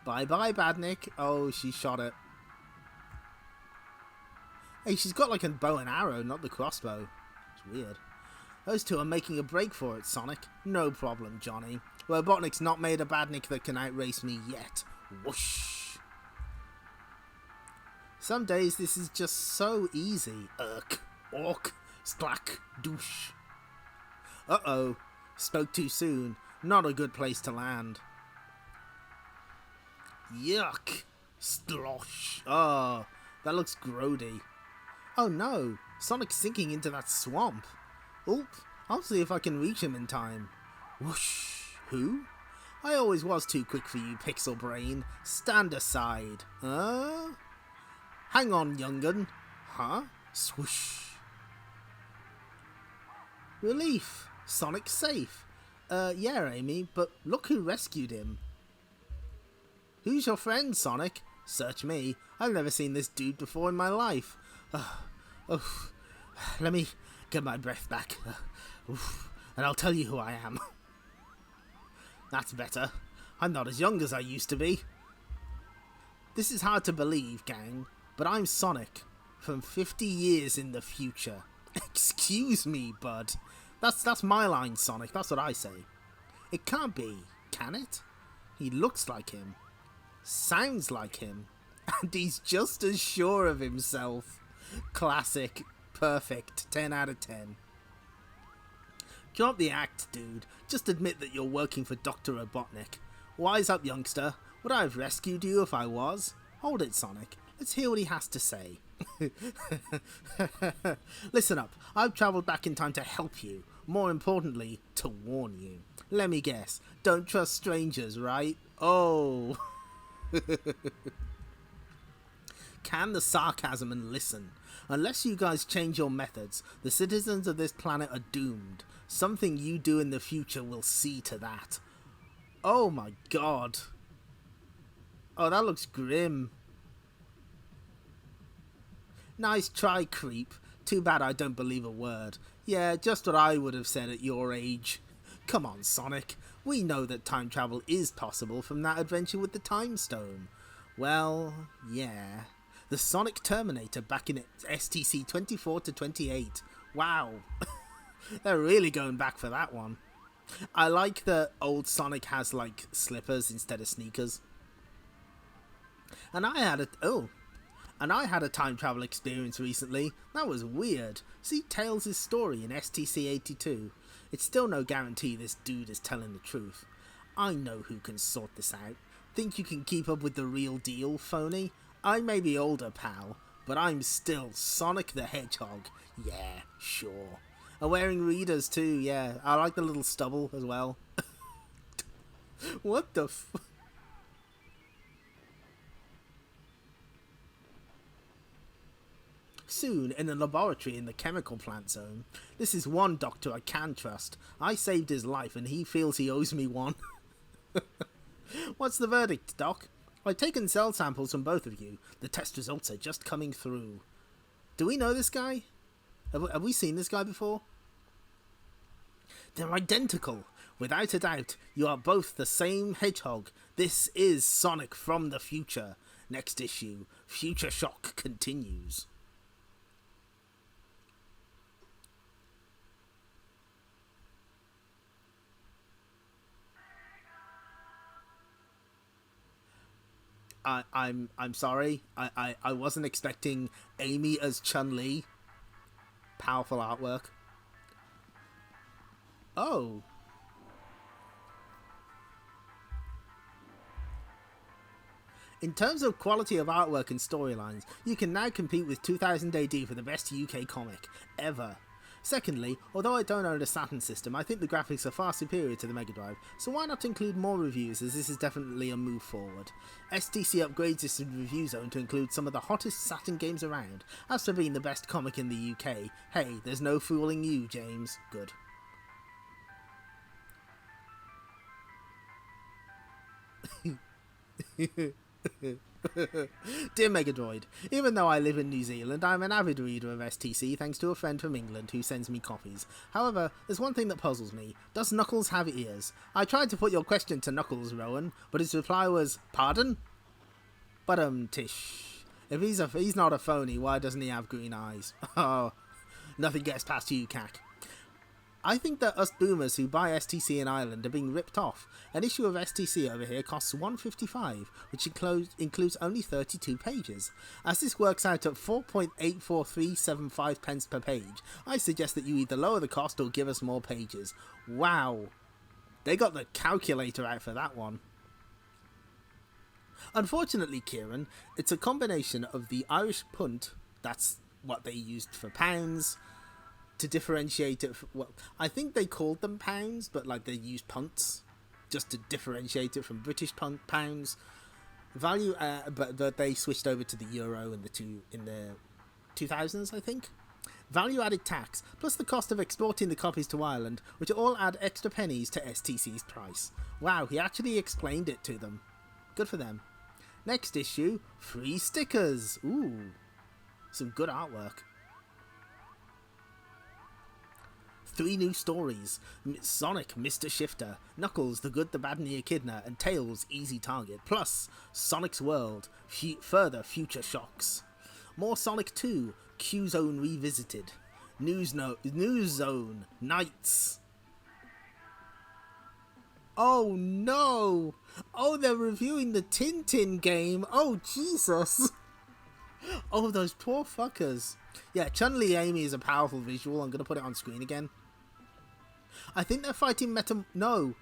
Bye-bye, Badnik. Oh, she shot it. Hey, she's got like a bow and arrow, not the crossbow. It's weird. Those two are making a break for it, Sonic. No problem, Johnny. Robotnik's not made a Badnik that can outrace me yet. Whoosh. Some days this is just so easy. Irk. Ork. Sklack. Douche. Uh-oh. Spoke too soon. Not a good place to land. Yuck. Slosh. Oh, that looks grody. Oh no. Sonic's sinking into that swamp. Oop. I'll see if I can reach him in time. Whoosh. Who? I always was too quick for you, Pixel Brain. Stand aside. Hang on, young'un. Huh? Swoosh. Relief. Sonic's safe. Yeah, Amy, but look who rescued him. Who's your friend, Sonic? Search me. I've never seen this dude before in my life. Let me get my breath back. And I'll tell you who I am. That's better. I'm not as young as I used to be. This is hard to believe, gang, but I'm Sonic, from 50 years in the future. Excuse me, bud. That's my line, Sonic. That's what I say. It can't be, can it? He looks like him. Sounds like him. And he's just as sure of himself. Classic. Perfect. 10 out of 10. Drop the act, dude. Just admit that you're working for Dr. Robotnik. Wise up, youngster. Would I have rescued you if I was? Hold it, Sonic. Let's hear what he has to say. Listen up. I've travelled back in time to help you. More importantly, to warn you. Let me guess. Don't trust strangers, right? Oh. Can the sarcasm and listen. Unless you guys change your methods, the citizens of this planet are doomed. Something you do in the future will see to that. Oh my god. Oh, that looks grim. Nice try, creep. Too bad I don't believe a word. Yeah, just what I would have said at your age. Come on, Sonic. We know that time travel is possible from that adventure with the Time Stone. Well, yeah. The Sonic Terminator back in STC 24 to 28. Wow. They're really going back for that one. I like that old Sonic has, like, slippers instead of sneakers. And I had a time travel experience recently. That was weird. See Tails' story in STC 82. It's still no guarantee this dude is telling the truth. I know who can sort this out. Think you can keep up with the real deal, phony? I may be older, pal, but I'm still Sonic the Hedgehog. Yeah, sure. I'm wearing readers too, yeah. I like the little stubble as well. What the f... Soon, in a laboratory in the chemical plant zone. This is one doctor I can trust. I saved his life and he feels he owes me one. What's the verdict, Doc? I've taken cell samples from both of you. The test results are just coming through. Do we know this guy? Have we seen this guy before? They're identical. Without a doubt, you are both the same hedgehog. This is Sonic from the future. Next issue, Future Shock continues. I'm sorry. I wasn't expecting Amy as Chun-Li. Powerful artwork. Oh. In terms of quality of artwork and storylines, you can now compete with 2000 AD for the best UK comic ever. Secondly, although I don't own a Saturn system, I think the graphics are far superior to the Megadroid, so why not include more reviews, as this is definitely a move forward. STC upgrades this review zone to include some of the hottest Saturn games around. As for being the best comic in the UK, hey, there's no fooling you, James. Good. Dear Megadroid, even though I live in New Zealand, I'm an avid reader of STC thanks to a friend from England who sends me copies. However, there's one thing that puzzles me. Does Knuckles have ears? I tried to put your question to Knuckles, Rowan, but his reply was, pardon? But Tish, if he's not a phony, why doesn't he have green eyes? Oh, nothing gets past you, Cack. I think that us boomers who buy STC in Ireland are being ripped off. An issue of STC over here costs $1.55, which includes only 32 pages. As this works out at 4.84375 pence per page, I suggest that you either lower the cost or give us more pages. Wow. They got the calculator out for that one. Unfortunately, Kieran, it's a combination of the Irish punt, that's what they used for pounds, to differentiate it, well, I think they called them pounds, but like they used punts just to differentiate it from British pounds. Value, but they switched over to the euro in the 2000s, I think. Value added tax plus the cost of exporting the copies to Ireland, which all add extra pennies to STC's price. Wow, he actually explained it to them. Good for them. Next issue, free stickers. Ooh, some good artwork. 3 new stories: Sonic, Mr. Shifter, Knuckles, the Good, the Bad and the Echidna, and Tails, Easy Target, plus Sonic's World, further future shocks. More Sonic 2, Q-Zone Revisited, News Zone, Nights. Oh no! Oh, they're reviewing the Tintin game! Oh, Jesus! Oh, those poor fuckers. Yeah, Chun-Li Amy is a powerful visual. I'm going to put it on screen again. I think they're fighting No.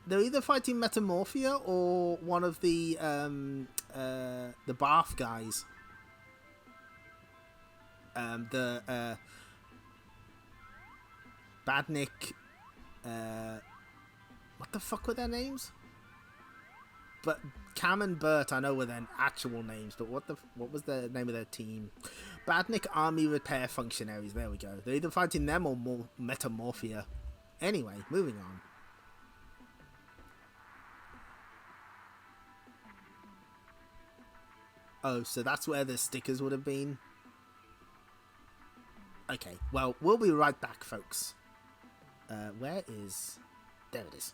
They're either fighting Metamorphia or one of the Bath guys. Badnik, what the fuck were their names? But Cam and Bert, I know were their actual names, but what was the name of their team? Badnik Army Repair Functionaries, there we go. They're either fighting them or more Metamorphia. Anyway, moving on. Oh, so that's where the stickers would have been? Okay, well, we'll be right back, folks. Where is... There it is.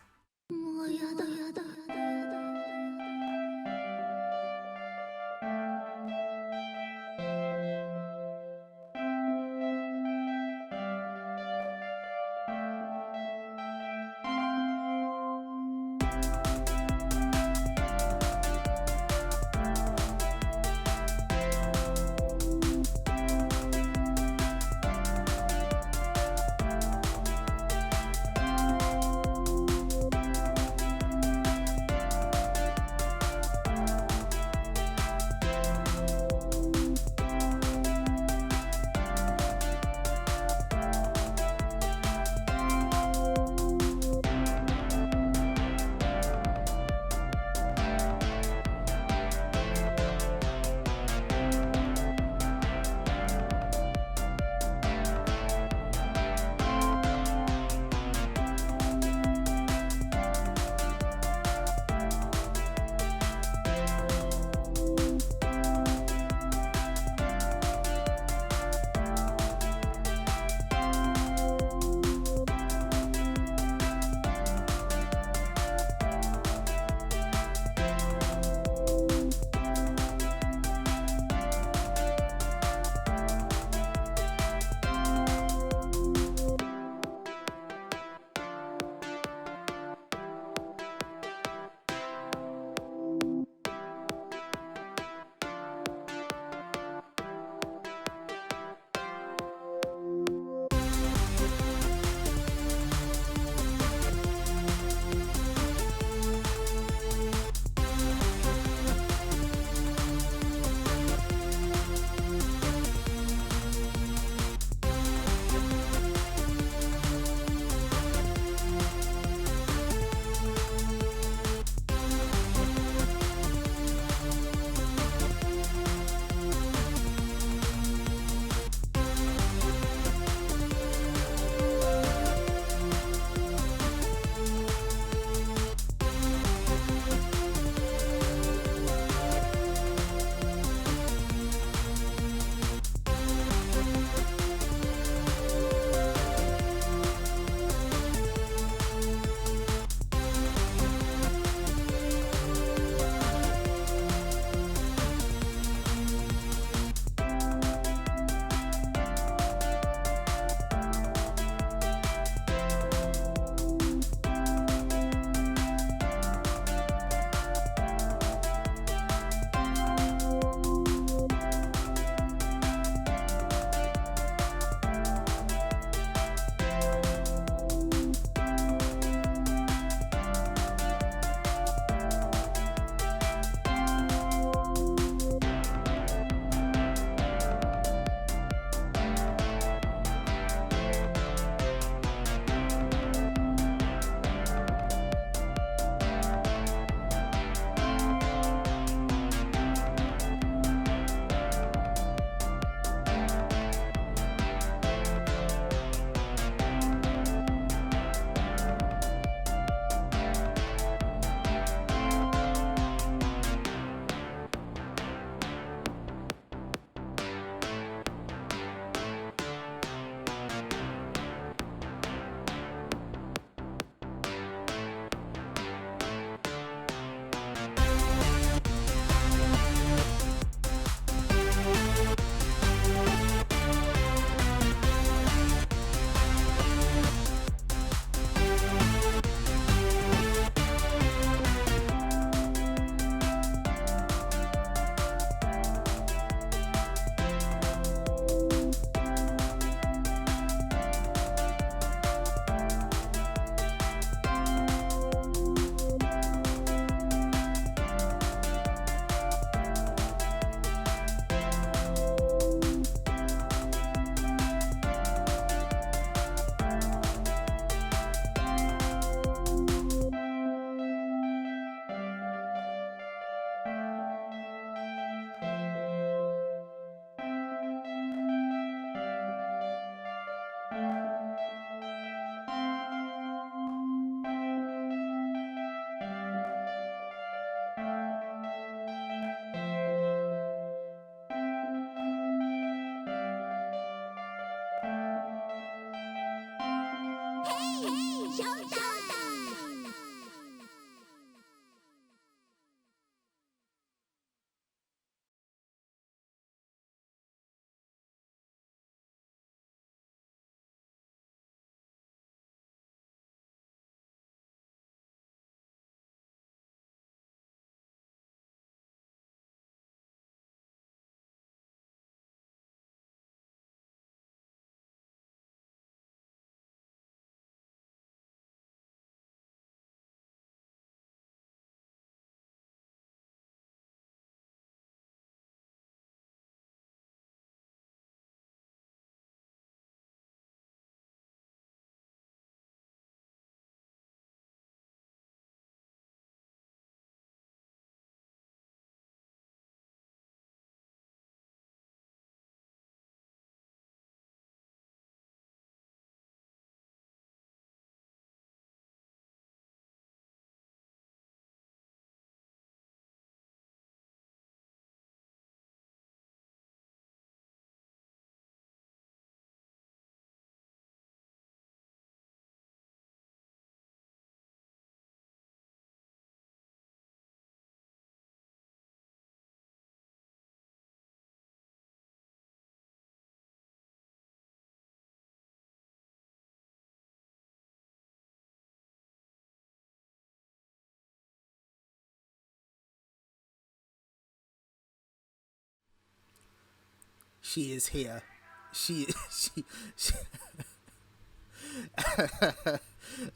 She is here. She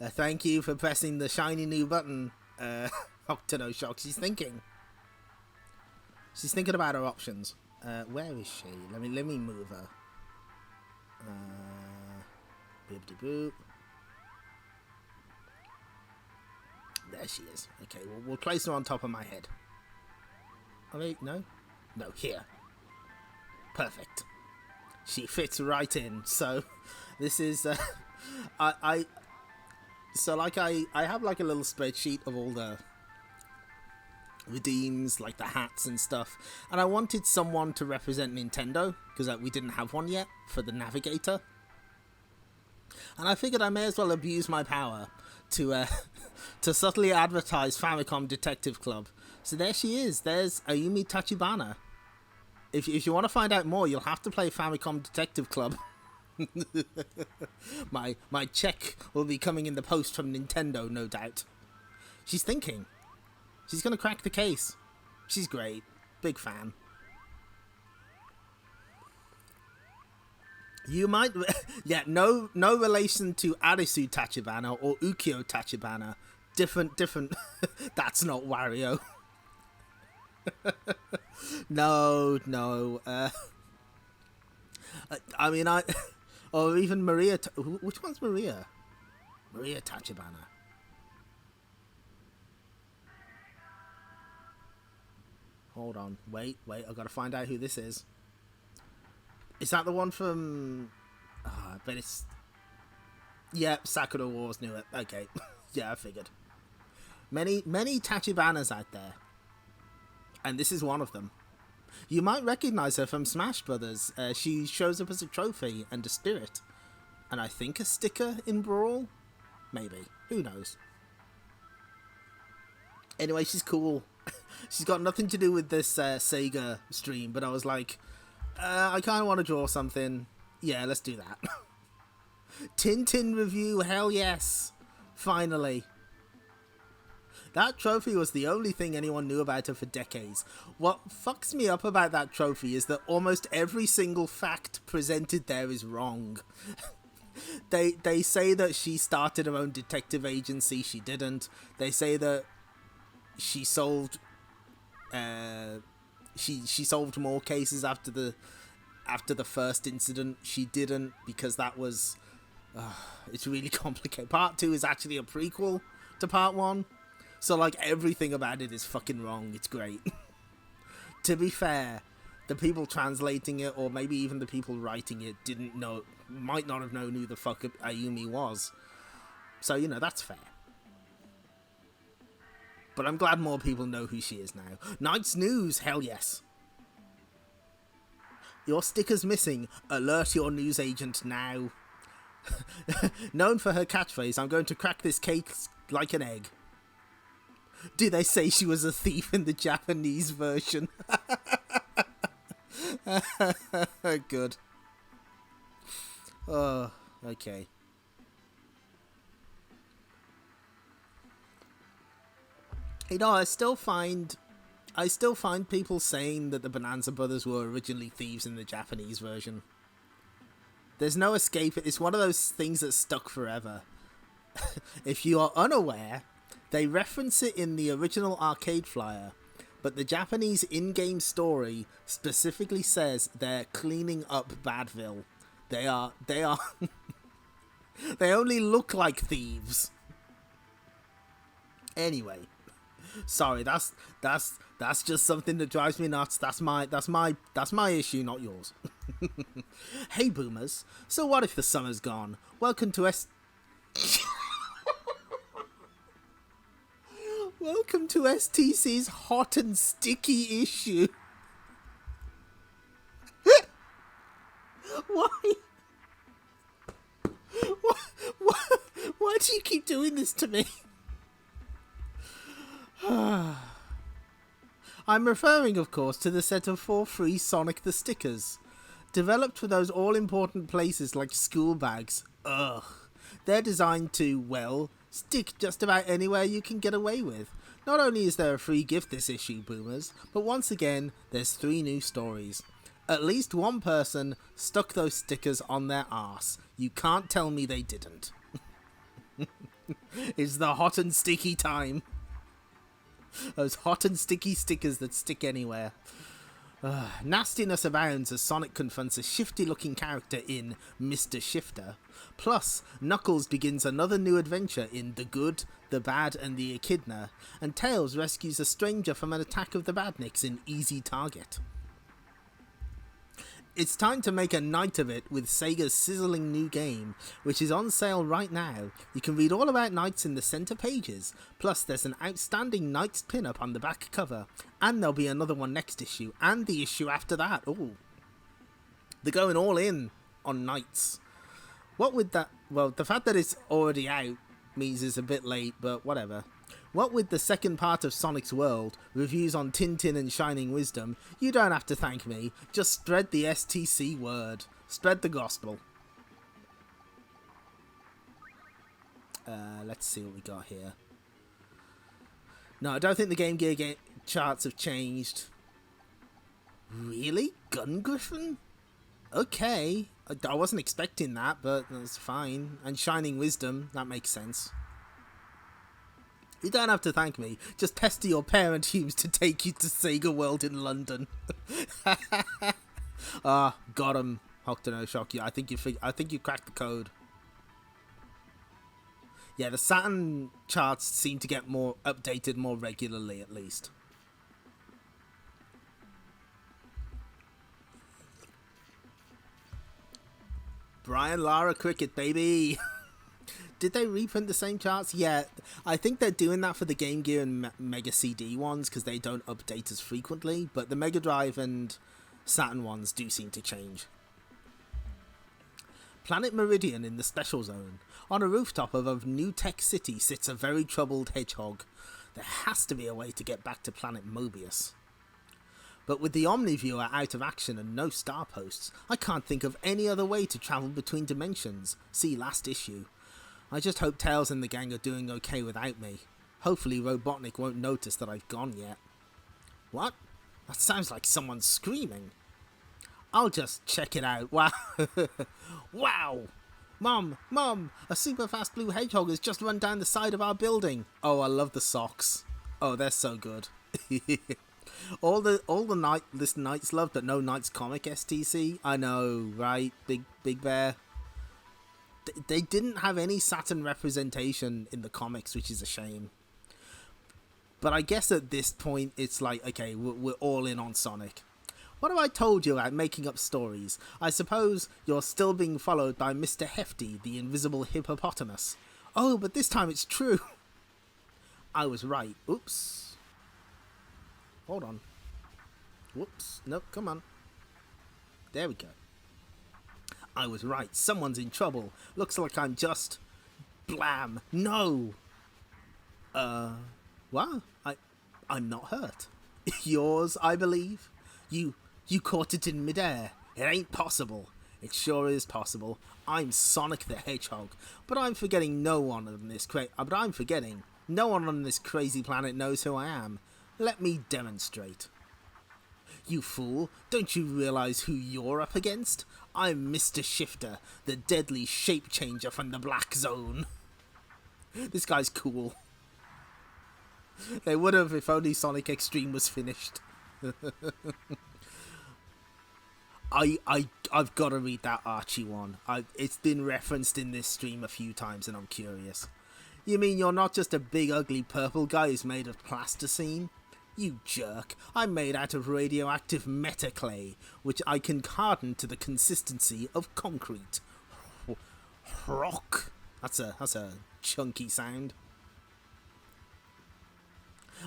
thank you for pressing the shiny new button, Octonoshock. She's thinking about her options. Where is she? Let me move her. Boop-de-boop. There she is. Okay, we'll place her on top of my head. Oh wait, no, here. Perfect. She fits right in. So this is I have like a little spreadsheet of all the redeems, like the hats and stuff, and I wanted someone to represent Nintendo because we didn't have one yet for the navigator, and I figured I may as well abuse my power to subtly advertise Famicom Detective Club. So there she is. There's Ayumi Tachibana. If you want to find out more, you'll have to play Famicom Detective Club. my check will be coming in the post from Nintendo, no doubt. She's thinking. She's gonna crack the case. She's great. Big fan. You might... yeah, no relation to Arisu Tachibana or Ukyo Tachibana. Different... That's not Wario. No. I mean, or even Maria... Which one's Maria? Maria Tachibana. Hold on. Wait. I've got to find out who this is. Is that the one from... I bet it's... Yeah, Sakura Wars knew it. Okay. Yeah, I figured. Many Tachibanas out there. And this is one of them. You might recognize her from Smash Brothers. She shows up as a trophy and a spirit. And I think a sticker in Brawl? Maybe. Who knows? Anyway, she's cool. She's got nothing to do with this Sega stream, but I was like, I kind of want to draw something. Yeah, let's do that. Tintin review, hell yes. Finally. That trophy was the only thing anyone knew about her for decades. What fucks me up about that trophy is that almost every single fact presented there is wrong. They say that she started her own detective agency. She didn't. They say that she solved she solved more cases after the first incident. She didn't, because that was it's really complicated. Part 2 is actually a prequel to part 1. So, like, everything about it is fucking wrong. It's great. To be fair, the people translating it, or maybe even the people writing it, might not have known who the fuck Ayumi was. So, you know, that's fair. But I'm glad more people know who she is now. Night's News, hell yes. Your sticker's missing. Alert your news agent now. Known for her catchphrase, I'm going to crack this cake like an egg. Do they say she was a thief in the Japanese version? Good. Oh, okay. You know, I still find people saying that the Bonanza Brothers were originally thieves in the Japanese version. There's no escape. It's one of those things that's stuck forever. If you are unaware, they reference it in the original arcade flyer, but the Japanese in-game story specifically says they're cleaning up Badville. They are they only look like thieves. Anyway, sorry, that's just something that drives me nuts. That's my issue, not yours. Hey boomers, so what if the summer's gone? Welcome to Welcome to STC's hot and sticky issue. Why? Why do you keep doing this to me? I'm referring, of course, to the set of 4 free Sonic the Stickers. Developed for those all-important places like school bags. Ugh. They're designed to, well, stick just about anywhere you can get away with. Not only is there a free gift this issue, boomers, but once again, there's 3 new stories. At least one person stuck those stickers on their arse. You can't tell me they didn't. It's the hot and sticky time. Those hot and sticky stickers that stick anywhere. Nastiness abounds as Sonic confronts a shifty-looking character in Mr. Shifter. Plus, Knuckles begins another new adventure in The Good, the Bad, and the Echidna, and Tails rescues a stranger from an attack of the Badniks in Easy Target. It's time to make a night of it with Sega's sizzling new game, which is on sale right now. You can read all about Knights in the centre pages, plus there's an outstanding Knights pin-up on the back cover, and there'll be another one next issue, and the issue after that. Oh, they're going all in on Knights. What would that... Well, the fact that it's already out means it's a bit late, but whatever. What with the second part of Sonic's World, reviews on Tintin and Shining Wisdom, you don't have to thank me. Just spread the STC word. Spread the gospel. Let's see what we got here. No, I don't think the Game Gear charts have changed. Really? Gun Griffin? Okay. I wasn't expecting that, but that's fine. And Shining Wisdom, that makes sense. You don't have to thank me. Just pester your parent Hughes to take you to Sega World in London. Got him, Hokuto Shock. I think you cracked the code. Yeah, the Saturn charts seem to get more updated more regularly, at least. Brian Lara Cricket, baby. Did they reprint the same charts? Yeah, I think they're doing that for the Game Gear and Mega CD ones because they don't update as frequently, but the Mega Drive and Saturn ones do seem to change. Planet Meridian in the Special Zone. On a rooftop of a new tech city sits a very troubled hedgehog. There has to be a way to get back to Planet Mobius. But with the Omniviewer out of action and no star posts, I can't think of any other way to travel between dimensions. See last issue. I just hope Tails and the gang are doing okay without me. Hopefully Robotnik won't notice that I've gone yet. What? That sounds like someone screaming. I'll just check it out. Wow. Wow. Mom, a super fast blue hedgehog has just run down the side of our building. Oh, I love the socks. Oh, they're so good. all the Knights love, but no Knights comic STC. I know, right? Big Bear. They didn't have any Saturn representation in the comics, which is a shame. But I guess at this point, it's like, okay, we're all in on Sonic. What have I told you about making up stories? I suppose you're still being followed by Mr. Hefty, the invisible hippopotamus. Oh, but this time it's true. I was right. Oops. Hold on. Whoops. Nope, come on. There we go. I was right. Someone's in trouble. Looks like I'm just... Blam. No. What? I'm not hurt. Yours, I believe? You caught it in midair. It ain't possible. It sure is possible. I'm Sonic the Hedgehog. But I'm forgetting no one on this crazy planet knows who I am. Let me demonstrate. You fool, don't you realize who you're up against? I'm Mr. Shifter, the deadly shape changer from the Black Zone. This guy's cool. They would have if only Sonic Extreme was finished. I've got to read that Archie one. It's been referenced in this stream a few times and I'm curious. You mean you're not just a big ugly purple guy who's made of plasticine? You jerk, I'm made out of radioactive metaclay, which I can harden to the consistency of concrete. Rock. That's a chunky sound.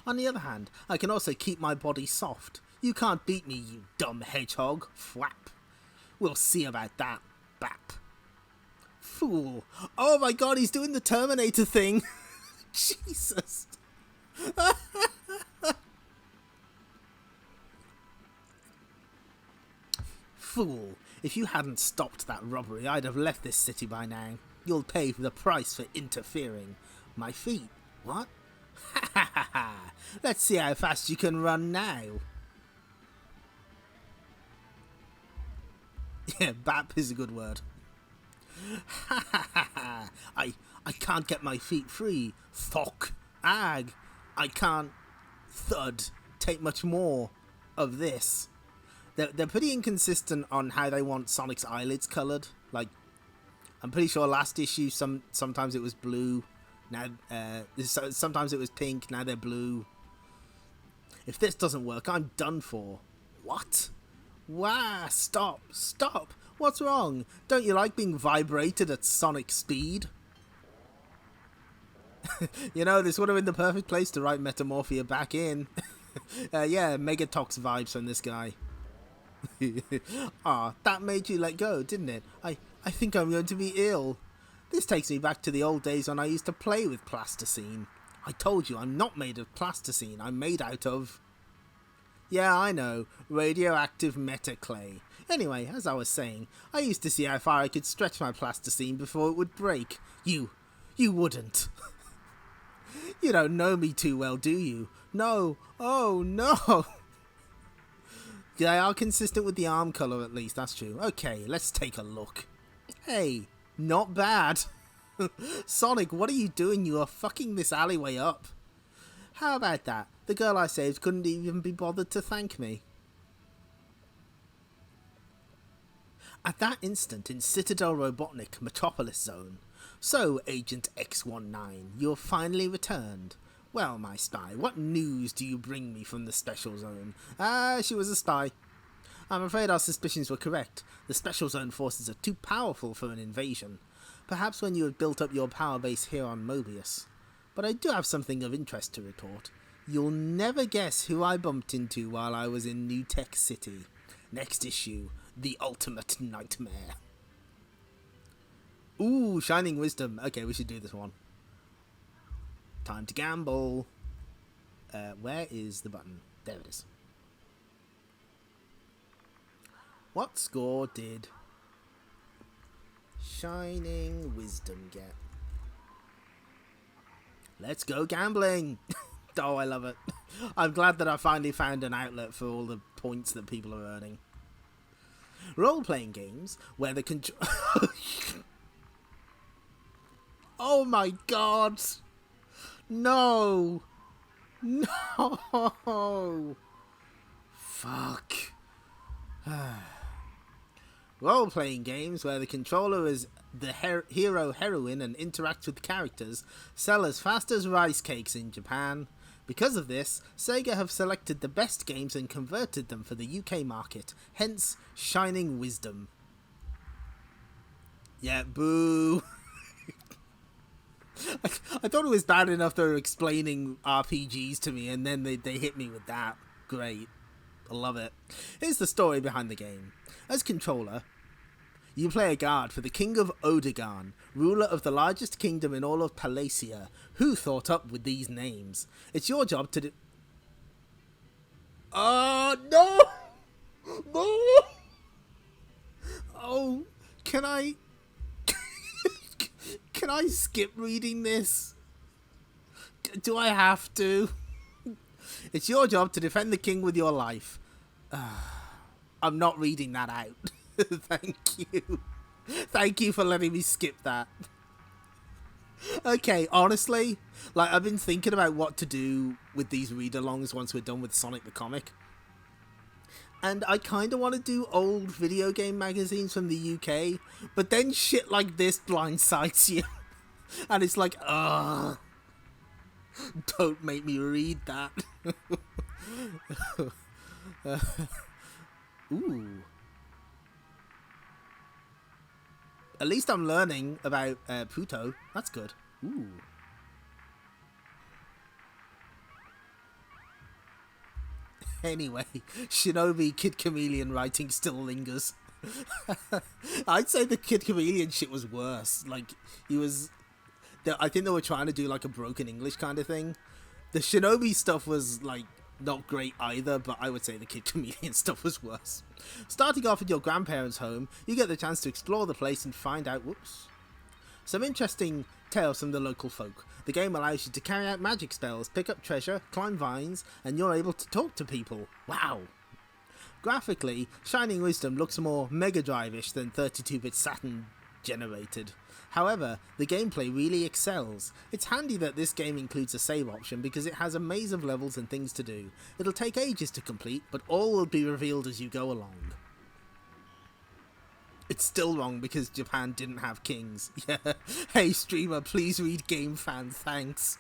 On the other hand, I can also keep my body soft. You can't beat me, you dumb hedgehog. Flap. We'll see about that, bap. Fool. Oh my god, he's doing the Terminator thing. Jesus. Fool. If you hadn't stopped that robbery, I'd have left this city by now. You'll pay the price for interfering. My feet. What? Ha ha ha ha. Let's see how fast you can run now. Yeah, bap is a good word. Ha ha ha ha. I can't get my feet free. Fuck. Ag. I can't. Thud. Take much more of this. They're pretty inconsistent on how they want Sonic's eyelids coloured. Like, I'm pretty sure last issue sometimes it was blue. Now, sometimes it was pink. Now they're blue. If this doesn't work, I'm done for. What? Wow, stop. What's wrong? Don't you like being vibrated at sonic speed? You know, this would have been the perfect place to write Metamorphia back in. Yeah, Megatox vibes from this guy. Ah, that made you let go, didn't it? I think I'm going to be ill. This takes me back to the old days when I used to play with plasticine. I told you, I'm not made of plasticine. I'm made out of... Yeah, I know. Radioactive metaclay. Anyway, as I was saying, I used to see how far I could stretch my plasticine before it would break. You wouldn't. You don't know me too well, do you? No. Oh, no. They are consistent with the arm colour, at least. That's true. Okay, let's take a look. Hey, not bad. Sonic, what are you doing? You are fucking this alleyway up. How about that? The girl I saved couldn't even be bothered to thank me. At that instant in Citadel Robotnik Metropolis Zone. So, Agent X-19, you're finally returned. Well, my spy, what news do you bring me from the Special Zone? She was a spy. I'm afraid our suspicions were correct. The Special Zone forces are too powerful for an invasion. Perhaps when you have built up your power base here on Mobius. But I do have something of interest to report. You'll never guess who I bumped into while I was in New Tech City. Next issue, The Ultimate Nightmare. Ooh, Shining Wisdom. Okay, we should do this one. Time to gamble. Where is the button? There it is. What score did Shining Wisdom get? Let's go gambling! Oh, I love it. I'm glad that I finally found an outlet for all the points that people are earning. Role-playing games where the control... Oh my god! No! No! Fuck. Role-playing games where the controller is the hero-heroine and interacts with characters sell as fast as rice cakes in Japan. Because of this, Sega have selected the best games and converted them for the UK market, hence Shining Wisdom. Yeah, boo! I thought it was bad enough they were explaining RPGs to me, and then they hit me with that. Great. I love it. Here's the story behind the game. As controller, you play a guard for the King of Odegan, ruler of the largest kingdom in all of Palacia. Who thought up with these names? It's your job to do... Oh, no! No! Oh, can I... Can I skip reading this? Do I have to? It's your job to defend the king with your life. I'm not reading that out. Thank you. Thank you for letting me skip that. Okay, honestly, like, I've been thinking about what to do with these read-alongs once we're done with Sonic the Comic. And I kind of want to do old video game magazines from the UK, but then shit like this blindsides you. And it's like, ugh. Don't make me read that. Ooh. At least I'm learning about Puto. That's good. Ooh. Anyway, Shinobi Kid Chameleon writing still lingers. I'd say the Kid Chameleon shit was worse. Like, he was... I think they were trying to do, like, a broken English kind of thing. The Shinobi stuff was, like, not great either, but I would say the Kid Chameleon stuff was worse. Starting off at your grandparents' home, you get the chance to explore the place and find out... Whoops. Some interesting tales from the local folk. The game allows you to carry out magic spells, pick up treasure, climb vines, and you're able to talk to people. Wow! Graphically, Shining Wisdom looks more Megadrive-ish than 32-bit Saturn generated. However, the gameplay really excels. It's handy that this game includes a save option because it has a maze of levels and things to do. It'll take ages to complete, but all will be revealed as you go along. It's still wrong because Japan didn't have kings. Yeah. Hey streamer, please read Game Fan, thanks.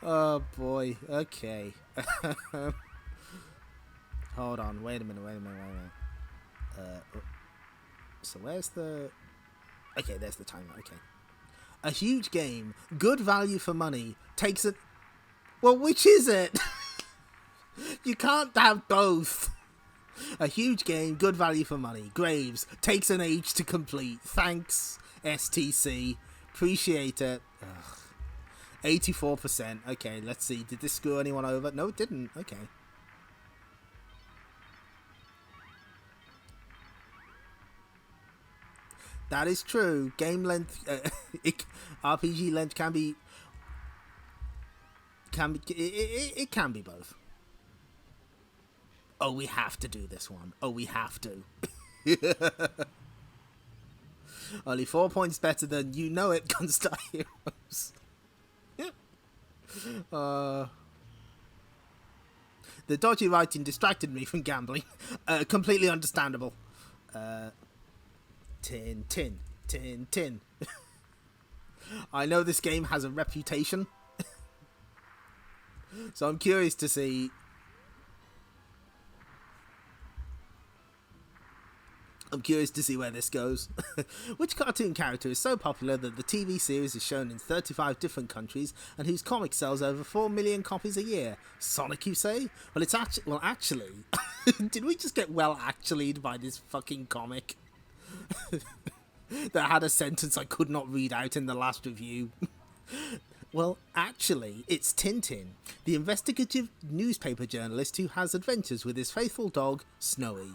Oh boy, okay. Hold on, wait a minute. So where's the... Okay, there's the timer, okay. A huge game, good value for money, takes it... Well, which is it? You can't have both. A huge game, good value for money. Graves, takes an age to complete. Thanks, STC. Appreciate it. Ugh. 84%. Okay, let's see. Did this screw anyone over? No, it didn't. Okay. That is true. Game length, RPG length can be... It can be both. Oh, we have to do this one. Oh, we have to. Only 4 points better than You Know It, Gunstar Heroes. The dodgy writing distracted me from gambling. Completely understandable. Tin. I know this game has a reputation. So I'm curious to see... where this goes. Which cartoon character is so popular that the TV series is shown in 35 different countries and whose comic sells over 4 million copies a year? Sonic, you say? Well, it's actually... Well, actually... Did we just get actually'd by this fucking comic? That had a sentence I could not read out in the last review. Well, actually, it's Tintin, the investigative newspaper journalist who has adventures with his faithful dog, Snowy.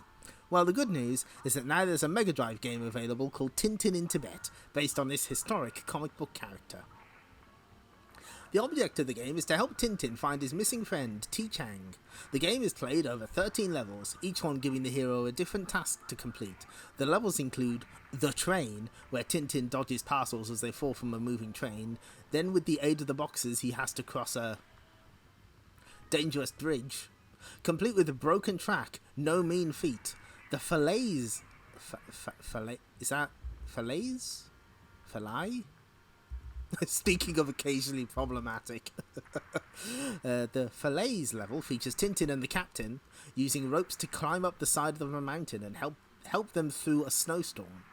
Well, the good news is that now there's a Mega Drive game available called Tintin in Tibet, based on this historic comic book character. The object of the game is to help Tintin find his missing friend, Ti-Chang. The game is played over 13 levels, each one giving the hero a different task to complete. The levels include The Train, where Tintin dodges parcels as they fall from a moving train. Then, with the aid of the boxes, he has to cross a dangerous bridge, complete with a broken track, no mean feat. The fillets... Is that... Fillets? Fillet? Speaking of occasionally problematic. The fillets level features Tintin and the captain using ropes to climb up the side of a mountain and help them through a snowstorm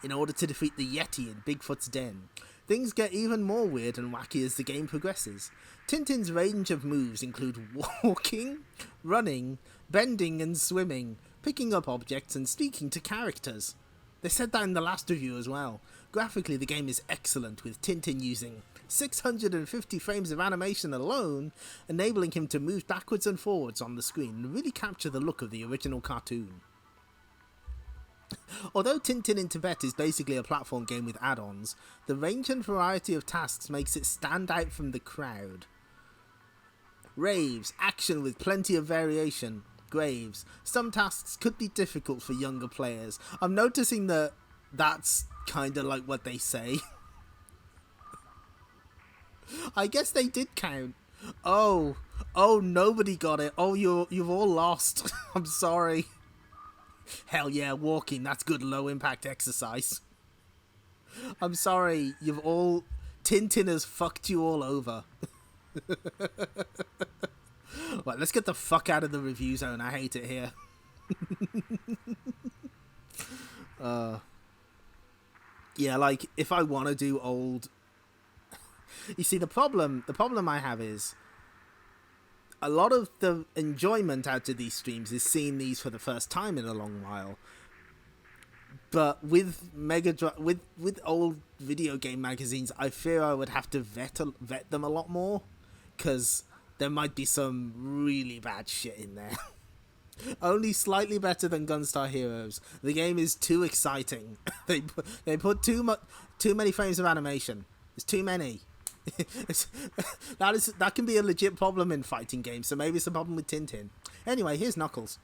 in order to defeat the Yeti in Bigfoot's den. Things get even more weird and wacky as the game progresses. Tintin's range of moves include walking, running, bending and swimming, picking up objects and speaking to characters. They said that in the last review as well. Graphically, the game is excellent, with Tintin using 650 frames of animation alone, enabling him to move backwards and forwards on the screen and really capture the look of the original cartoon. Although Tintin in Tibet is basically a platform game with add-ons, the range and variety of tasks makes it stand out from the crowd. Raves, action with plenty of variation. Graves, some tasks could be difficult for younger players. I'm noticing that that's kind of like what they say. I guess they did count. Oh, nobody got it. Oh, you've all lost. I'm sorry. Hell yeah, walking, that's good low impact exercise. I'm sorry, Tintin has fucked you all over. Right, let's get the fuck out of the review zone, I hate it here. Yeah, like, if I want to do old... You see, the problem I have is a lot of the enjoyment out of these streams is seeing these for the first time in a long while. But with with old video game magazines, I fear I would have to vet them a lot more, because there might be some really bad shit in there. Only slightly better than Gunstar Heroes. The game is too exciting. They put too many frames of animation. There's too many. That can be a legit problem in fighting games, so maybe it's a problem with Tintin. Anyway, here's Knuckles.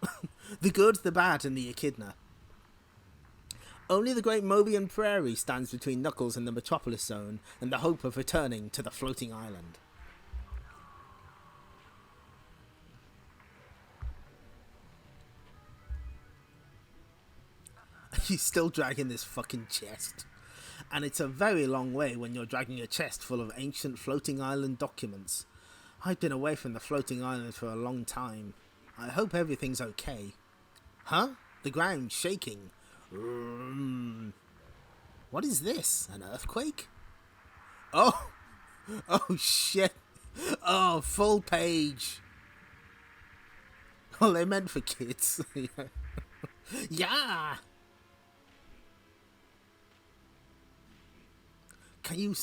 The good, the bad, and the echidna. Only the great Mobian Prairie stands between Knuckles and the Metropolis Zone and the hope of returning to the floating island. He's still dragging this fucking chest. And it's a very long way when you're dragging a chest full of ancient floating island documents. I've been away from the floating island for a long time. I hope everything's okay. Huh? The ground's shaking. What is this? An earthquake? Oh! Oh shit! Oh, full page! Oh, they're meant for kids. Yeah! Can you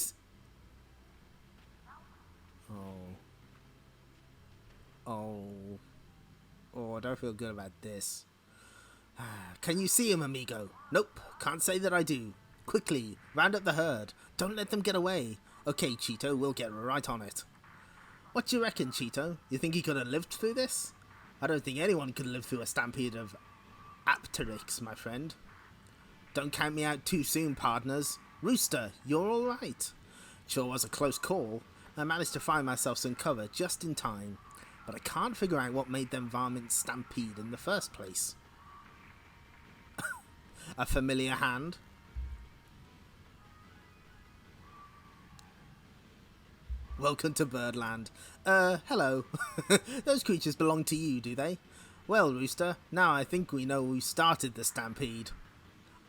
Oh, I don't feel good about this. Can you see him, amigo? Nope, can't say that I do. Quickly, round up the herd. Don't let them get away. Okay, Cheeto, we'll get right on it. What do you reckon, Cheeto? You think he could have lived through this? I don't think anyone could live through a stampede of Apteryx, my friend. Don't count me out too soon, partners. Rooster, you're alright. Sure was a close call. I managed to find myself some cover just in time, but I can't figure out what made them varmints stampede in the first place. A familiar hand? Welcome to Birdland. Hello. Those creatures belong to you, do they? Well, Rooster, now I think we know who started the stampede.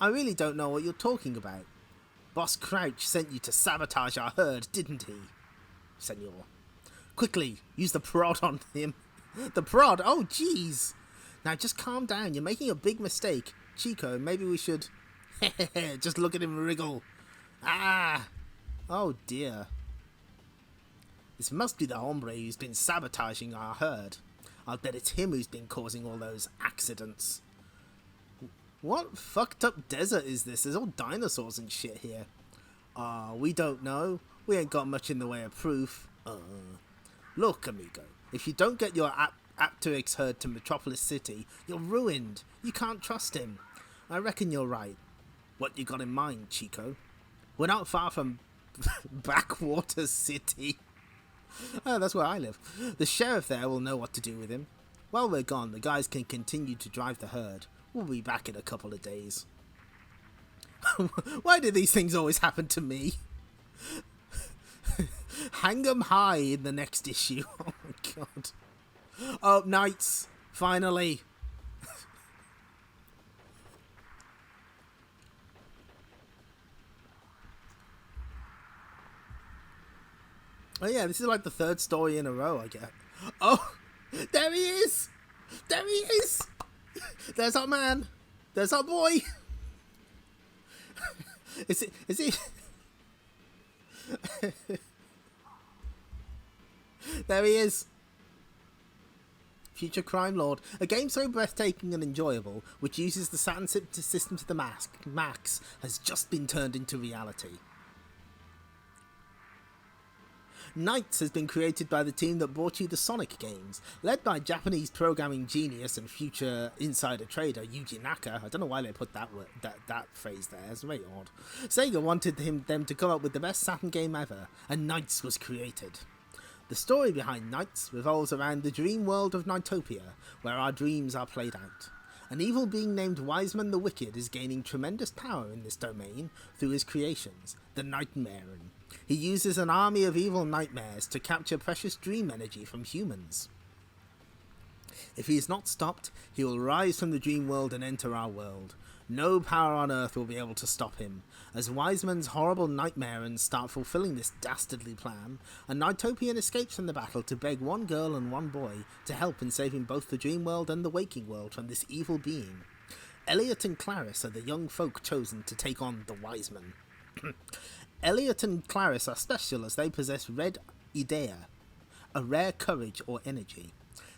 I really don't know what you're talking about. Boss Crouch sent you to sabotage our herd, didn't he? Senor. Quickly, use the prod on him. The prod? Oh, jeez. Now just calm down. You're making a big mistake. Chico, maybe we should... Just look at him wriggle. Ah! Oh, dear. This must be the hombre who's been sabotaging our herd. I'll bet it's him who's been causing all those accidents. What fucked up desert is this? There's all dinosaurs and shit here. We don't know. We ain't got much in the way of proof. Look, amigo, if you don't get your Apteryx herd to Metropolis City, you're ruined. You can't trust him. I reckon you're right. What you got in mind, Chico? We're not far from Backwater City. Oh, that's where I live. The sheriff there will know what to do with him. While we're gone, the guys can continue to drive the herd. We'll be back in a couple of days. Why do these things always happen to me? Hang 'em high in the next issue. Oh my god. Oh, Knights. Finally. Oh yeah, this is like the third story in a row I get. Oh, there he is. There he is. There's our man. There's our boy. Is he? There he is. Future Crime Lord. A game so breathtaking and enjoyable, which uses the Saturn system to the max, has just been turned into reality. Knights has been created by the team that brought you the Sonic games, led by Japanese programming genius and future insider trader Yuji Naka. I don't know why they put that phrase there, it's very odd. Sega wanted them to come up with the best Saturn game ever, and Knights was created. The story behind Knights revolves around the dream world of Nightopia, where our dreams are played out. An evil being named Wiseman the Wicked is gaining tremendous power in this domain through his creations, the Nightmare. He uses an army of evil nightmares to capture precious dream energy from humans. If he is not stopped, he will rise from the dream world and enter our world. No power on Earth will be able to stop him. As Wiseman's horrible nightmares start fulfilling this dastardly plan, a Nightopian escapes from the battle to beg one girl and one boy to help in saving both the dream world and the waking world from this evil being. Elliot and Clarice are the young folk chosen to take on the Wiseman. Elliot and Clarice are special as they possess Red Idea, a rare courage or energy.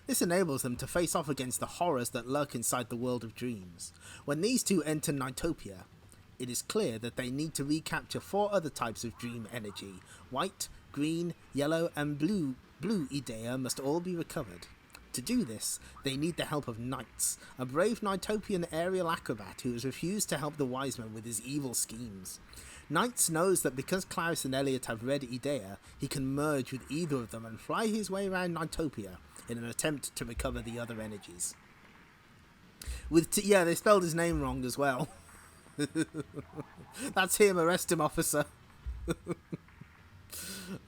This enables them to face off against the horrors that lurk inside the world of dreams. When these two enter Nightopia, it is clear that they need to recapture 4 other types of dream energy: white, green, yellow, and blue Idea must all be recovered. To do this, they need the help of Knights, a brave Knightopian aerial acrobat who has refused to help the wise man with his evil schemes. Knights knows that because Clarus and Elliot have red Idea, he can merge with either of them and fly his way around Knightopia in an attempt to recover the other energies. Yeah, they spelled his name wrong as well. That's him, arrest him, officer.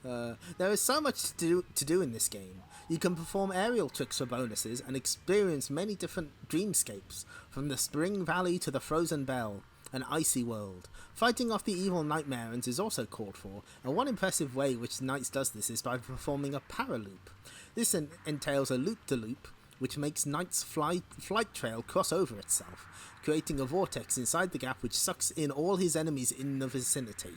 There is so much to do in this game. You can perform aerial tricks for bonuses and experience many different dreamscapes, from the Spring Valley to the Frozen Bell, an icy world. Fighting off the evil Nightmares is also called for, and one impressive way which Knights does this is by performing a paraloop. This entails a loop-de-loop, which makes Knight's flight trail cross over itself, creating a vortex inside the gap which sucks in all his enemies in the vicinity.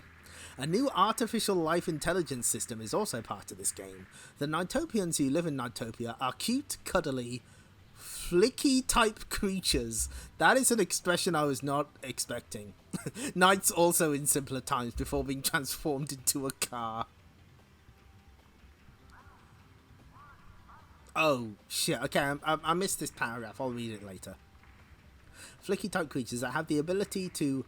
A new artificial life intelligence system is also part of this game. The Knightopians who live in Knightopia are cute, cuddly, flicky-type creatures. That is an expression I was not expecting. Knights also in simpler times before being transformed into a car. Oh, shit. Okay, I missed this paragraph. I'll read it later. Flicky-type creatures that have the ability to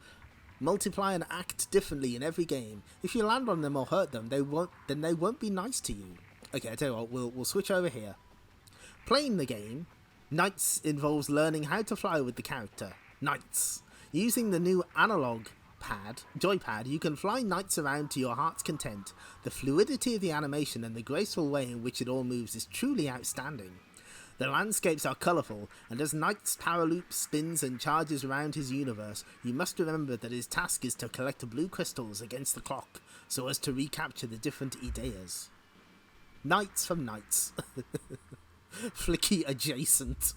multiply and act differently in every game. If you land on them or hurt them, they won't be nice to you. Okay, I tell you what, we'll switch over here. Playing the game, Knights involves learning how to fly with the character, Knights. Using the new analog joypad, you can fly Knights around to your heart's content. The fluidity of the animation and the graceful way in which it all moves is truly outstanding. The landscapes are colourful, and as Knight's paraloop spins and charges around his universe, you must remember that his task is to collect blue crystals against the clock, so as to recapture the different Ideas. Knights from Knights. Flicky adjacent.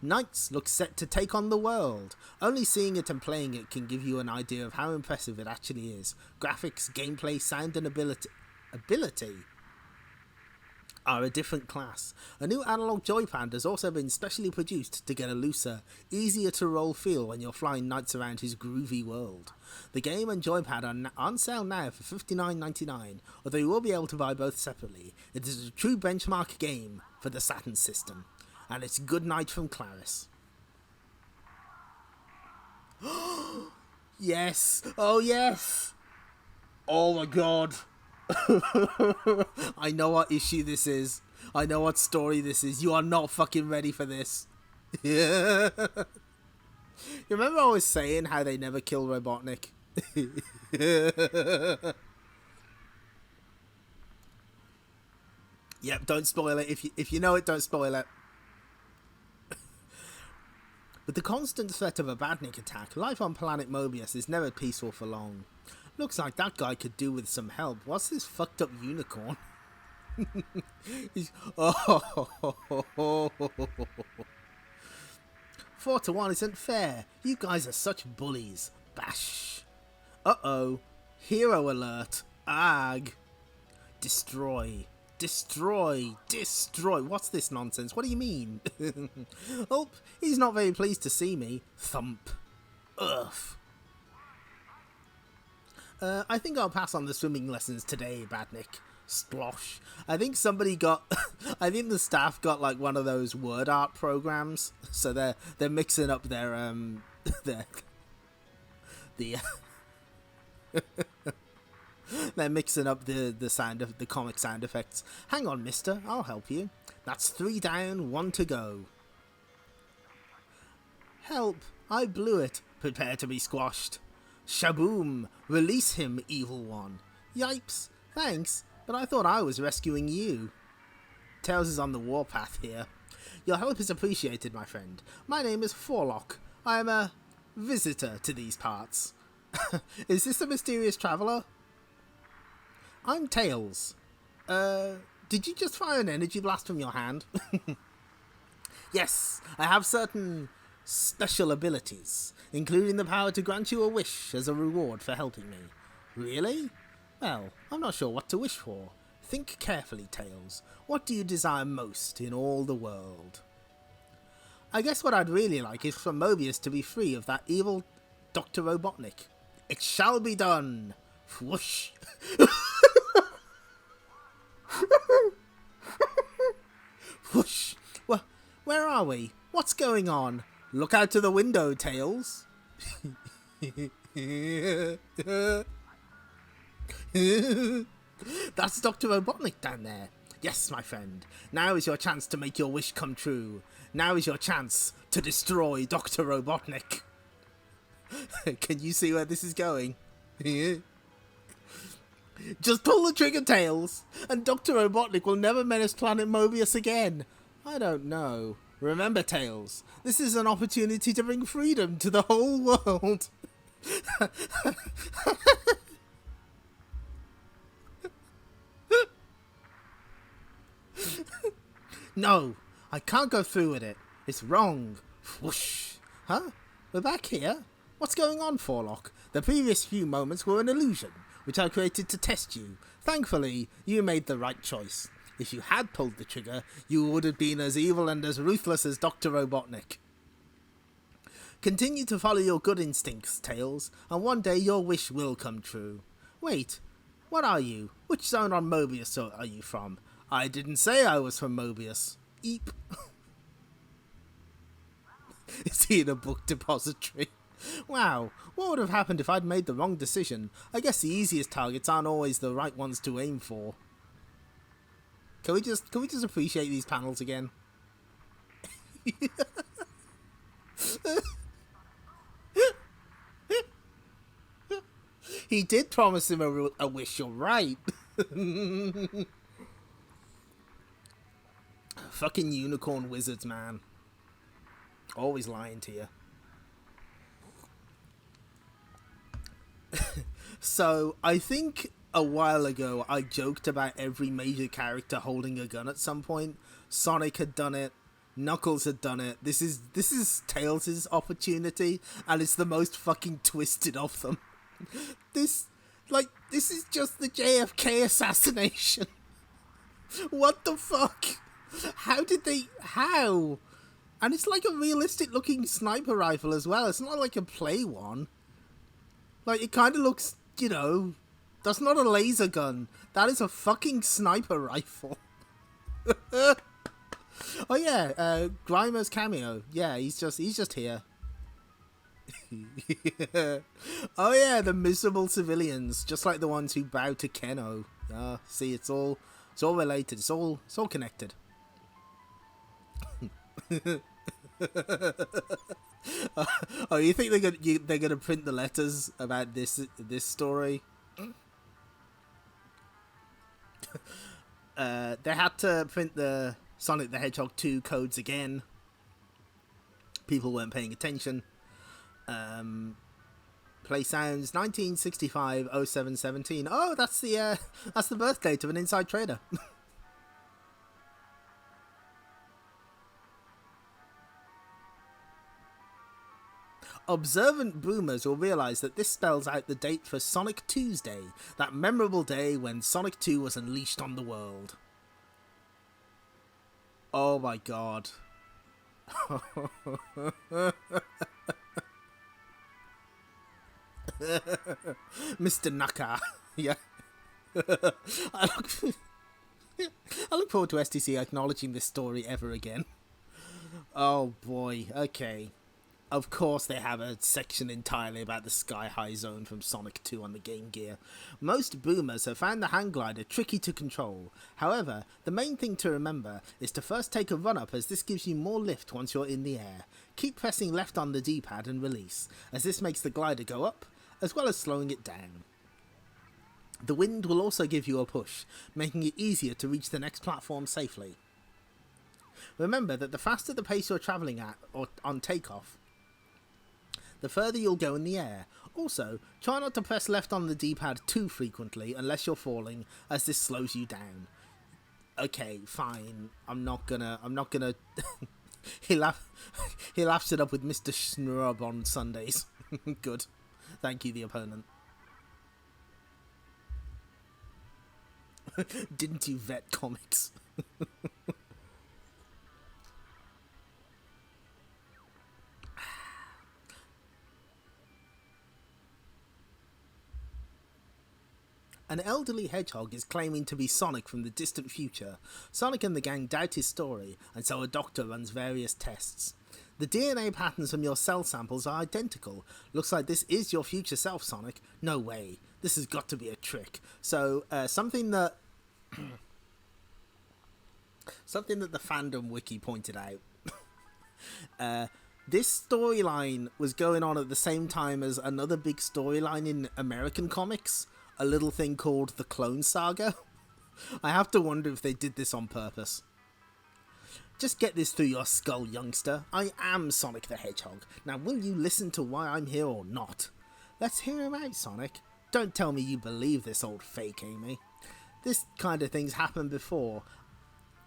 Knights looks set to take on the world. Only seeing it and playing it can give you an idea of how impressive it actually is. Graphics, gameplay, sound and ability are a different class. A new analog joypad has also been specially produced to get a looser, easier to roll feel when you're flying Knights around his groovy world. The game and joypad are on sale now for $59.99, although you will be able to buy both separately. It is a true benchmark game for the Saturn system, and it's good night from Clarus. Yes! Oh yes! Oh my god! I know what issue this is. I know what story this is. You are not fucking ready for this. You remember I was saying how they never kill Robotnik? Yep, don't spoil it. If you know it, don't spoil it. With the constant threat of a Badnik attack, life on planet Mobius is never peaceful for long. Looks like that guy could do with some help. What's this fucked up unicorn? Oh. 4-1 isn't fair. You guys are such bullies. Bash. Uh-oh. Hero alert. Ag. Destroy. Destroy. Destroy. What's this nonsense? What do you mean? Oh, he's not very pleased to see me. Thump. Ugh. I think I'll pass on the swimming lessons today, Badnik. Splosh. I think somebody got... I think the staff got like one of those word art programs. So they're mixing up their they're mixing up the sound of the comic sound effects. Hang on, mister, I'll help you. That's 3 down, 1 to go. Help! I blew it. Prepare to be squashed. Shaboom! Release him, evil one. Yipes! Thanks, but I thought I was rescuing you. Tails is on the warpath here. Your help is appreciated, my friend. My name is Forlock. I am a visitor to these parts. Is this a mysterious traveller? I'm Tails. Did you just fire an energy blast from your hand? Yes, I have certain special abilities, including the power to grant you a wish as a reward for helping me. Really? Well, I'm not sure what to wish for. Think carefully, Tails. What do you desire most in all the world? I guess what I'd really like is for Mobius to be free of that evil Dr. Robotnik. It shall be done! Whoosh. Whoosh. Where are we? What's going on? Look out to the window, Tails. That's Dr. Robotnik down there. Yes, my friend. Now is your chance to make your wish come true. Now is your chance to destroy Dr. Robotnik. Can you see where this is going? Just pull the trigger, Tails, and Dr. Robotnik will never menace Planet Mobius again. I don't know. Remember, Tails, this is an opportunity to bring freedom to the whole world. No, I can't go through with it. It's wrong. Whoosh. Huh? We're back here? What's going on, Forlock? The previous few moments were an illusion, which I created to test you. Thankfully, you made the right choice. If you had pulled the trigger, you would have been as evil and as ruthless as Dr. Robotnik. Continue to follow your good instincts, Tails, and one day your wish will come true. Wait, what are you? Which zone on Mobius are you from? I didn't say I was from Mobius. Eep. Is he in a book depository? Wow, what would have happened if I'd made the wrong decision? I guess the easiest targets aren't always the right ones to aim for. Can we just appreciate these panels again? He did promise him a wish, you're right. Fucking unicorn wizards, man. Always lying to you. So, I think a while ago I joked about every major character holding a gun at some point. Sonic had done it. Knuckles had done it. This is Tails' opportunity, and it's the most fucking twisted of them. This is just the JFK assassination. What the fuck? How? And it's like a realistic looking sniper rifle as well. It's not like a play one. Like, it kind of looks, you know, that's not a laser gun. That is a fucking sniper rifle. Oh yeah, Grimer's cameo. Yeah, he's just here. Oh yeah, the miserable civilians, just like the ones who bow to Keno. See, it's all related. It's all connected. Oh, you think they're gonna print the letters about this story? They had to print the Sonic the Hedgehog 2 codes again. People weren't paying attention. Play sounds 1965-07-17. Oh, that's the birth date of an inside trader. Observant boomers will realise that this spells out the date for Sonic Tuesday, that memorable day when Sonic 2 was unleashed on the world. Oh my god. Mr. Naka. Yeah. I look forward to STC acknowledging this story ever again. Oh boy, okay. Of course they have a section entirely about the Sky High Zone from Sonic 2 on the Game Gear. Most boomers have found the hang glider tricky to control. However, the main thing to remember is to first take a run up, as this gives you more lift once you're in the air. Keep pressing left on the D-pad and release, as this makes the glider go up, as well as slowing it down. The wind will also give you a push, making it easier to reach the next platform safely. Remember that the faster the pace you're travelling at or on takeoff, the further you'll go in the air. Also, try not to press left on the D-pad too frequently unless you're falling, as this slows you down. Okay, fine. I'm not gonna he laughs it up with Mr. Schnurb on Sundays. Good. Thank you, the opponent. Didn't you vet comics? An elderly hedgehog is claiming to be Sonic from the distant future. Sonic and the gang doubt his story, and so a doctor runs various tests. The DNA patterns from your cell samples are identical. Looks like this is your future self, Sonic. No way. This has got to be a trick. So, something that the fandom wiki pointed out. This storyline was going on at the same time as another big storyline in American comics, a little thing called the Clone Saga. I have to wonder if they did this on purpose. Just get this through your skull, youngster. I am Sonic the Hedgehog. Now, will you listen to why I'm here or not? Let's hear him out, Sonic. Don't tell me you believe this old fake, Amy. This kind of thing's happened before.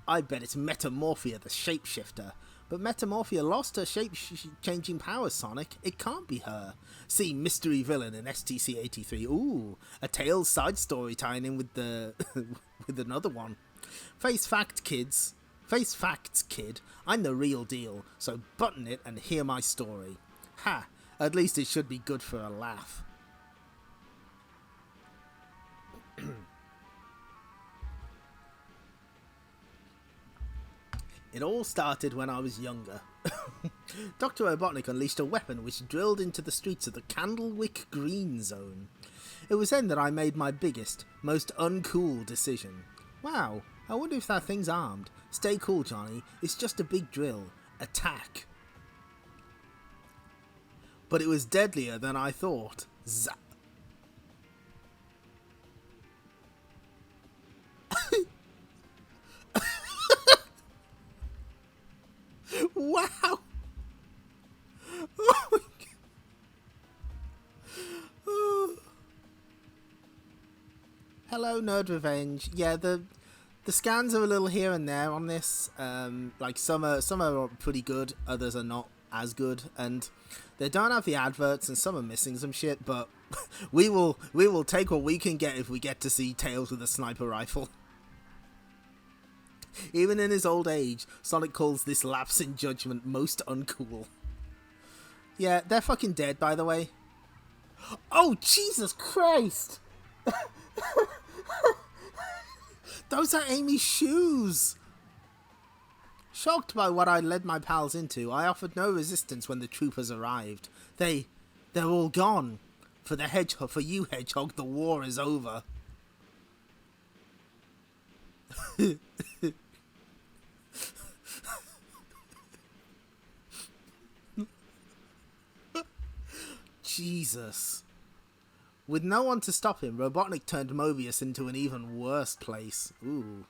I bet it's Metamorphia the shapeshifter. But Metamorphia lost her shape-changing powers, Sonic. It can't be her. See Mystery Villain in STC-83. Ooh, a Tails side story tying in with the with another one. Face facts, kid. I'm the real deal, so button it and hear my story. Ha! At least it should be good for a laugh. It all started when I was younger. Dr. Robotnik unleashed a weapon which drilled into the streets of the Candlewick Green Zone. It was then that I made my biggest, most uncool decision. Wow, I wonder if that thing's armed. Stay cool, Johnny. It's just a big drill. Attack. But it was deadlier than I thought. Zap. Wow! Oh my God. Oh. Hello, Nerd Revenge. Yeah, the scans are a little here and there on this. Like some are pretty good, others are not as good, and they don't have the adverts, and some are missing some shit. But we will take what we can get if we get to see Tails with a sniper rifle. Even in his old age, Sonic calls this lapse in judgment most uncool. Yeah, they're fucking dead, by the way. Oh, Jesus Christ! Those are Amy's shoes! Shocked by what I led my pals into, I offered no resistance when the troopers arrived. They're all gone. For you, Hedgehog, the war is over. Jesus. With no one to stop him, Robotnik turned Mobius into an even worse place. Ooh.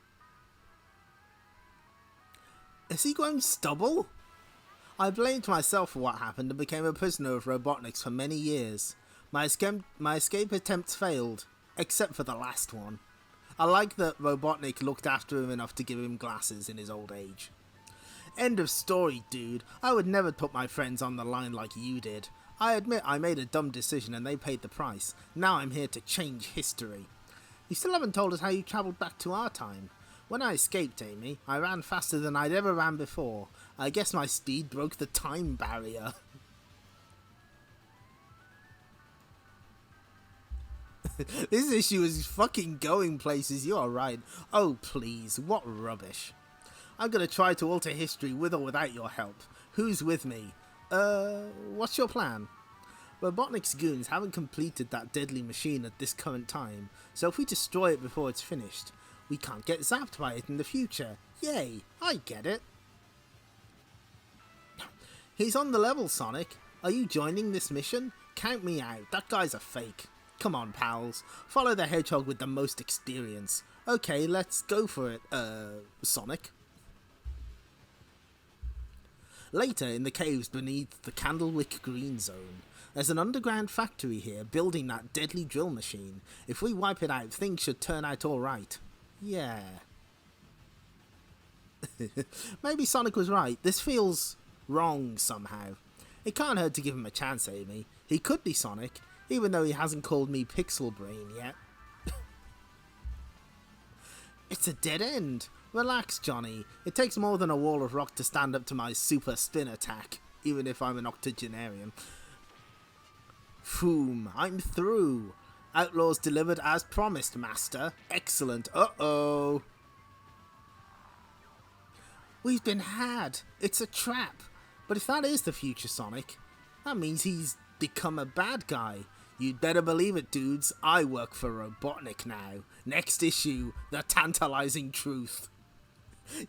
Has he grown stubble? I blamed myself for what happened and became a prisoner of Robotnik's for many years. My escape attempts failed, except for the last one. I like that Robotnik looked after him enough to give him glasses in his old age. End of story, dude. I would never put my friends on the line like you did. I admit I made a dumb decision and they paid the price. Now I'm here to change history. You still haven't told us how you travelled back to our time. When I escaped, Amy, I ran faster than I'd ever ran before. I guess my speed broke the time barrier. This issue is fucking going places, you are right. Oh please, what rubbish. I'm gonna try to alter history with or without your help. Who's with me? What's your plan? Robotnik's goons haven't completed that deadly machine at this current time, so if we destroy it before it's finished, we can't get zapped by it in the future. Yay, I get it. He's on the level, Sonic. Are you joining this mission? Count me out, that guy's a fake. Come on, pals. Follow the hedgehog with the most experience. Okay, let's go for it, Sonic. Later, in the caves beneath the Candlewick Green Zone, there's an underground factory here building that deadly drill machine. If we wipe it out, things should turn out alright. Yeah. Maybe Sonic was right. This feels wrong somehow. It can't hurt to give him a chance, Amy. He could be Sonic, even though he hasn't called me Pixel Brain yet. It's a dead end. Relax, Johnny. It takes more than a wall of rock to stand up to my super spin attack, even if I'm an octogenarian. Phoom, I'm through. Outlaws delivered as promised, Master. Excellent. Uh-oh. We've been had. It's a trap. But if that is the future Sonic, that means he's become a bad guy. You'd better believe it, dudes. I work for Robotnik now. Next issue, the tantalizing truth.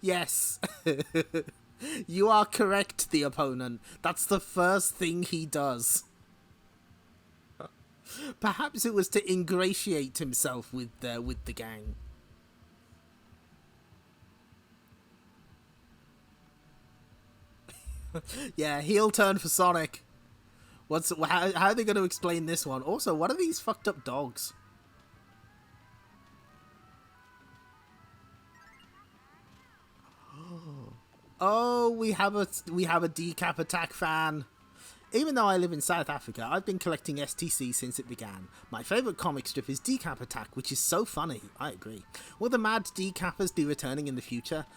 Yes. You are correct, the opponent. That's the first thing he does. Perhaps it was to ingratiate himself with the gang. Yeah, heel turn for Sonic. How are they going to explain this one? Also, what are these fucked up dogs? Oh, we have a decap attack fan. Even though I live in South Africa, I've been collecting STC since it began. My favourite comic strip is Decap Attack, which is so funny. I agree. Will the mad decappers be returning in the future?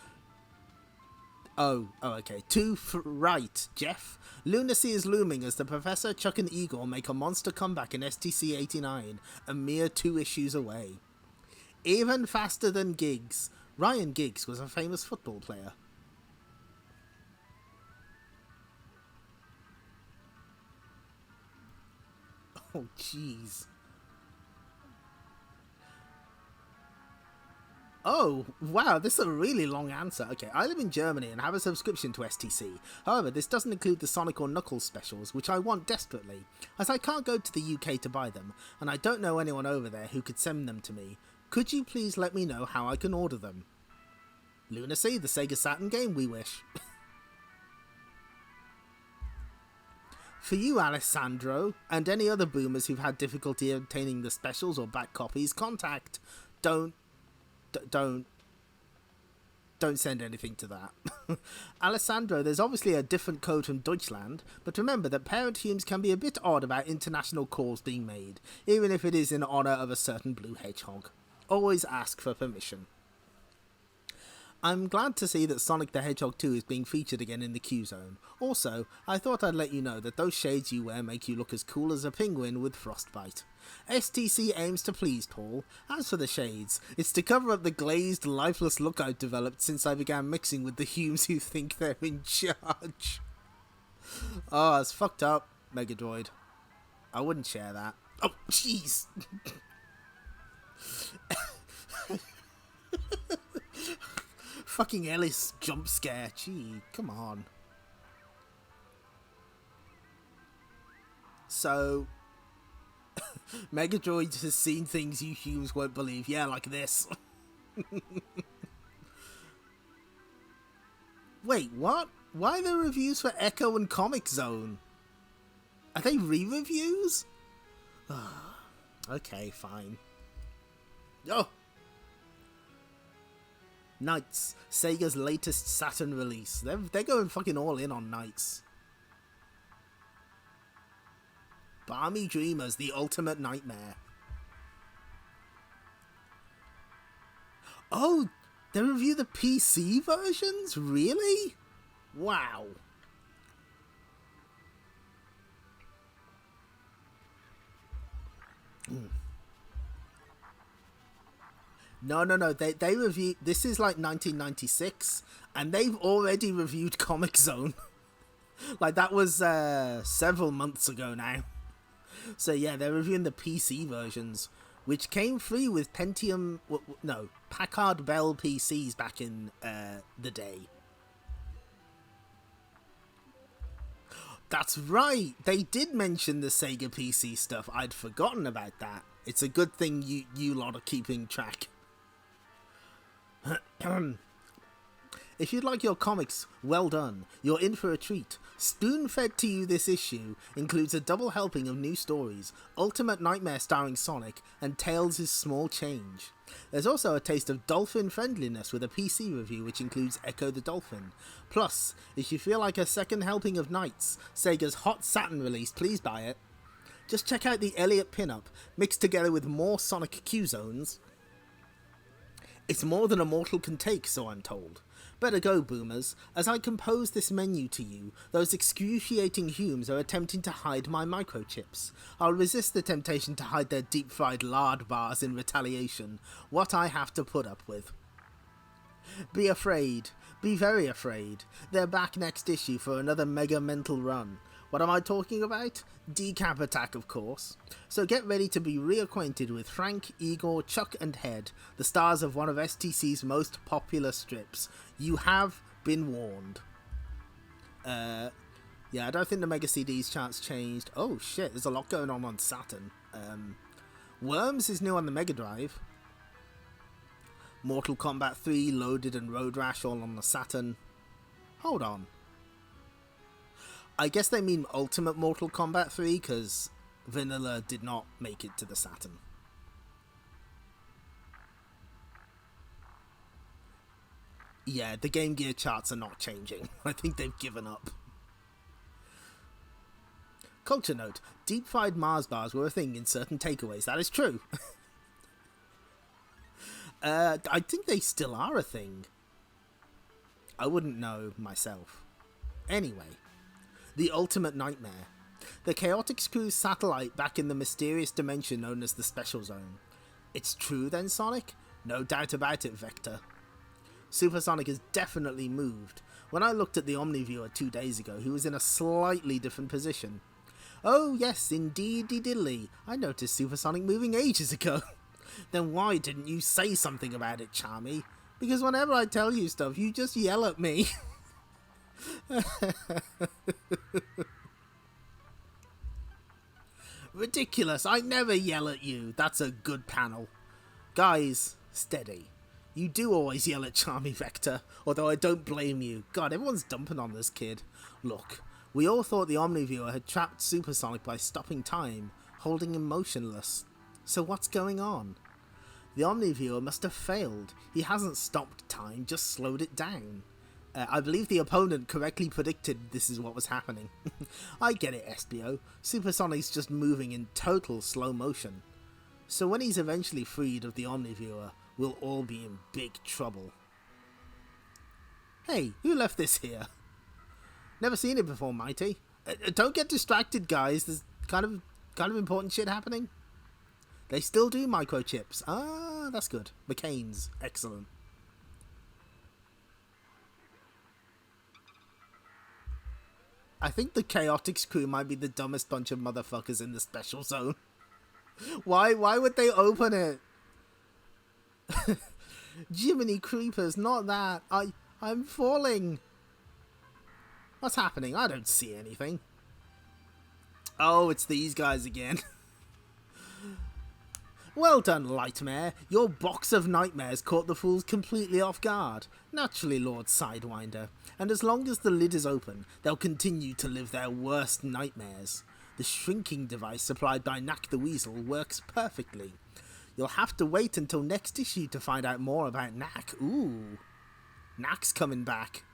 Oh, okay. Right, Jeff. Lunacy is looming as the Professor, Chuck and Igor make a monster comeback in STC 89, a mere 2 issues away. Even faster than Giggs. Ryan Giggs was a famous football player. Oh, jeez. Oh, wow, this is a really long answer. Okay, I live in Germany and have a subscription to STC. However, this doesn't include the Sonic or Knuckles specials, which I want desperately, as I can't go to the UK to buy them, and I don't know anyone over there who could send them to me. Could you please let me know how I can order them? Lunacy, the Sega Saturn game, we wish. For you, Alessandro, and any other boomers who've had difficulty obtaining the specials or back copies, contact. Don't send anything to that. Alessandro, there's obviously a different code from Deutschland, but remember that parent teams can be a bit odd about international calls being made, even if it is in honour of a certain blue hedgehog. Always ask for permission. I'm glad to see that Sonic the Hedgehog 2 is being featured again in the Q-Zone. Also, I thought I'd let you know that those shades you wear make you look as cool as a penguin with frostbite. STC aims to please Paul. As for the shades, it's to cover up the glazed, lifeless look I've developed since I began mixing with the Humes who think they're in charge. Oh, it's fucked up, Megadroid. I wouldn't share that. Oh, jeez! Fucking Ellis jump scare. Gee, come on. So, Megadroid has seen things you humans won't believe. Yeah, like this. Wait, what? Why are there reviews for Echo and Comic Zone? Are they re-reviews? Okay, fine. Oh! Knights, Sega's latest Saturn release. They're going fucking all in on Knights. Balmy Dreamers, the ultimate nightmare. Oh, they review the PC versions? Really? Wow. No. They review. This is like 1996, and they've already reviewed Comic Zone. Like that was several months ago now. So yeah, they're reviewing the PC versions, which came free with Pentium. No, Packard Bell PCs back in the day. That's right. They did mention the Sega PC stuff. I'd forgotten about that. It's a good thing you lot are keeping track. If you'd like your comics well done, you're in for a treat. Spoon-fed to you this issue includes a double helping of new stories, Ultimate Nightmare starring Sonic, and Tails' Small Change. There's also a taste of dolphin friendliness with a PC review which includes Echo the Dolphin. Plus, if you feel like a second helping of Knights, Sega's Hot Saturn release, please buy it. Just check out the Elliot pinup, mixed together with more Sonic Q-Zones. It's more than a mortal can take, so I'm told. Better go, boomers. As I compose this menu to you, those excruciating Humes are attempting to hide my microchips. I'll resist the temptation to hide their deep-fried lard bars in retaliation. What I have to put up with. Be afraid. Be very afraid. They're back next issue for another mega mental run. What am I talking about? Decap Attack, of course. So get ready to be reacquainted with Frank, Igor, Chuck and Head, the stars of one of STC's most popular strips. You have been warned. Yeah, I don't think the Mega CD's charts changed. Oh shit, there's a lot going on Saturn. Worms is new on the Mega Drive. Mortal Kombat 3, Loaded and Road Rash all on the Saturn. Hold on. I guess they mean Ultimate Mortal Kombat 3, because Vanilla did not make it to the Saturn. Yeah, the Game Gear charts are not changing. I think they've given up. Culture note, deep-fried Mars bars were a thing in certain takeaways. That is true. I think they still are a thing. I wouldn't know myself. Anyway. The Ultimate Nightmare. The Chaotix Crew's satellite back in the mysterious dimension known as the Special Zone. It's true then, Sonic? No doubt about it, Vector. Supersonic has definitely moved. When I looked at the Omniviewer 2 days ago, he was in a slightly different position. Oh yes, indeedy diddly. I noticed Supersonic moving ages ago. Then why didn't you say something about it, Charmy? Because whenever I tell you stuff, you just yell at me. Ridiculous, I never yell at you. That's a good panel. Guys, steady. You do always yell at Charmy Vector, although I don't blame you. God, everyone's dumping on this kid. Look, we all thought the Omniviewer had trapped Supersonic by stopping time, holding him motionless. So what's going on? The Omniviewer must have failed. He hasn't stopped time, just slowed it down. I believe the opponent correctly predicted this is what was happening. I get it, SBO. Supersonic's just moving in total slow motion. So when he's eventually freed of the Omniviewer, we'll all be in big trouble. Hey, who left this here? Never seen it before, Mighty. Don't get distracted, guys. There's kind of important shit happening. They still do microchips. Ah, that's good. McCain's. Excellent. I think the Chaotix Crew might be the dumbest bunch of motherfuckers in the Special Zone. Why would they open it? Jiminy Creepers, not that. I'm falling. What's happening? I don't see anything. Oh, it's these guys again. Well done, Lightmare. Your box of nightmares caught the fools completely off guard. Naturally, Lord Sidewinder. And as long as the lid is open, they'll continue to live their worst nightmares. The shrinking device supplied by Knack the Weasel works perfectly. You'll have to wait until next issue to find out more about Knack. Ooh. Knack's coming back.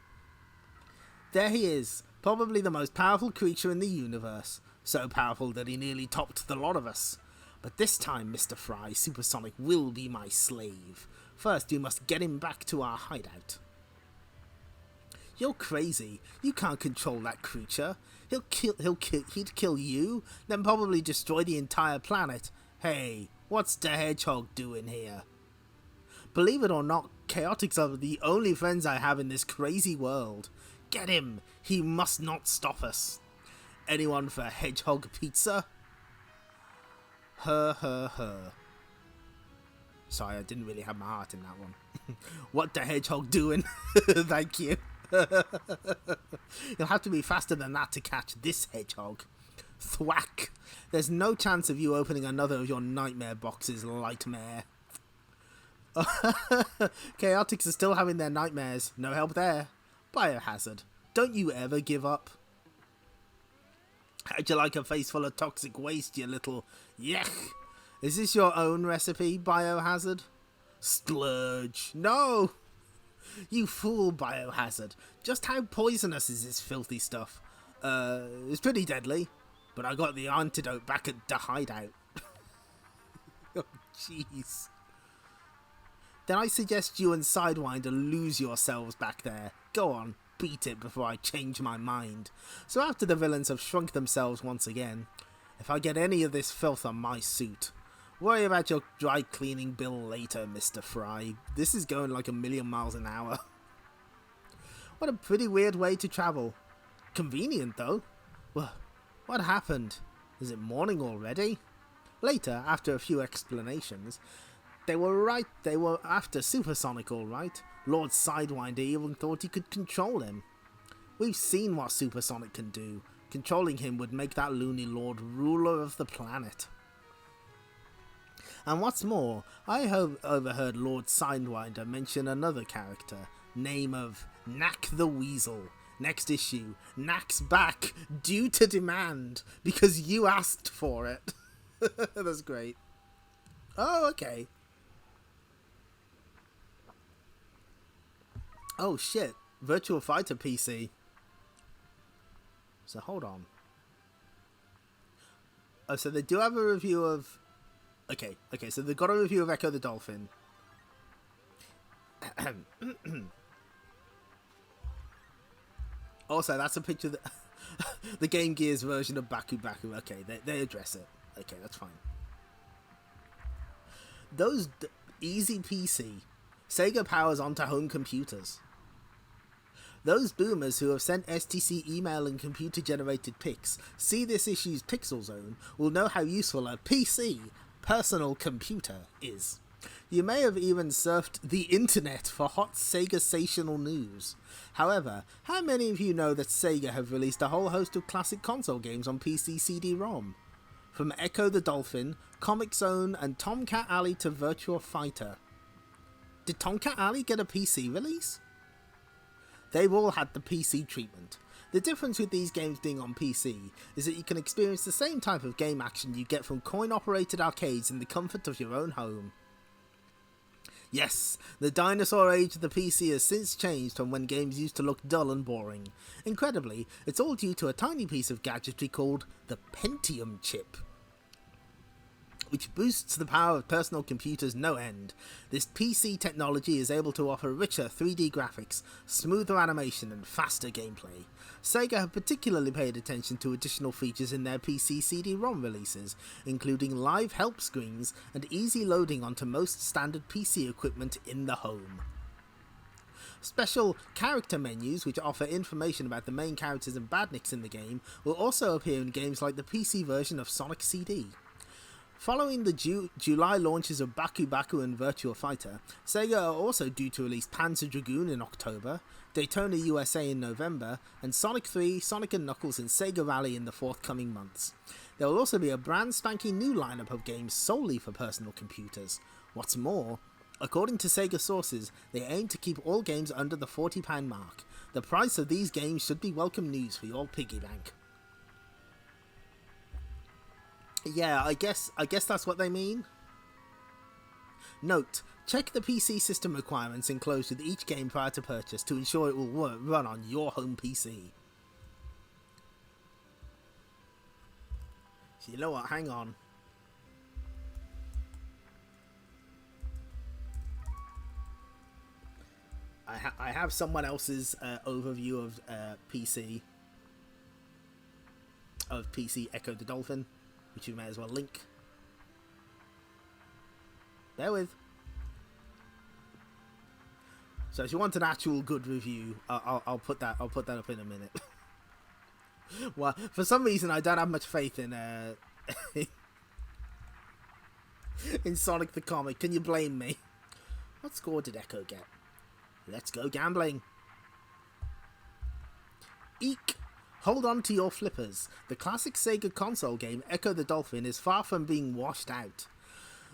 There he is, probably the most powerful creature in the universe. So powerful that he nearly topped the lot of us. But this time, Mr. Fry, Supersonic will be my slave. First, you must get him back to our hideout. You're crazy. You can't control that creature. He'd kill you, then probably destroy the entire planet. Hey, what's the hedgehog doing here? Believe it or not, Chaotix are the only friends I have in this crazy world. Get him. He must not stop us. Anyone for hedgehog pizza? Her. Sorry, I didn't really have my heart in that one. What the hedgehog doing? Thank you. You'll have to be faster than that to catch this hedgehog. Thwack. There's no chance of you opening another of your nightmare boxes, Lightmare. Chaotix are still having their nightmares. No help there. Biohazard. Don't you ever give up. How'd you like a face full of toxic waste, you little... Yuck! Is this your own recipe, Biohazard? Splurge. No! You fool, Biohazard. Just how poisonous is this filthy stuff? It's pretty deadly, but I got the antidote back at the hideout. Oh, jeez. Then I suggest you and Sidewinder lose yourselves back there. Go on, beat it before I change my mind. So after the villains have shrunk themselves once again, if I get any of this filth on my suit, worry about your dry cleaning bill later, Mr. Fry. This is going like 1,000,000 miles an hour. What a pretty weird way to travel. Convenient, though. Well, what happened? Is it morning already? Later, after a few explanations, they were after Supersonic, all right. Lord Sidewinder even thought he could control him. We've seen what Supersonic can do. Controlling him would make that loony lord ruler of the planet. And what's more, I overheard Lord Sidewinder mention another character, name of Knack the Weasel. Next issue, Knack's back, due to demand, because you asked for it. That's great. Oh, okay. Oh shit, Virtual Fighter PC. So hold on. Oh, so they do have a review of... Okay, so they've got a review of Echo the Dolphin. Also, that's a picture of the Game Gear's version of Baku Baku. Okay, they address it. Okay, that's fine. Those easy PC. Sega powers onto home computers. Those boomers who have sent STC email and computer-generated pics see this issue's Pixel Zone will know how useful a PC, personal computer, is. You may have even surfed the internet for hot Sega-sational news. However, how many of you know that Sega have released a whole host of classic console games on PC CD-ROM? From Echo the Dolphin, Comic Zone, and Tomcat Alley to Virtua Fighter. Did Tomcat Alley get a PC release? They've all had the PC treatment. The difference with these games being on PC is that you can experience the same type of game action you get from coin-operated arcades in the comfort of your own home. Yes, the dinosaur age of the PC has since changed from when games used to look dull and boring. Incredibly, it's all due to a tiny piece of gadgetry called the Pentium chip, which boosts the power of personal computers no end. This PC technology is able to offer richer 3D graphics, smoother animation, and faster gameplay. Sega have particularly paid attention to additional features in their PC CD-ROM releases, including live help screens and easy loading onto most standard PC equipment in the home. Special character menus, which offer information about the main characters and badniks in the game, will also appear in games like the PC version of Sonic CD. Following the July launches of Baku Baku and Virtua Fighter, Sega are also due to release Panzer Dragoon in October, Daytona USA in November, and Sonic 3, Sonic & Knuckles, and Sega Rally in the forthcoming months. There will also be a brand spanking new lineup of games solely for personal computers. What's more, according to Sega sources, they aim to keep all games under the £40 mark. The price of these games should be welcome news for your piggy bank. Yeah, I guess that's what they mean. Note, check the PC system requirements enclosed with each game prior to purchase to ensure it will run on your home PC. So you know what, hang on. I have someone else's overview of PC Echo the Dolphin, which you may as well link. Bear with. So if you want an actual good review, I'll put that up in a minute. Well, for some reason I don't have much faith in in Sonic the Comic. Can you blame me? What score did Echo get? Let's go gambling. Eek! Hold on to your flippers. The classic Sega console game Echo the Dolphin is far from being washed out.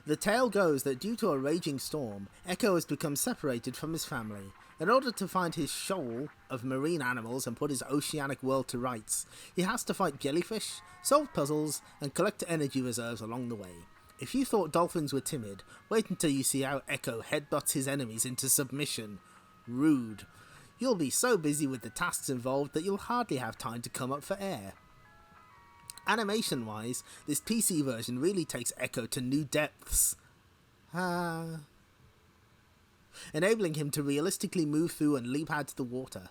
The tale goes that due to a raging storm, Echo has become separated from his family. In order to find his shoal of marine animals and put his oceanic world to rights, he has to fight jellyfish, solve puzzles, and collect energy reserves along the way. If you thought dolphins were timid, wait until you see how Echo headbutts his enemies into submission. Rude. You'll be so busy with the tasks involved that you'll hardly have time to come up for air. Animation-wise, this PC version really takes Echo to new depths. enabling him to realistically move through and leap out of the water.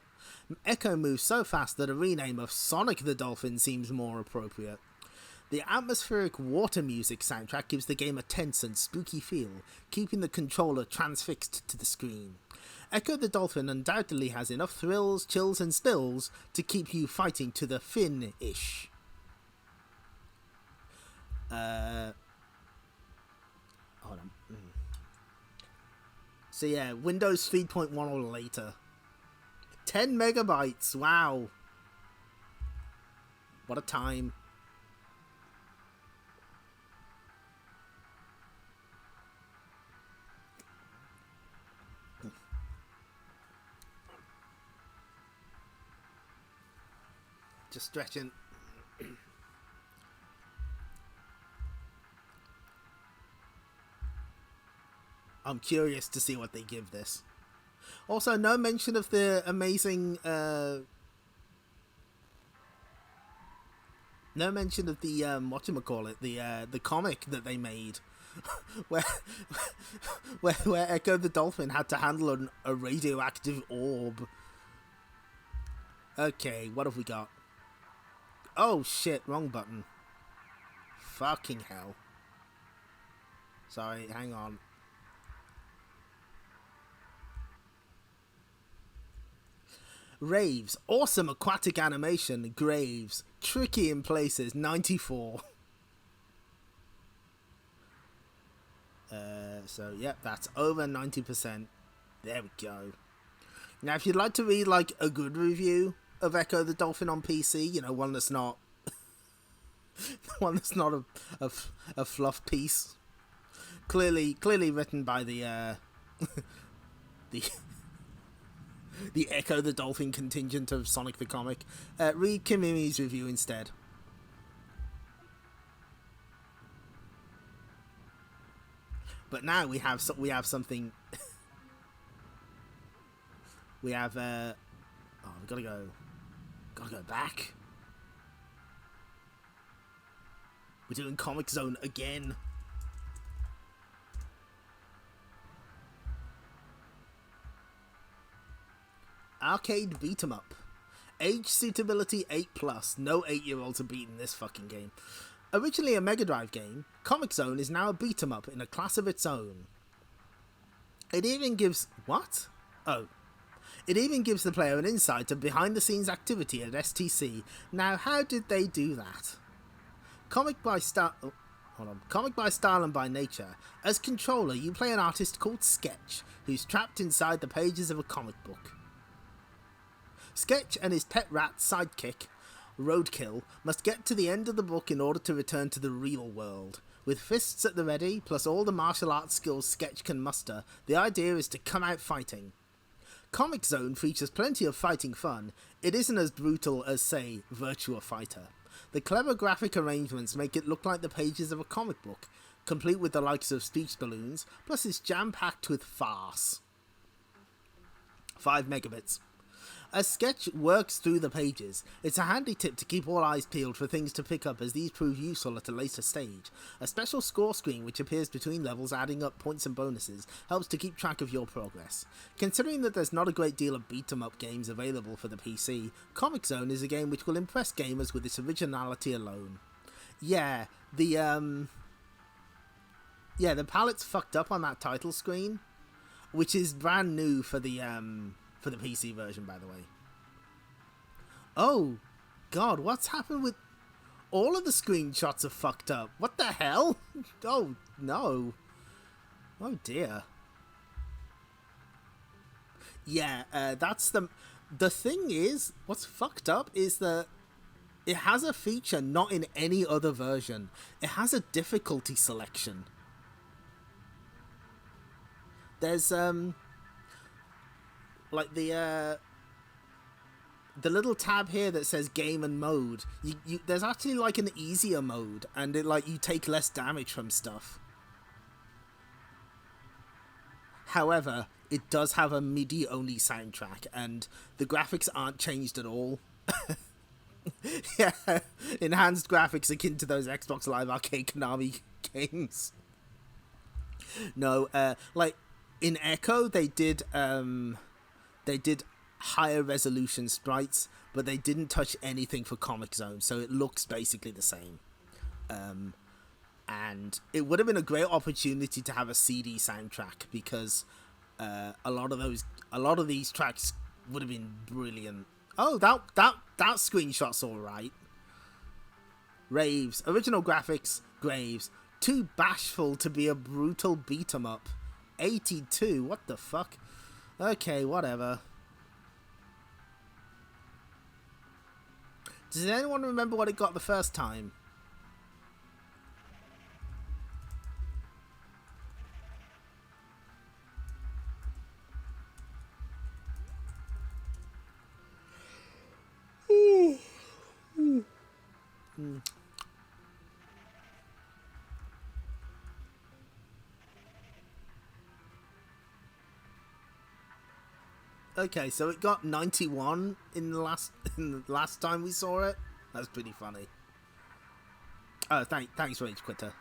Echo moves so fast that a rename of Sonic the Dolphin seems more appropriate. The atmospheric water music soundtrack gives the game a tense and spooky feel, keeping the controller transfixed to the screen. Echo the Dolphin undoubtedly has enough thrills, chills, and spills to keep you fighting to the fin-ish. Hold on. So yeah, Windows 3.1 or later. 10 megabytes, wow. What a time. Just stretching. I'm curious to see what they give this. Also, no mention of the amazing, no mention of the, whatchamacallit, the comic that they made, where Echo the Dolphin had to handle a radioactive orb. Okay, what have we got? Oh shit, wrong button. Fucking hell. Sorry, hang on. Raves, awesome aquatic animation, Graves, tricky in places, 94. So, yep, that's over 90%. There we go. Now, if you'd like to read, like, a good review of Echo the Dolphin on PC, you know, one that's not... one that's not a fluff piece. Clearly written by the the Echo the Dolphin contingent of Sonic the Comic. Read Kimimi's review instead. But now we have something. We have oh, we gotta go back. We're doing Comic Zone again. Arcade beat 'em up. Age suitability 8+. No 8-year-olds are beating this fucking game. Originally a Mega Drive game, Comic Zone is now a beat 'em up in a class of its own. It even gives... What? Oh. It even gives the player an insight to behind-the-scenes activity at STC. Now, how did they do that? Comic by style and by nature. As controller, you play an artist called Sketch, who's trapped inside the pages of a comic book. Sketch and his pet rat sidekick, Roadkill, must get to the end of the book in order to return to the real world. With fists at the ready, plus all the martial arts skills Sketch can muster, the idea is to come out fighting. Comic Zone features plenty of fighting fun. It isn't as brutal as, say, Virtua Fighter. The clever graphic arrangements make it look like the pages of a comic book, complete with the likes of speech balloons, plus it's jam-packed with farce. 5 megabits. As Sketch works through the pages, it's a handy tip to keep all eyes peeled for things to pick up, as these prove useful at a later stage. A special score screen which appears between levels adding up points and bonuses helps to keep track of your progress. Considering that there's not a great deal of beat-em-up games available for the PC, Comic Zone is a game which will impress gamers with its originality alone. Yeah, the palette's fucked up on that title screen, which is brand new for the PC version, by the way. Oh, God, what's happened with... All of the screenshots are fucked up. What the hell? Oh, no. Oh, dear. Yeah, that's the... The thing is, what's fucked up is that it has a feature not in any other version. It has a difficulty selection. There's, like the little tab here that says game and mode. There's actually like an easier mode, and it like you take less damage from stuff. However, it does have a MIDI only soundtrack, and the graphics aren't changed at all. Yeah, enhanced graphics akin to those Xbox Live Arcade Konami games. No, like In Echo, they did higher resolution sprites, but they didn't touch anything for Comic Zone, so it looks basically the same. And it would have been a great opportunity to have a CD soundtrack, because a lot of these tracks would have been brilliant. Oh, that screenshot's all right. Raves, original graphics, Graves, too bashful to be a brutal beat 'em up. 82, what the fuck? Okay, whatever. Does anyone remember what it got the first time? Okay, so it got 91 in the last time we saw it. That's pretty funny. Oh, thanks, Rage Quitter.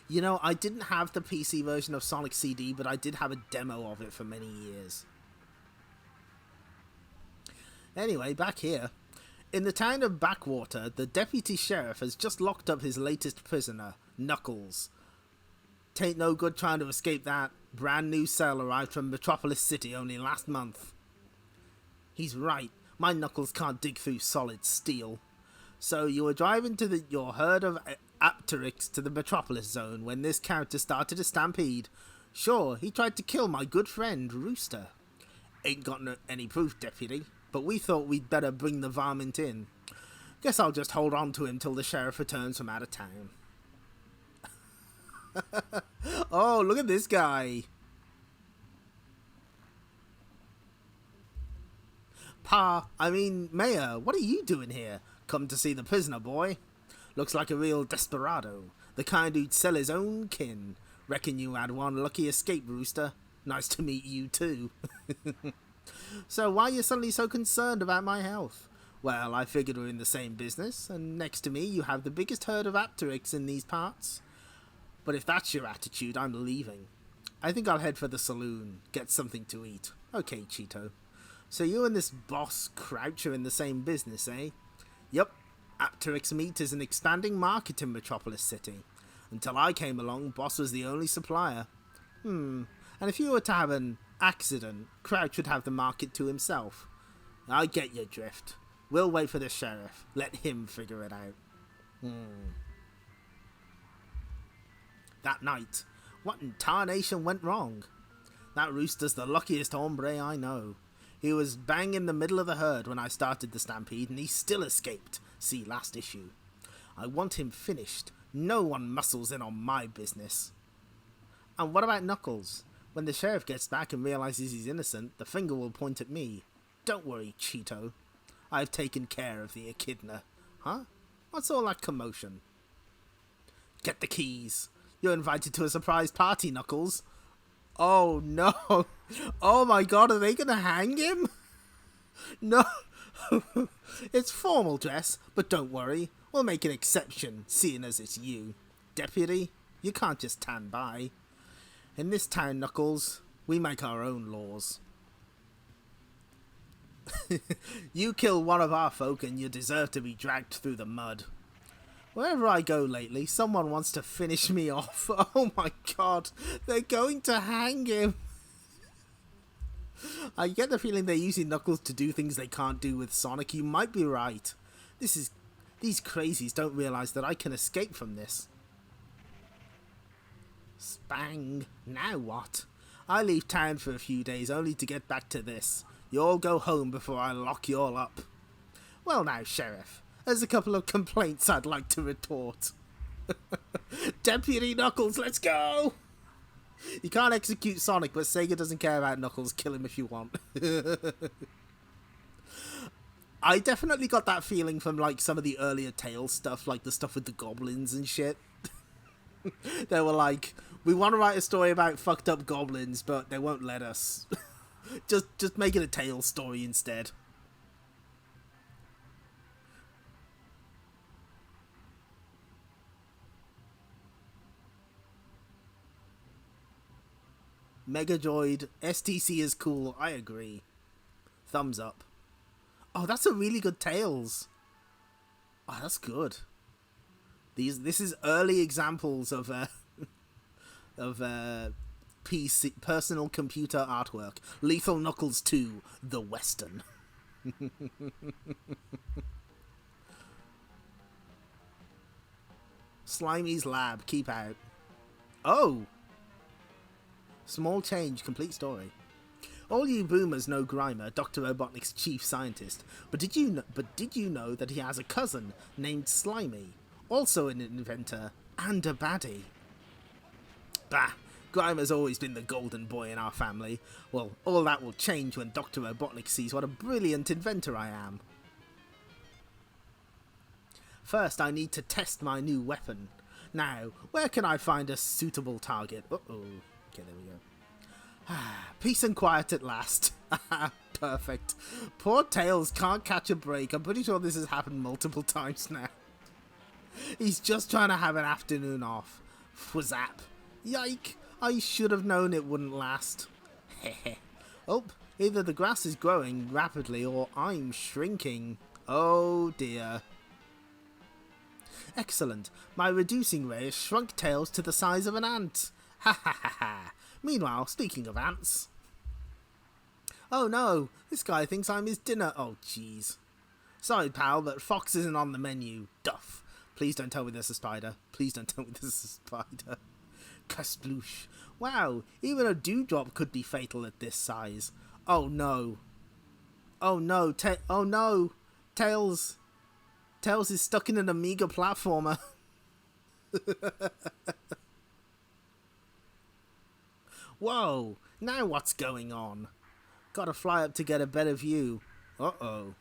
You know, I didn't have the PC version of Sonic CD, but I did have a demo of it for many years. Anyway, back here. In the town of Backwater, the deputy sheriff has just locked up his latest prisoner, Knuckles. Tain't no good trying to escape that. Brand new cell arrived from Metropolis City only last month. He's right. My Knuckles can't dig through solid steel. So you were driving to your herd of Apteryx to the Metropolis Zone when this character started a stampede. Sure, he tried to kill my good friend, Rooster. Ain't got any proof, deputy, but we thought we'd better bring the varmint in. Guess I'll just hold on to him till the sheriff returns from out of town. Oh, look at this guy. Mayor, what are you doing here? Come to see the prisoner, boy. Looks like a real desperado. The kind who'd sell his own kin. Reckon you had one lucky escape, Rooster. Nice to meet you, too. So why are you suddenly so concerned about my health? Well, I figured we're in the same business, and next to me you have the biggest herd of Apteryx in these parts. But if that's your attitude, I'm leaving. I think I'll head for the saloon, get something to eat. Okay, Cheeto. So you and this boss Crouch are in the same business, eh? Yup. Apteryx meat is an expanding market in Metropolis City. Until I came along, Boss was the only supplier. And if you were to have an accident, Crouch would have the market to himself. I get your drift. We'll wait for the sheriff. Let him figure it out. That night, what in tarnation went wrong? That Rooster's the luckiest hombre I know. He was bang in the middle of the herd when I started the stampede, and he still escaped. See last issue. I want him finished. No one muscles in on my business. And what about Knuckles? When the sheriff gets back and realizes he's innocent, the finger will point at me. Don't worry, Cheeto. I've taken care of the echidna. Huh? What's all that commotion? Get the keys. You're invited to a surprise party, Knuckles. Oh no. Oh my god, are they gonna hang him? No. It's formal dress, but don't worry. We'll make an exception, seeing as it's you. Deputy, you can't just stand by. In this town, Knuckles, we make our own laws. You kill one of our folk and you deserve to be dragged through the mud. Wherever I go lately, someone wants to finish me off. Oh my god, they're going to hang him. I get the feeling they're using Knuckles to do things they can't do with Sonic. You might be right. These crazies don't realize that I can escape from this. Spang. Now what? I leave town for a few days only to get back to this. You all go home before I lock you all up. Well now, Sheriff, there's a couple of complaints I'd like to retort. Deputy Knuckles, let's go! You can't execute Sonic, but Sega doesn't care about Knuckles. Kill him if you want. I definitely got that feeling from like some of the earlier Tails stuff, like the stuff with the goblins and shit. They were like, we want to write a story about fucked up goblins, but they won't let us. just make it a Tails story instead. Megadroid, STC is cool, I agree. Thumbs up. Oh, that's a really good Tails. Oh, that's good. This is early examples of PC personal computer artwork. Lethal Knuckles 2, the Western. Slimy's lab, keep out. Oh! Small change, complete story. All you boomers know Grimer, Dr. Robotnik's chief scientist, but did you know that he has a cousin named Slimy, also an inventor and a baddie? Bah, Grimer's always been the golden boy in our family. Well, all that will change when Dr. Robotnik sees what a brilliant inventor I am. First, I need to test my new weapon. Now, where can I find a suitable target? Uh-oh. Okay, there we go. Peace and quiet at last. Perfect. Poor Tails can't catch a break. I'm pretty sure this has happened multiple times now. He's just trying to have an afternoon off. Fwazap. Yike. I should have known it wouldn't last. Heh. Oh, either the grass is growing rapidly or I'm shrinking. Oh dear. Excellent. My reducing ray has shrunk Tails to the size of an ant. Ha ha ha ha. Meanwhile, speaking of ants... Oh no, this guy thinks I'm his dinner. Oh jeez. Sorry pal, but Fox isn't on the menu. Duff. Please don't tell me there's a spider. Please don't tell me there's a spider. Kasploosh. Wow, even a dewdrop could be fatal at this size. Oh no. Oh no, oh no. Tails is stuck in an Amiga platformer. Whoa, now what's going on? Gotta fly up to get a better view. Uh-oh.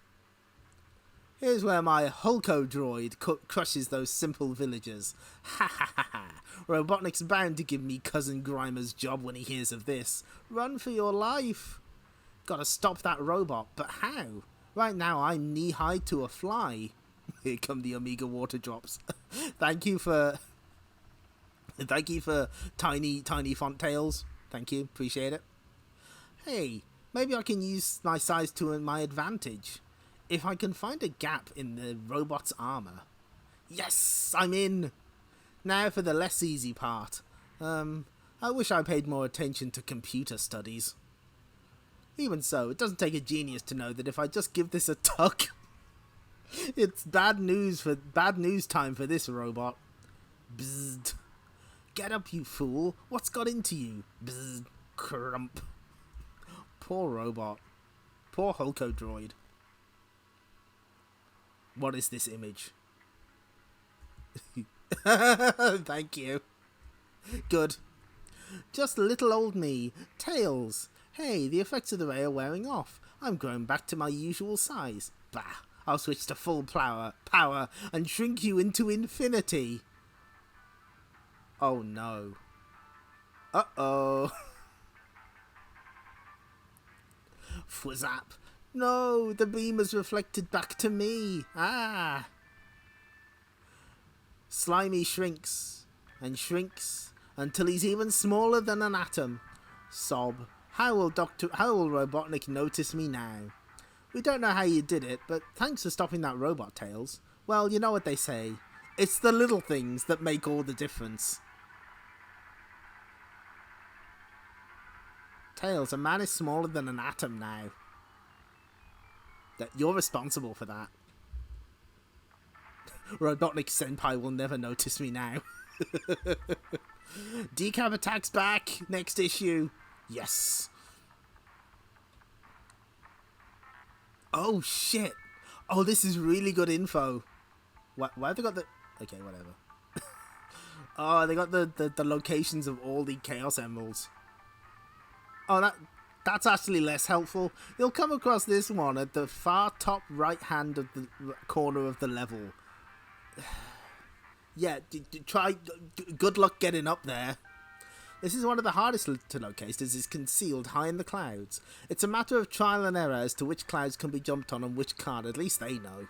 Here's where my Hulko-droid crushes those simple villagers. Ha ha ha ha. Robotnik's bound to give me Cousin Grimer's job when he hears of this. Run for your life. Gotta stop that robot, but how? Right now I'm knee-high to a fly. Here come the Amiga water drops. Thank you for tiny font Tails. Thank you, appreciate it. Hey, maybe I can use my size to my advantage. If I can find a gap in the robot's armor. Yes, I'm in. Now for the less easy part. I wish I paid more attention to computer studies. Even so, it doesn't take a genius to know that if I just give this a tuck, it's bad news time for this robot. Bzzzt. Get up, you fool. What's got into you? Bzzzt. Crump. Poor robot. Poor Hulko-droid. What is this image? Thank you. Good. Just little old me. Tails. Hey, the effects of the ray are wearing off. I'm growing back to my usual size. Bah. I'll switch to full power and shrink you into infinity. Oh no. Uh-oh. Fwazap. No, the beam has reflected back to me. Ah. Slimy shrinks and shrinks until he's even smaller than an atom. Sob. How will Robotnik notice me now? We don't know how you did it, but thanks for stopping that robot, Tails. Well, you know what they say. It's the little things that make all the difference. Tails, a man is smaller than an atom now. That you're responsible for that. Robotnik Senpai will never notice me now. Decap attacks back. Next issue. Yes. Oh shit. Oh, this is really good info. Why have they got the... Okay, whatever. Oh, they got the locations of all the Chaos Emeralds. Oh, that's actually less helpful. You'll come across this one at the far top right hand of the corner of the level. Yeah, try. Good luck getting up there. This is one of the hardest to locate as it's concealed high in the clouds. It's a matter of trial and error as to which clouds can be jumped on and which can't, at least they know.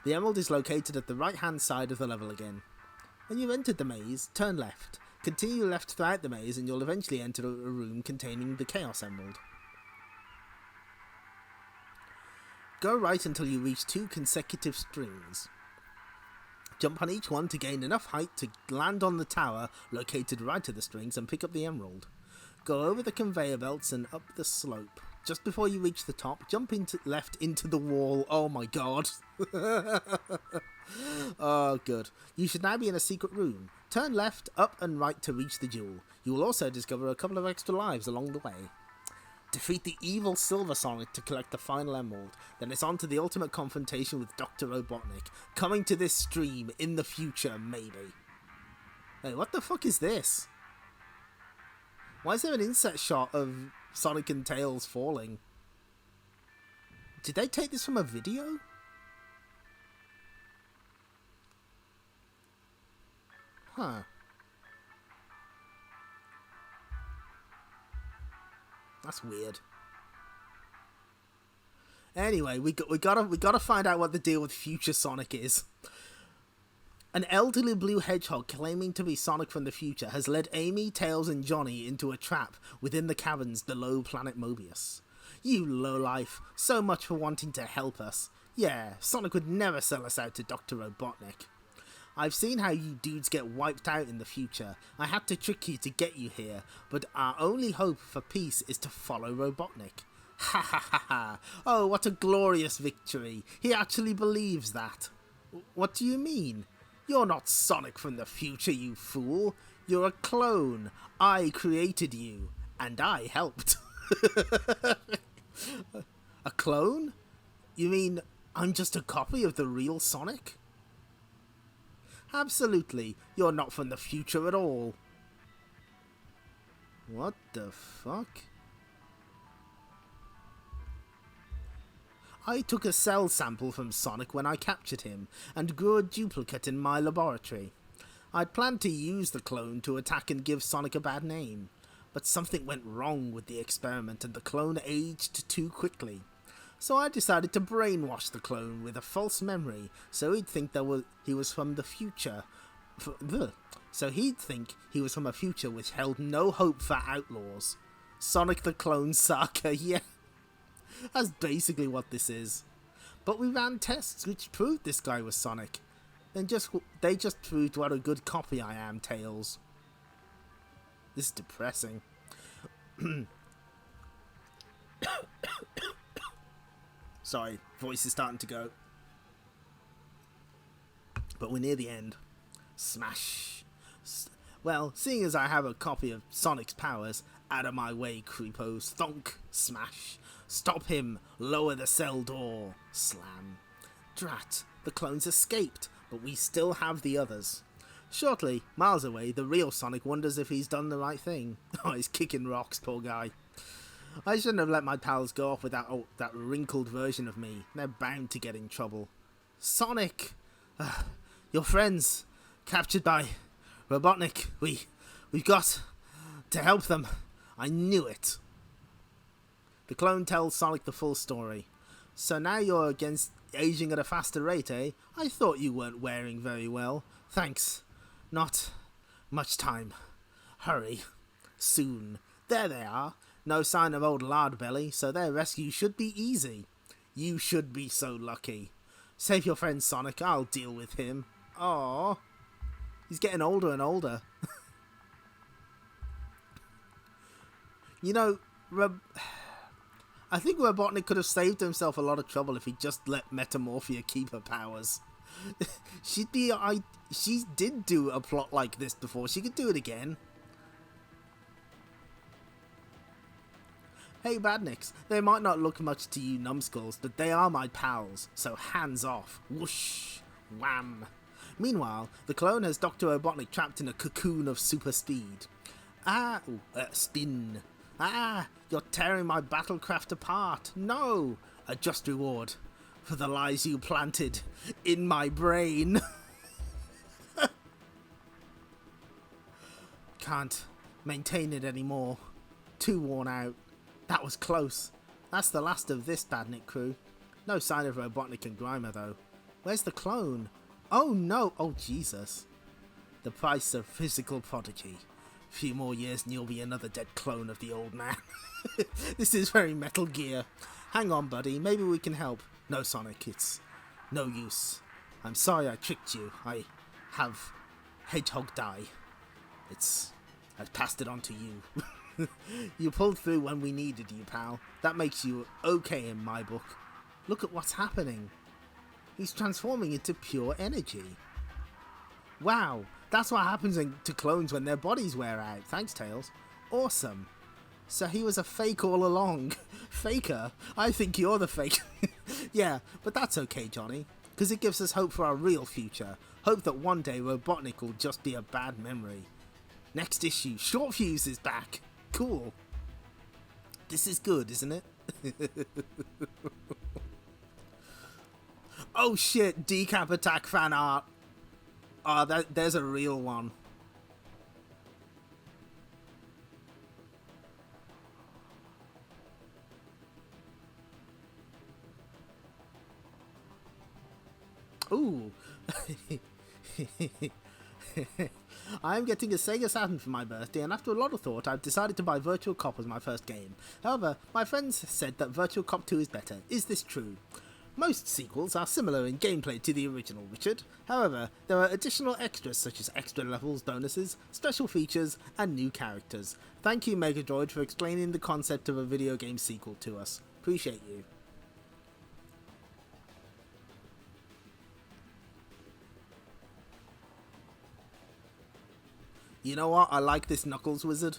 The emerald is located at the right hand side of the level again. When you've entered the maze, turn left. Continue left throughout the maze and you'll eventually enter a room containing the Chaos Emerald. Go right until you reach 2 consecutive strings. Jump on each one to gain enough height to land on the tower located right at the strings and pick up the emerald. Go over the conveyor belts and up the slope. Just before you reach the top, jump left into the wall. Oh my god. Oh, good. You should now be in a secret room. Turn left, up and right to reach the jewel. You will also discover a couple of extra lives along the way. Defeat the evil Silver Sonic to collect the final emerald. Then it's on to the ultimate confrontation with Dr. Robotnik. Coming to this stream in the future, maybe. Hey, what the fuck is this? Why is there an inset shot of Sonic and Tails falling? Did they take this from a video? Huh. That's weird. Anyway, we gotta find out what the deal with future Sonic is. An elderly blue hedgehog claiming to be Sonic from the future has led Amy, Tails and Johnny into a trap within the caverns below planet Mobius. You lowlife, so much for wanting to help us. Yeah, Sonic would never sell us out to Dr. Robotnik. I've seen how you dudes get wiped out in the future. I had to trick you to get you here, but our only hope for peace is to follow Robotnik. Ha ha ha ha. Oh, what a glorious victory. He actually believes that. What do you mean? You're not Sonic from the future, you fool. You're a clone. I created you, and I helped. A clone? You mean I'm just a copy of the real Sonic? Absolutely. You're not from the future at all. What the fuck? I took a cell sample from Sonic when I captured him, and grew a duplicate in my laboratory. I'd planned to use the clone to attack and give Sonic a bad name, but something went wrong with the experiment and the clone aged too quickly. So I decided to brainwash the clone with a false memory, so he'd think he was from the future. So he'd think he was from a future which held no hope for outlaws. Sonic the Clone Saga, yeah. That's basically what this is. But we ran tests which proved this guy was Sonic. They just proved what a good copy I am, Tails. This is depressing. Sorry, voice is starting to go. But we're near the end. Smash. Well, seeing as I have a copy of Sonic's powers, out of my way, creepos. Thonk. Smash. Stop him. Lower the cell door. Slam. Drat. The clones escaped, but we still have the others. Shortly, miles away, the real Sonic wonders if he's done the right thing. Oh, he's kicking rocks, poor guy. I shouldn't have let my pals go off with that wrinkled version of me. They're bound to get in trouble. Sonic! Your friends, captured by Robotnik. We've got to help them. I knew it. The clone tells Sonic the full story. So now you're against aging at a faster rate, eh? I thought you weren't wearing very well. Thanks. Not much time. Hurry. Soon. There they are. No sign of old Lardbelly, so their rescue should be easy. You should be so lucky. Save your friend Sonic, I'll deal with him. Aww. He's getting older and older. You know, I think Robotnik could have saved himself a lot of trouble if he just let Metamorphia keep her powers. She did do a plot like this before. She could do it again. Hey Badniks, they might not look much to you numbskulls, but they are my pals, so hands off. Whoosh. Wham. Meanwhile, the clone has Dr. Robotnik trapped in a cocoon of super speed. Spin. You're tearing my battlecraft apart. No! A just reward for the lies you planted in my brain. Can't maintain it anymore. Too worn out. That was close. That's the last of this Badnik crew. No sign of Robotnik and Grimer though. Where's the clone? Oh no! Oh Jesus. The price of physical prodigy. Few more years and you'll be another dead clone of the old man. This is very Metal Gear. Hang on, buddy. Maybe we can help. No, Sonic. It's no use. I'm sorry I tricked you. I have hedgehog dye. I've passed it on to you. You pulled through when we needed you, pal. That makes you okay in my book. Look at what's happening. He's transforming into pure energy. Wow, that's what happens to clones when their bodies wear out. Thanks, Tails. Awesome. So he was a fake all along. Faker? I think you're the fake. Yeah, but that's okay, Johnny. Because it gives us hope for our real future. Hope that one day Robotnik will just be a bad memory. Next issue, Short Fuse is back. Cool. This is good, isn't it? Oh shit, Decap Attack fan art. Oh, there's a real one. Ooh. I'm getting a Sega Saturn for my birthday, and after a lot of thought, I've decided to buy Virtual Cop as my first game. However, my friends said that Virtual Cop 2 is better. Is this true? Most sequels are similar in gameplay to the original Richard. However, there are additional extras such as extra levels, bonuses, special features, and new characters. Thank you, Megadroid, for explaining the concept of a video game sequel to us. Appreciate you. You know what? I like this Knuckles wizard.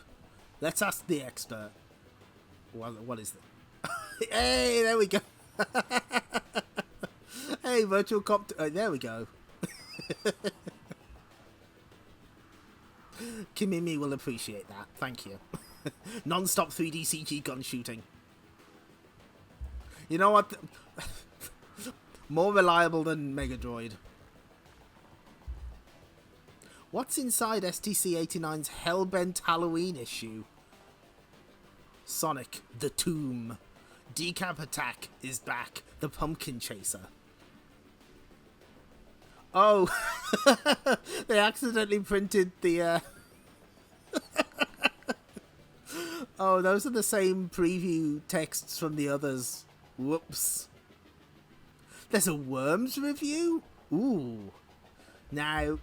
Let's ask the expert. What is it? Hey, there we go. Hey, Virtual Cop. There we go. Kimimi will appreciate that. Thank you. Non-stop 3D CG gun shooting. You know what? More reliable than Megadroid. What's inside STC-89's Hellbent Halloween issue? Sonic, the Tomb. Decap Attack is back. The Pumpkin Chaser. Oh, they accidentally printed the... Oh, those are the same preview texts from the others. Whoops. There's a Worms review? Ooh. Now...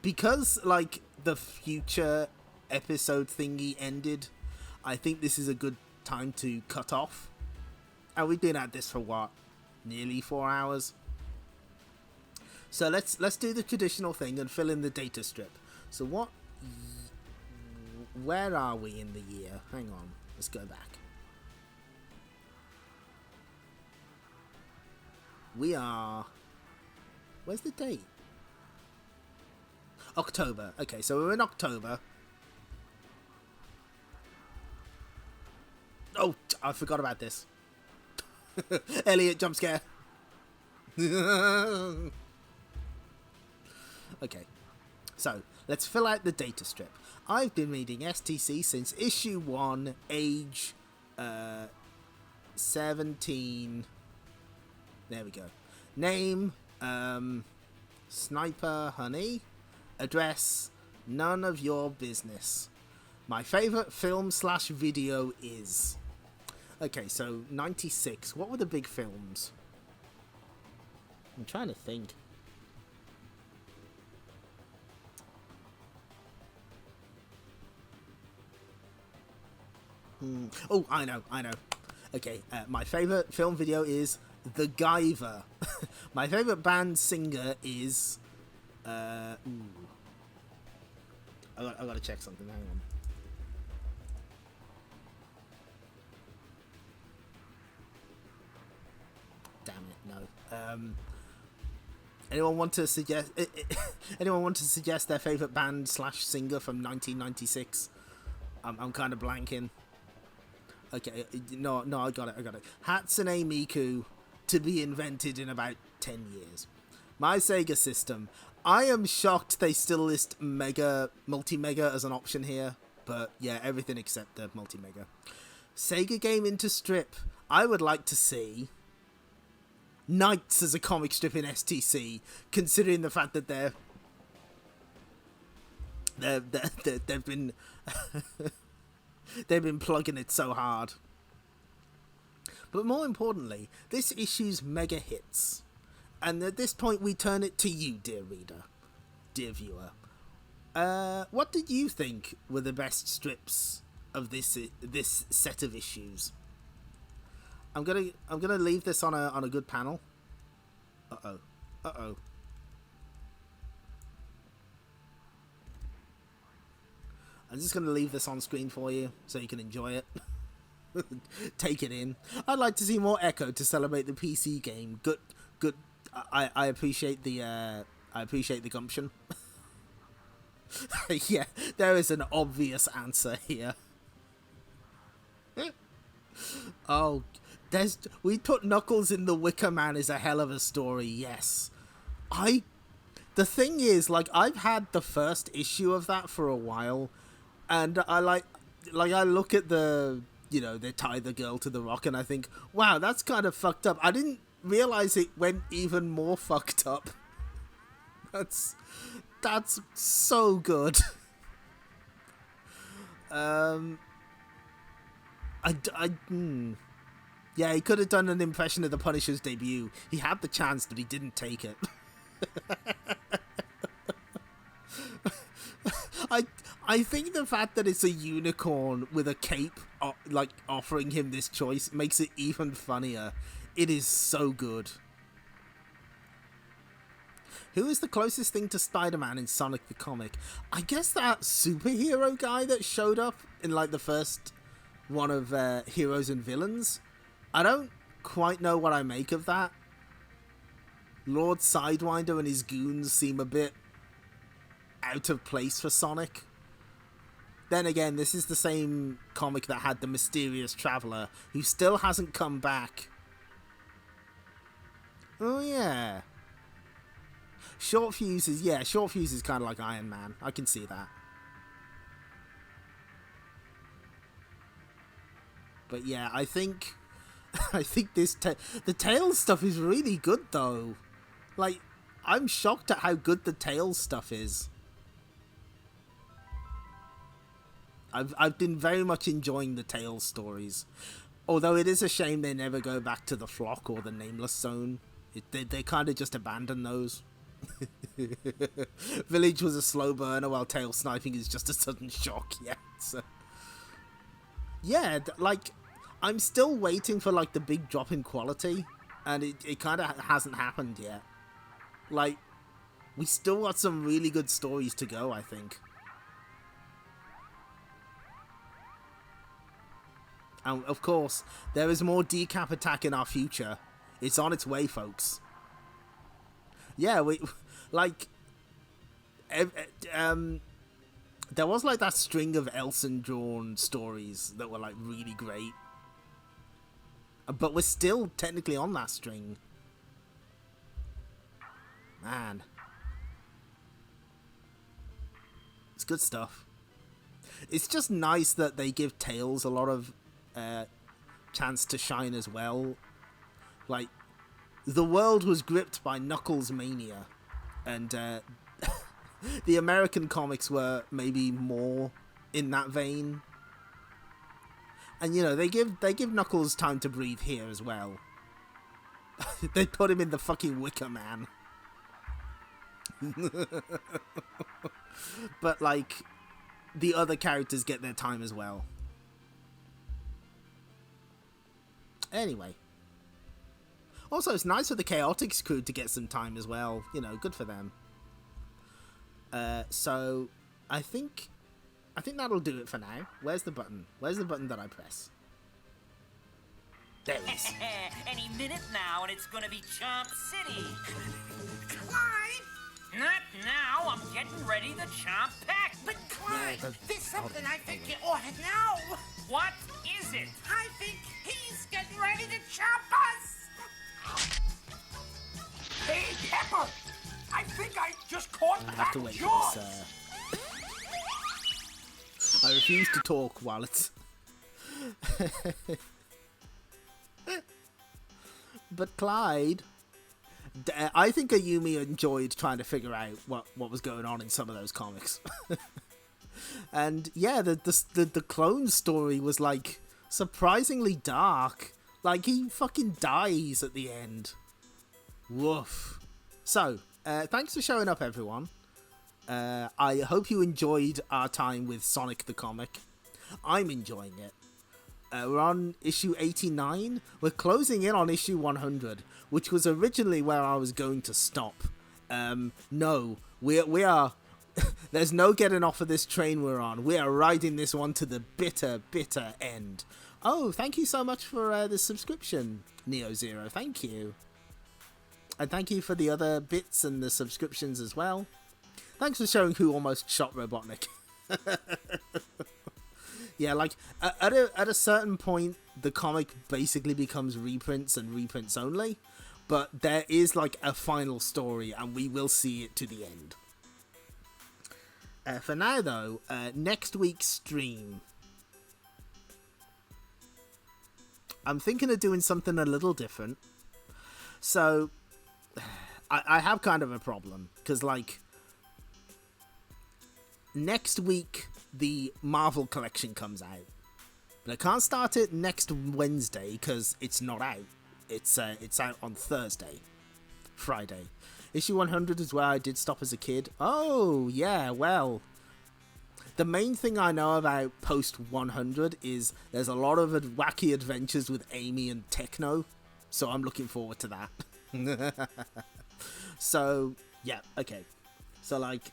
because, like, the future episode thingy ended, I think this is a good time to cut off. And we've been at this for, what, nearly 4 hours? So let's do the traditional thing and fill in the data strip. So where are we in the year? Hang on, let's go back. We are... where's the date? October. Okay, so we're in October. Oh, I forgot about this. Elliot, jump scare. Okay, so let's fill out the data strip. I've been reading STC since issue 1, age 17. There we go. Name, Sniper Honey. Address, none of your business. My favourite film/video is... okay, so 96. What were the big films? I'm trying to think. Oh, I know. Okay, my favourite film video is The Guyver. My favourite band singer is... I gotta check something, hang on. Damn it, no. Anyone want to suggest their favourite band/singer from 1996? I'm kind of blanking. Okay, no, I got it. Hatsune Miku, to be invented in about 10 years. My Sega system. I am shocked they still list multi-mega as an option here, but yeah, everything except the multi-mega. Sega game into strip. I would like to see Knights as a comic strip in STC, considering the fact that they're They've been they've been plugging it so hard. But more importantly, this issue's mega hits. And at this point, we turn it to you, dear reader, dear viewer. What did you think were the best strips of this set of issues? I'm gonna leave this on a good panel. Uh oh. I'm just gonna leave this on screen for you so you can enjoy it. Take it in. I'd like to see more Echo to celebrate the PC game. Good. I appreciate the gumption. Yeah, there is an obvious answer here. Oh, we put Knuckles in the Wicker Man is a hell of a story. Yes, the thing is, like, I've had the first issue of that for a while, and I look at the, you know, they tie the girl to the rock, and I think, wow, that's kind of fucked up. I didn't realize it went even more fucked up. That's so good. Yeah, he could have done an impression of the Punisher's debut. He had the chance, but he didn't take it. I think the fact that it's a unicorn with a cape, like, offering him this choice makes it even funnier. It is so good. Who is the closest thing to Spider-Man in Sonic the Comic? I guess that superhero guy that showed up in, like, the first one of Heroes and Villains. I don't quite know what I make of that. Lord Sidewinder and his goons seem a bit out of place for Sonic. Then again, this is the same comic that had the mysterious traveler who still hasn't come back. Oh yeah. Short Fuse is kind of like Iron Man. I can see that. But yeah, I think the Tails stuff is really good though. Like, I'm shocked at how good the Tails stuff is. I've been very much enjoying the Tails stories. Although it is a shame they never go back to the Flock or the Nameless Zone. They kind of just abandon those. Village was a slow burner, while Tail sniping is just a sudden shock. Yeah, so. Yeah, like, I'm still waiting for, like, the big drop in quality, and it kind of hasn't happened yet. Like, we still got some really good stories to go, I think. And of course, there is more Decap Attack in our future. It's on its way, folks. Yeah, there was, like, that string of Elson-drawn stories that were, like, really great. But we're still technically on that string. Man. It's good stuff. It's just nice that they give Tails a lot of chance to shine as well. Like, the world was gripped by Knuckles mania, and the American comics were maybe more in that vein. And, you know, they give Knuckles time to breathe here as well. They put him in the fucking Wicker Man. But, like, the other characters get their time as well. Anyway. Also, it's nice for the Chaotix crew to get some time as well. You know, good for them. So, I think that'll do it for now. Where's the button? Where's the button that I press? There it is. Any minute now, and it's gonna be Chomp City. Clyde! Not now. I'm getting ready to chomp pack. But Clyde, there's something I think you ought to know. What is it? I think he's getting ready to chomp us. Hey, Pepper! I think I just caught I have to wait for this. I refuse to talk while it's. But Clyde, I think Ayumi enjoyed trying to figure out what was going on in some of those comics. And yeah, the clone story was like surprisingly dark. Like he fucking dies at the end. Woof. So, thanks for showing up, everyone. I hope you enjoyed our time with Sonic the Comic. I'm enjoying it. We're on issue 89. We're closing in on issue 100, which was originally where I was going to stop. No, we are... There's no getting off of this train we're on. We are riding this one to the bitter, bitter end. Oh, thank you so much for the subscription, Neo Zero. Thank you. And thank you for the other bits and the subscriptions as well. Thanks for showing who almost shot Robotnik. Yeah, like, at a certain point, the comic basically becomes reprints and reprints only. But there is, like, a final story, and we will see it to the end. For now, though, next week's stream. I'm thinking of doing something a little different. So, I have kind of a problem. Because, like, next week, the Marvel collection comes out. But I can't start it next Wednesday because it's not out. It's out on Thursday. Friday. Issue 100 is where I did stop as a kid. Oh, yeah, well. The main thing I know about post 100 is there's a lot of wacky adventures with Amy and Techno. So I'm looking forward to that. So, yeah, okay. So, like,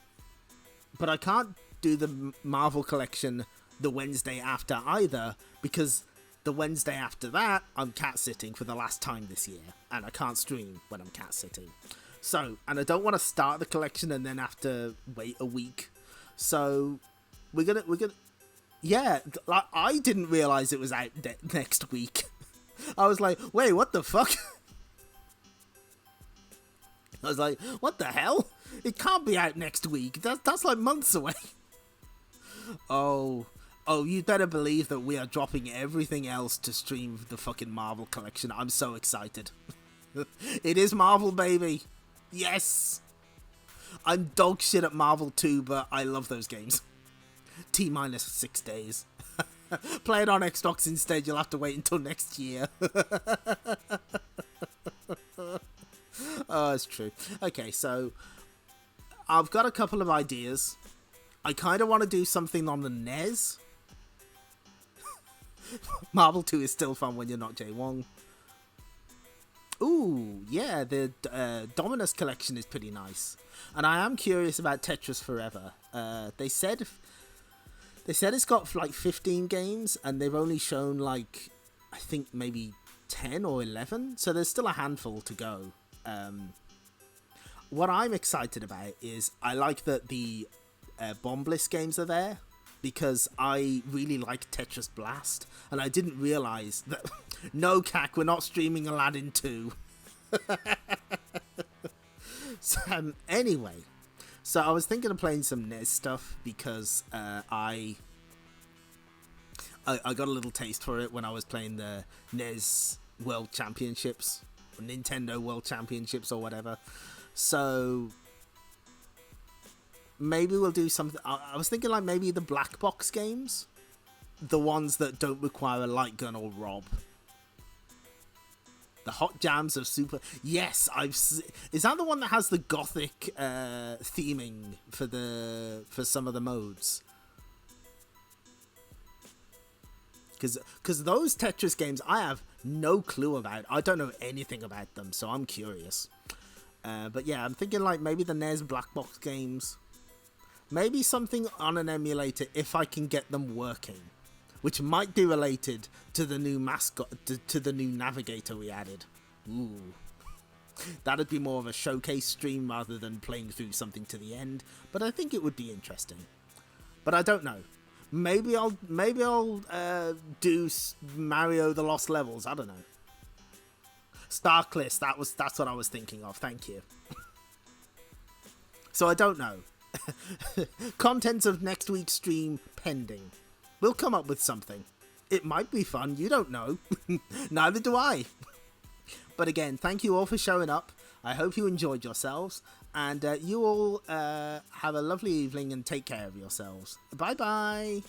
but I can't do the Marvel collection the Wednesday after either, because the Wednesday after that, I'm cat sitting for the last time this year, and I can't stream when I'm cat sitting. So, and I don't want to start the collection and then have to wait a week. So, we're gonna, yeah, like, I didn't realize it was out next week. I was like, wait, what the fuck? I was like, what the hell? It can't be out next week. That's like months away. Oh, you better believe that we are dropping everything else to stream the fucking Marvel collection. I'm so excited. It is Marvel, baby. Yes. I'm dog shit at Marvel too, but I love those games. T-minus 6 days. Play it on Xbox instead. You'll have to wait until next year. Oh, it's true. Okay, so I've got a couple of ideas. I kind of want to do something on the NES. Marvel 2 is still fun when you're not Jay Wong. Ooh, yeah, the Dominus collection is pretty nice. And I am curious about Tetris Forever. They said it's got like 15 games, and they've only shown like, I think maybe 10 or 11. So there's still a handful to go. What I'm excited about is I like that the Bombliss games are there, because I really like Tetris Blast, and I didn't realise that... No, CAC, we're not streaming Aladdin 2. So, anyway, so I was thinking of playing some NES stuff, because I got a little taste for it when I was playing the NES World Championships, or Nintendo World Championships, or whatever. So maybe we'll do something. I was thinking like maybe the black box games, the ones that don't require a light gun or rob. The hot jams of Super. Yes, is that the one that has the gothic theming for some of the modes? Because those Tetris games I have no clue about. I don't know anything about them, so I'm curious. But yeah, I'm thinking like maybe the NES black box games. Maybe something on an emulator if I can get them working. Which might be related to the new mascot, to the new navigator we added. Ooh. That'd be more of a showcase stream rather than playing through something to the end. But I think it would be interesting. But I don't know. Maybe I'll do Mario the Lost Levels. I don't know. Starclist, that's what I was thinking of. Thank you. So I don't know. Contents of next week's stream pending. We'll come up with something. It might be fun. You don't know. Neither do I. But again, thank you all for showing up. I hope you enjoyed yourselves. And you all have a lovely evening and take care of yourselves. Bye bye.